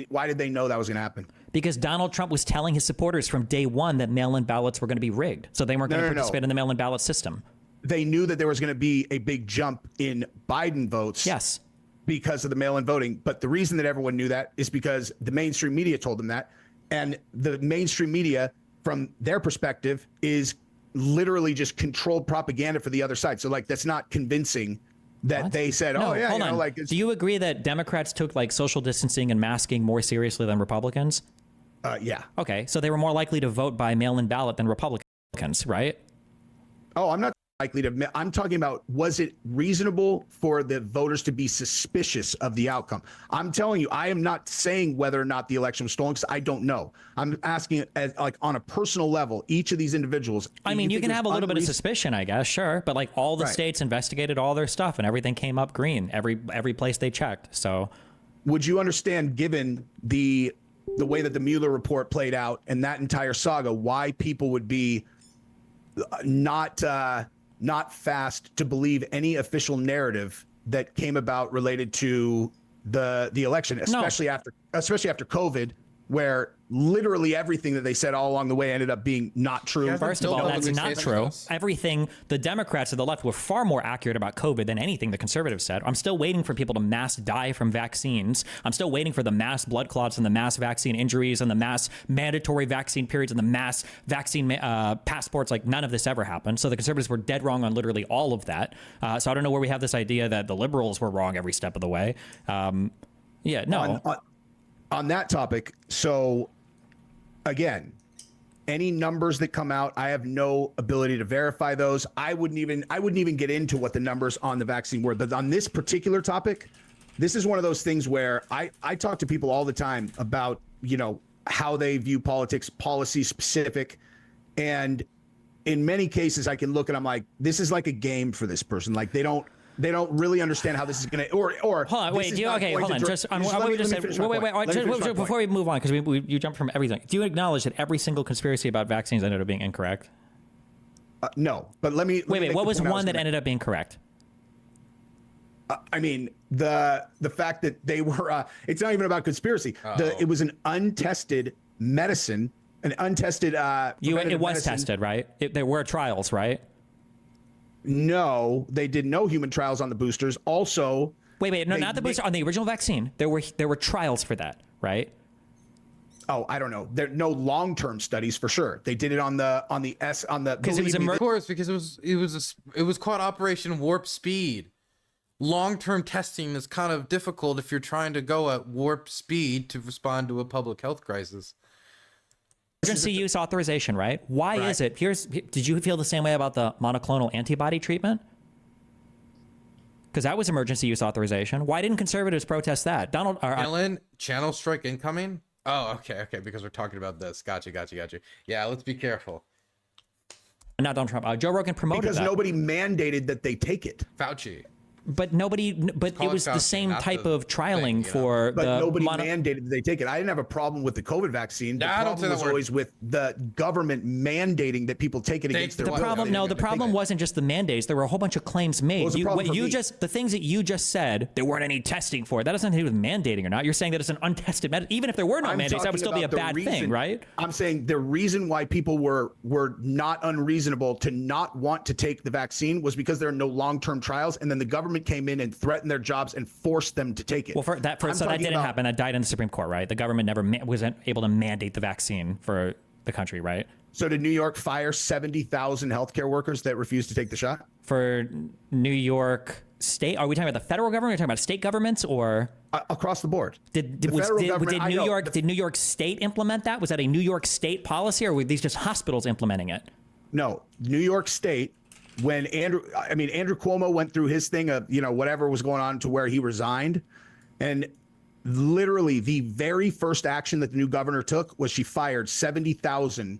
Why did they know that was going to happen? Because Donald Trump was telling his supporters from day one that mail-in ballots were going to be rigged. So they weren't going to participate in the mail-in ballot system. They knew that there was going to be a big jump in Biden votes. Yes. Because of the mail-in voting. But the reason that everyone knew that is because the mainstream media told them that. And the mainstream media, from their perspective, is literally just controlled propaganda for the other side. So, like, that's not convincing that they said, no, hold on. Like, do you agree that Democrats took like social distancing and masking more seriously than Republicans? Yeah. Okay. So they were more likely to vote by mail-in ballot than Republicans, right? Oh, I'm not likely to. I'm talking about, was it reasonable for the voters to be suspicious of the outcome? I'm telling you, I am not saying whether or not the election was stolen because I don't know. I'm asking as, like, on a personal level, each of these individuals. I mean, you can have a little bit of suspicion, I guess, sure, but like all the states investigated all their stuff and everything came up green. Every place they checked. So, would you understand, given the way that the Mueller report played out and that entire saga, why people would be not fast to believe any official narrative that came about related to the election, especially after COVID, where literally everything that they said all along the way ended up being not true. First of all, that's not true. Everything, the Democrats to the left were far more accurate about COVID than anything the conservatives said. I'm still waiting for people to mass die from vaccines. I'm still waiting for the mass blood clots and the mass vaccine injuries and the mass mandatory vaccine periods and the mass vaccine passports. Like, none of this ever happened. So the conservatives were dead wrong on literally all of that. So I don't know where we have this idea that the liberals were wrong every step of the way. Yeah, no. On that topic, so again, any numbers that come out, I have no ability to verify those. I wouldn't even get into what the numbers on the vaccine were. But on this particular topic, this is one of those things where I talk to people all the time about, you know, how they view politics, policy specific. And in many cases I can look and I'm like, this is like a game for this person. Like they don't really understand how this is going to, or hold on, wait, hold on. Just on what we just said. Wait, before we move on, because you jumped from everything. Do you acknowledge that every single conspiracy about vaccines ended up being incorrect? No, but let me. Wait. What was one that ended up being correct? I mean, the fact that they were. It's not even about conspiracy. It was an untested medicine, an untested. It was tested, right? There were trials, right? No, they did no human trials on the boosters. Also, no, not the booster, on the original vaccine. There were trials for that, right? Oh, I don't know. There no long-term studies for sure. They did it on the because it was of course, because it was called Operation Warp Speed. Long-term testing is kind of difficult if you're trying to go at warp speed to respond to a public health crisis. Emergency use authorization, right? Why is it? Did you feel the same way about the monoclonal antibody treatment? Because that was emergency use authorization. Why didn't conservatives protest that? Channel strike incoming? Oh, okay, because we're talking about this. Gotcha. Yeah, let's be careful. Not Donald Trump. Joe Rogan promoted because nobody mandated that they take it. Fauci. But it was the same type of trialing for but nobody mandated that they take it. I didn't have a problem with the COVID vaccine. The problem was always with the government mandating that people take it against their will. The problem wasn't just the mandates. There were a whole bunch of claims made. The things that you just said, there weren't any testing for. That doesn't have to do with mandating or not. You're saying that it's an untested medicine. Even if there were no mandates, that would still be a bad thing, right? I'm saying the reason why people were not unreasonable to not want to take the vaccine was because there are no long-term trials, and then the government came in and threatened their jobs and forced them to take it. Well, that didn't happen. That died in the Supreme Court, right? The government never wasn't able to mandate the vaccine for the country, right? So did New York fire 70,000 healthcare workers that refused to take the shot? For New York State? Are we talking about the federal government? Are we talking about state governments or across the board? Did New York State implement that? Was that a New York State policy, or were these just hospitals implementing it? No, New York State. When Andrew Cuomo went through his thing of, whatever was going on to where he resigned, and literally the very first action that the new governor took was she fired 70,000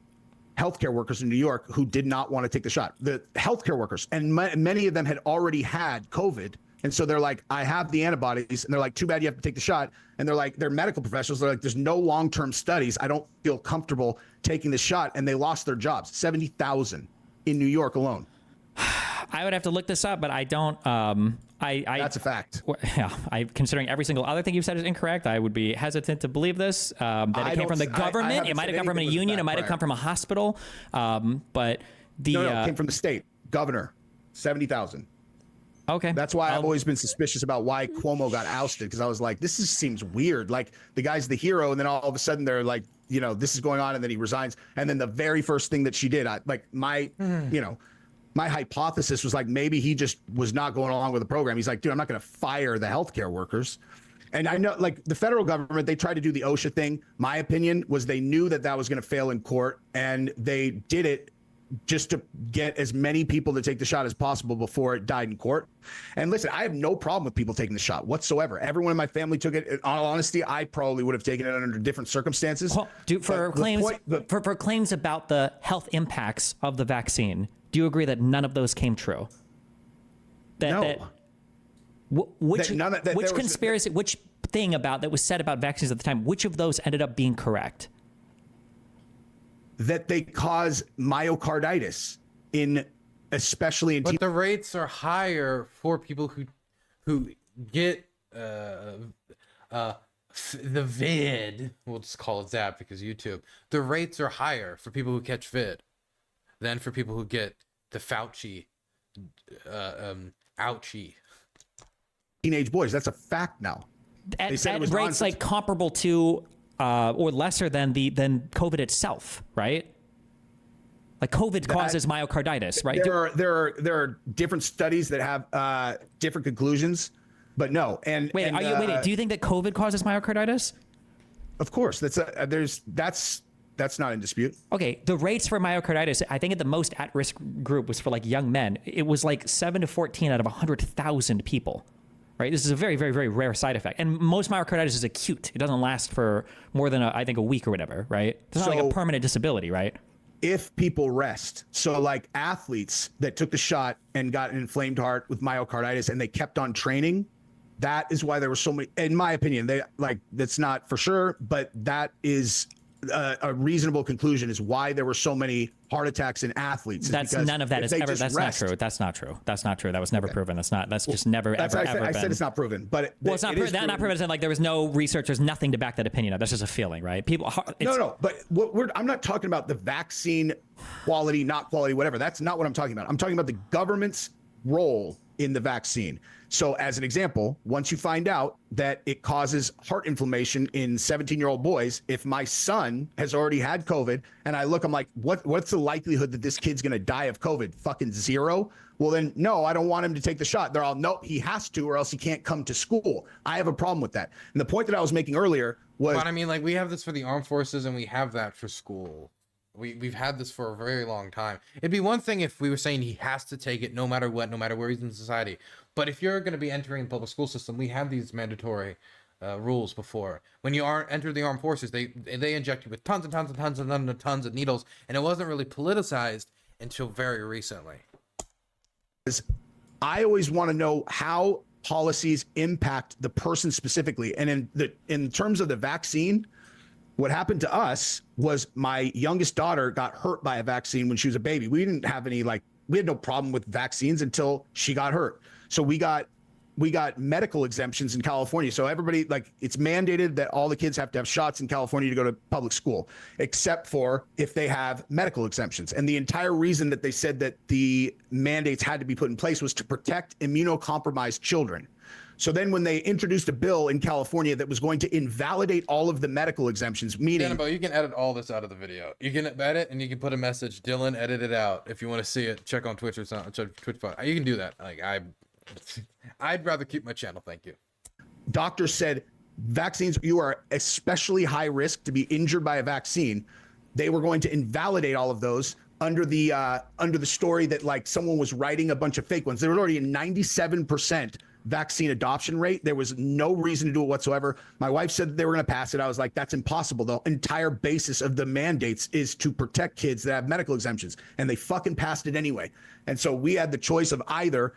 healthcare workers in New York who did not want to take the shot. The healthcare workers, and many of them had already had COVID. And so they're like, I have the antibodies. And they're like, too bad you have to take the shot. And they're like, they're medical professionals. They're like, there's no long-term studies. I don't feel comfortable taking the shot. And they lost their jobs, 70,000 in New York alone. I would have to look this up, but I don't. That's a fact. Yeah, considering every single other thing you've said is incorrect, I would be hesitant to believe this. That it came from the government. It might have come from a union. It might have come from a hospital. But it came from the state governor. 70,000. Okay. That's why I've always been suspicious about why Cuomo got ousted, because I was like, this seems weird. Like, the guy's the hero, and then all of a sudden they're like, this is going on, and then he resigns. And then the very first thing that she did, my hypothesis was like, maybe he just was not going along with the program. He's like, dude, I'm not going to fire the healthcare workers. And I know, like, the federal government, they tried to do the OSHA thing. My opinion was they knew that was going to fail in court, and they did it just to get as many people to take the shot as possible before it died in court. And listen, I have no problem with people taking the shot whatsoever. Everyone in my family took it. In all honesty, I probably would have taken it under different circumstances. For claims about the health impacts of the vaccine, do you agree that none of those came true? Which thing about that was said about vaccines at the time, which of those ended up being correct? That they cause myocarditis especially in but the rates are higher for people who get the vid, we'll just call it that because YouTube, the rates are higher for people who catch vid than for people who get the Fauci ouchie. Teenage boys, that's a fact now. At rates like comparable to or lesser than COVID itself, right? Like COVID causes myocarditis, right? There are different studies that have different conclusions, but no. And wait, do you think that COVID causes myocarditis? Of course, that's not in dispute. Okay, the rates for myocarditis, I think at the most at-risk group was for like young men. It was like 7 to 14 out of 100,000 people. Right, this is a very, very, very rare side effect, and most myocarditis is acute. It doesn't last for more than I think a week or whatever. Right, it's not like a permanent disability, right? If people rest, so like athletes that took the shot and got an inflamed heart with myocarditis and they kept on training, that is why there were so many. In my opinion, that's not for sure, but that is a reasonable conclusion is why there were so many heart attacks in athletes. That's none of that is ever. That's not true. That's not true. That's not true. That was never proven. That's just never ever been. I said it's not proven, but it's not proven. Not proven. Like there was no research. There's nothing to back that opinion up. That's just a feeling, right? People. No. But I'm not talking about the vaccine quality, not quality, whatever. That's not what I'm talking about. I'm talking about the government's role in the vaccine. So as an example, once you find out that it causes heart inflammation in 17-year-old boys, if my son has already had COVID and I look, I'm like, what's the likelihood that this kid's going to die of COVID? Fucking zero. Well, then, no, I don't want him to take the shot. They're all, no, he has to, or else he can't come to school. I have a problem with that. And the point that I was making earlier was... But I mean, like, we have this for the armed forces and we have that for school. We've had this for a very long time. It'd be one thing if we were saying he has to take it no matter what, no matter where he's in society. But if you're going to be entering the public school system, we have these mandatory rules before. When you enter the armed forces, they inject you with tons and tons and tons and tons of needles, and it wasn't really politicized until very recently. I always want to know how policies impact the person specifically, and in terms of the vaccine. What happened to us was my youngest daughter got hurt by a vaccine when she was a baby. We didn't have we had no problem with vaccines until she got hurt. So we got medical exemptions in California. So everybody, it's mandated that all the kids have to have shots in California to go to public school, except for if they have medical exemptions. And the entire reason that they said that the mandates had to be put in place was to protect immunocompromised children. So then when they introduced a bill in California that was going to invalidate all of the medical exemptions, meaning... Dannabo, you can edit all this out of the video. You can edit and you can put a message, Dylan, edit it out. If you want to see it, check on Twitch or something. Twitch. You can do that. I'd rather keep my channel, thank you. Doctors said vaccines, you are especially high risk to be injured by a vaccine. They were going to invalidate all of those under the story that someone was writing a bunch of fake ones. There was already a 97% vaccine adoption rate. There was no reason to do it whatsoever. My wife said that they were going to pass it. I was like, that's impossible. The entire basis of the mandates is to protect kids that have medical exemptions, and they fucking passed it anyway. And so we had the choice of either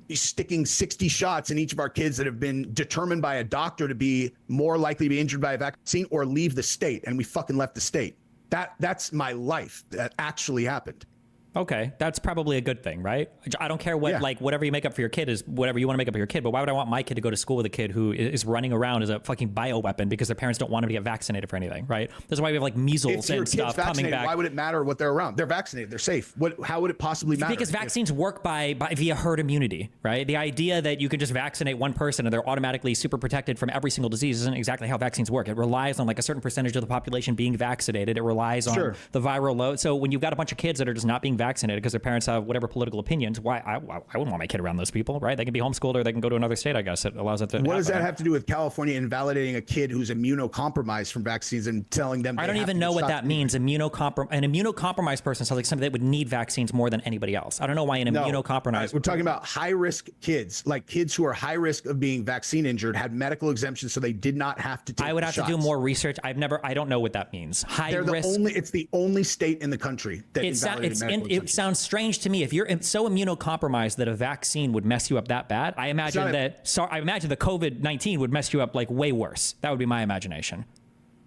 sticking 60 shots in each of our kids that have been determined by a doctor to be more likely to be injured by a vaccine, or leave the state. And we fucking left the state. That's my life. That actually happened. Okay, that's probably a good thing, right? I don't care what, whatever you make up for your kid is whatever you want to make up for your kid, but why would I want my kid to go to school with a kid who is running around as a fucking bioweapon because their parents don't want him to get vaccinated for anything, right? That's why we have measles and stuff coming back. Why would it matter what they're around? They're vaccinated, they're safe. How would it possibly matter? Because vaccines work via herd immunity, right? The idea that you can just vaccinate one person and they're automatically super protected from every single disease isn't exactly how vaccines work. It relies on a certain percentage of the population being vaccinated. It relies on the viral load. So when you've got a bunch of kids that are just not being vaccinated because their parents have whatever political opinions, I wouldn't want my kid around those people, right? They can be homeschooled or they can go to another state, I guess. It allows that to happen. What does that have to do with California invalidating a kid who's immunocompromised from vaccines and telling them... I don't even know what that means. An immunocompromised person sounds like somebody that would need vaccines more than anybody else. I don't know why an immunocompromised... We're talking about high-risk kids, like kids who are high risk of being vaccine injured, had medical exemptions, so they did not have to take I would have to do more research. I don't know what that means. It's the only state in the country that invalidated medical exemptions. It sounds strange to me. If you're so immunocompromised that a vaccine would mess you up that bad, I imagine the COVID-19 would mess you up way worse. That would be my imagination.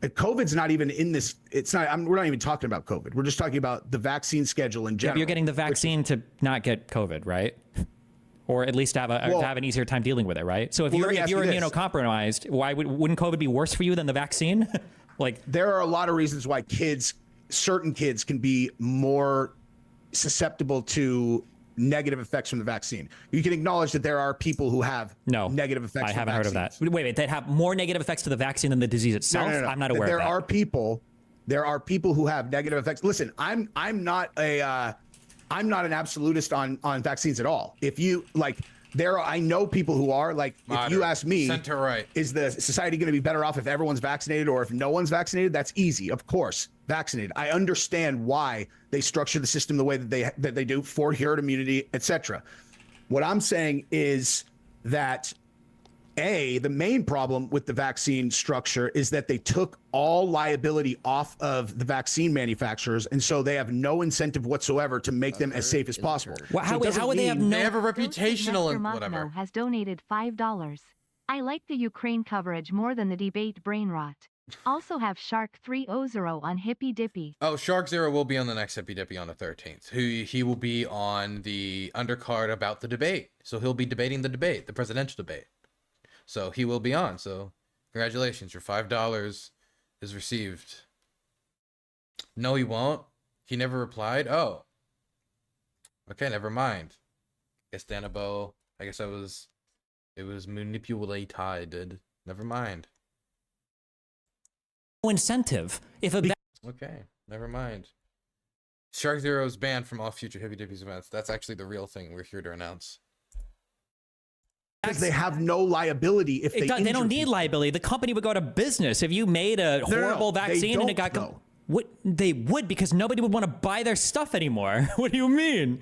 COVID's not even in this. It's not. We're not even talking about COVID. We're just talking about the vaccine schedule in general. You're getting the vaccine to not get COVID, right? or at least to have an easier time dealing with it, right? So if you're immunocompromised, why wouldn't COVID be worse for you than the vaccine? Like, there are a lot of reasons why certain kids can be more susceptible to negative effects from the vaccine. You can acknowledge that there are people who have negative effects. I haven't heard of that. Wait, that have more negative effects to the vaccine than the disease itself? No. I'm not aware of that. There are people who have negative effects. Listen, I'm not an absolutist on vaccines at all. If you like, I know people who are like, if you ask me, is the society going to be better off if everyone's vaccinated or if no one's vaccinated? That's easy. Of course, vaccinated. I understand why they structure the system the way that they do for herd immunity, etc. What I'm saying is that the main problem with the vaccine structure is that they took all liability off of the vaccine manufacturers, and so they have no incentive whatsoever to make them as safe as possible. Well, how would they have no? They have a reputational and whatever. Has donated $5. I like the Ukraine coverage more than the debate brain rot. Also have Shark 300 on Hippy Dippy. Oh, Shark Zero will be on the next Hippy Dippy on the 13th. He will be on the undercard about the debate. So he'll be debating the debate, the presidential debate. So he will be on. So congratulations, your $5 is received. No, he won't. He never replied. Oh. Okay, never mind. I guess Danabo, I guess it was manipulated. Never mind. Incentive. Okay, never mind. Shark Zero is banned from all future Hippy Dippy's events. That's actually the real thing we're here to announce. Because they have no liability if they don't need liability. The company would go out of business if you made a horrible vaccine and it got. What they would, because nobody would want to buy their stuff anymore. What do you mean?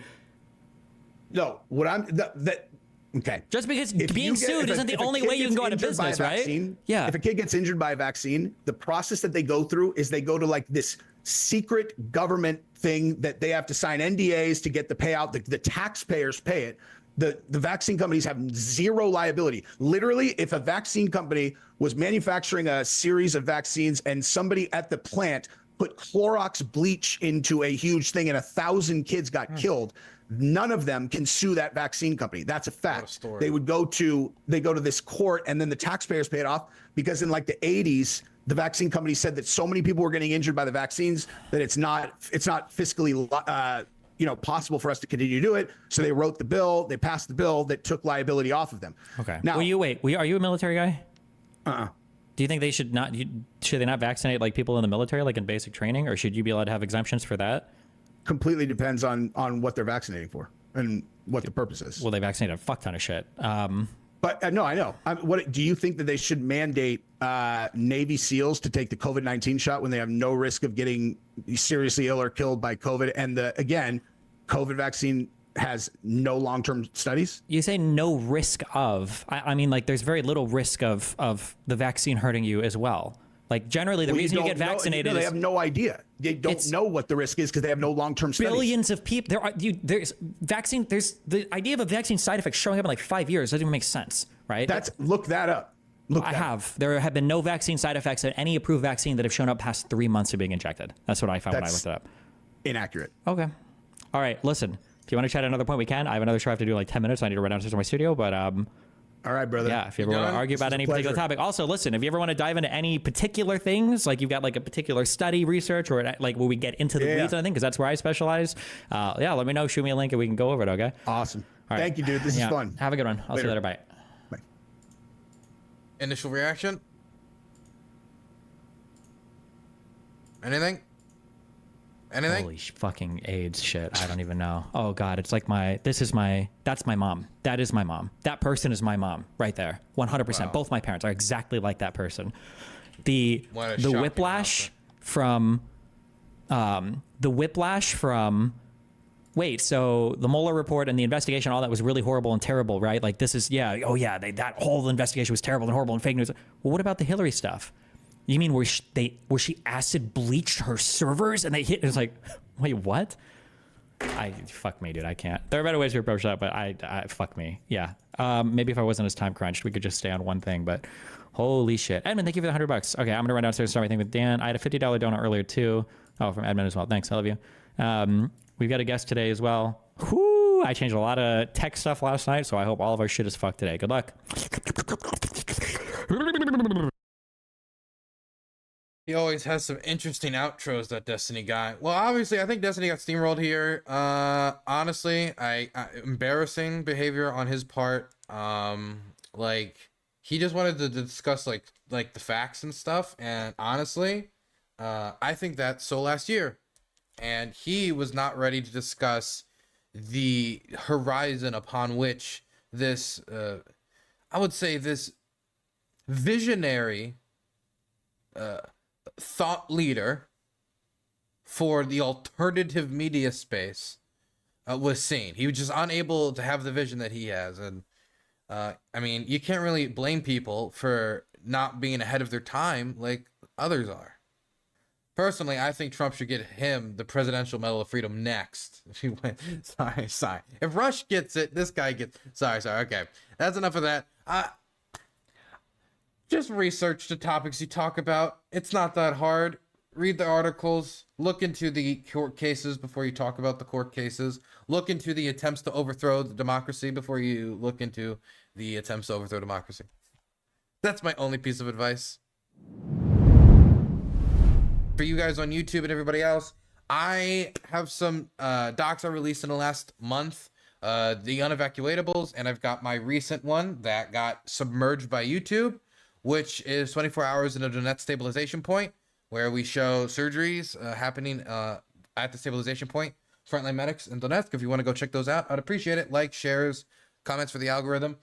No, okay. Just because being sued isn't the only way you can go out of business, right? Yeah. If a kid gets injured by a vaccine, the process that they go through is they go to like this secret government thing that they have to sign NDAs to get the payout. The taxpayers pay it. The vaccine companies have zero liability. Literally, if a vaccine company was manufacturing a series of vaccines and somebody at the plant put Clorox bleach into a huge thing and 1,000 kids got killed, none of them can sue that vaccine company. That's a fact. They go to this court and then the taxpayers pay it off, because in like the 80s, the vaccine company said that so many people were getting injured by the vaccines that it's not fiscally possible for us to continue to do it. So they wrote the bill, they passed the bill that took liability off of them. Okay. Now, are you a military guy? Do you think should they not vaccinate like people in the military, like in basic training, or should you be allowed to have exemptions for that? Completely depends on what they're vaccinating for and what the purpose is. Well, they vaccinate a fuck ton of shit. But no, I know. What do you think that they should mandate Navy SEALs to take the COVID-19 shot when they have no risk of getting seriously ill or killed by COVID? And again, COVID vaccine has no long-term studies. You say no risk of. I mean, like, there's very little risk of the vaccine hurting you as well. Like, generally, the reason you get vaccinated is... They have no idea. They don't know what the risk is because they have no long-term studies. Billions of people... There's the idea of a vaccine side effect showing up in like 5 years doesn't even make sense, right? Look that up. There have been no vaccine side effects at any approved vaccine that have shown up past 3 months of being injected. That's what I found when I looked it up. Inaccurate. Okay. All right, listen. If you want to chat at another point, we can. I have another show I have to do in like 10 minutes. I need to run downstairs to my studio, but... All right, brother. Yeah, if you ever want to argue about any particular topic. Also, listen, if you ever want to dive into any particular things, like you've got like a particular study, research, or like where we get into the weeds, I think, because that's where I specialize. Let me know. Shoot me a link and we can go over it, okay? Awesome. All right. Thank you, dude. This is fun. Have a good one. I'll see you later. Bye. Bye. Initial reaction? Anything? Holy fucking AIDS shit. I don't even know. Oh God, it's like that's my mom. That is my mom. That person is my mom right there. 100%. Wow. Both my parents are exactly like that person. The whiplash from, so the Mueller report and the investigation, all that was really horrible and terrible, right? Like this is, that whole investigation was terrible and horrible and fake news. Well, what about the Hillary stuff? You mean where she acid bleached her servers and they hit? It's like, wait, what? Fuck me, dude. I can't. There are better ways to approach that, but I fuck me. Yeah. Maybe if I wasn't as time crunched, we could just stay on one thing. But holy shit, Edmund, thank you for the $100. Okay, I'm gonna run downstairs and start my thing with Dan. I had a $50 donut earlier too. Oh, from Edmund as well. Thanks, I love you. We've got a guest today as well. Whoo! I changed a lot of tech stuff last night, so I hope all of our shit is fucked today. Good luck. He always has some interesting outros, that Destiny guy. Well, obviously, I think Destiny got steamrolled here. Honestly, I embarrassing behavior on his part. Like, he just wanted to discuss like the facts and stuff. And honestly, I think that's so last year. And he was not ready to discuss the horizon upon which this, I would say, this visionary thought leader for the alternative media space was seen. He was just unable to have the vision that he has. And I mean, you can't really blame people for not being ahead of their time like others are. Personally, I think Trump should get him the Presidential Medal of Freedom next. Sorry. If Rush gets it, this guy gets... Sorry. Okay. That's enough of that. Just research the topics you talk about. It's not that hard. Read the articles. Look into the court cases before you talk about the court cases. Look into the attempts to overthrow the democracy before you look into the attempts to overthrow democracy. That's my only piece of advice. For you guys on YouTube and everybody else, I have some docs I released in the last month. The unevacuatables, and I've got my recent one that got submerged by YouTube, which is 24 hours in a Donetsk stabilization point, where we show surgeries happening at the stabilization point, frontline medics in Donetsk. If you want to go check those out, I'd appreciate it. Like, shares, comments for the algorithm.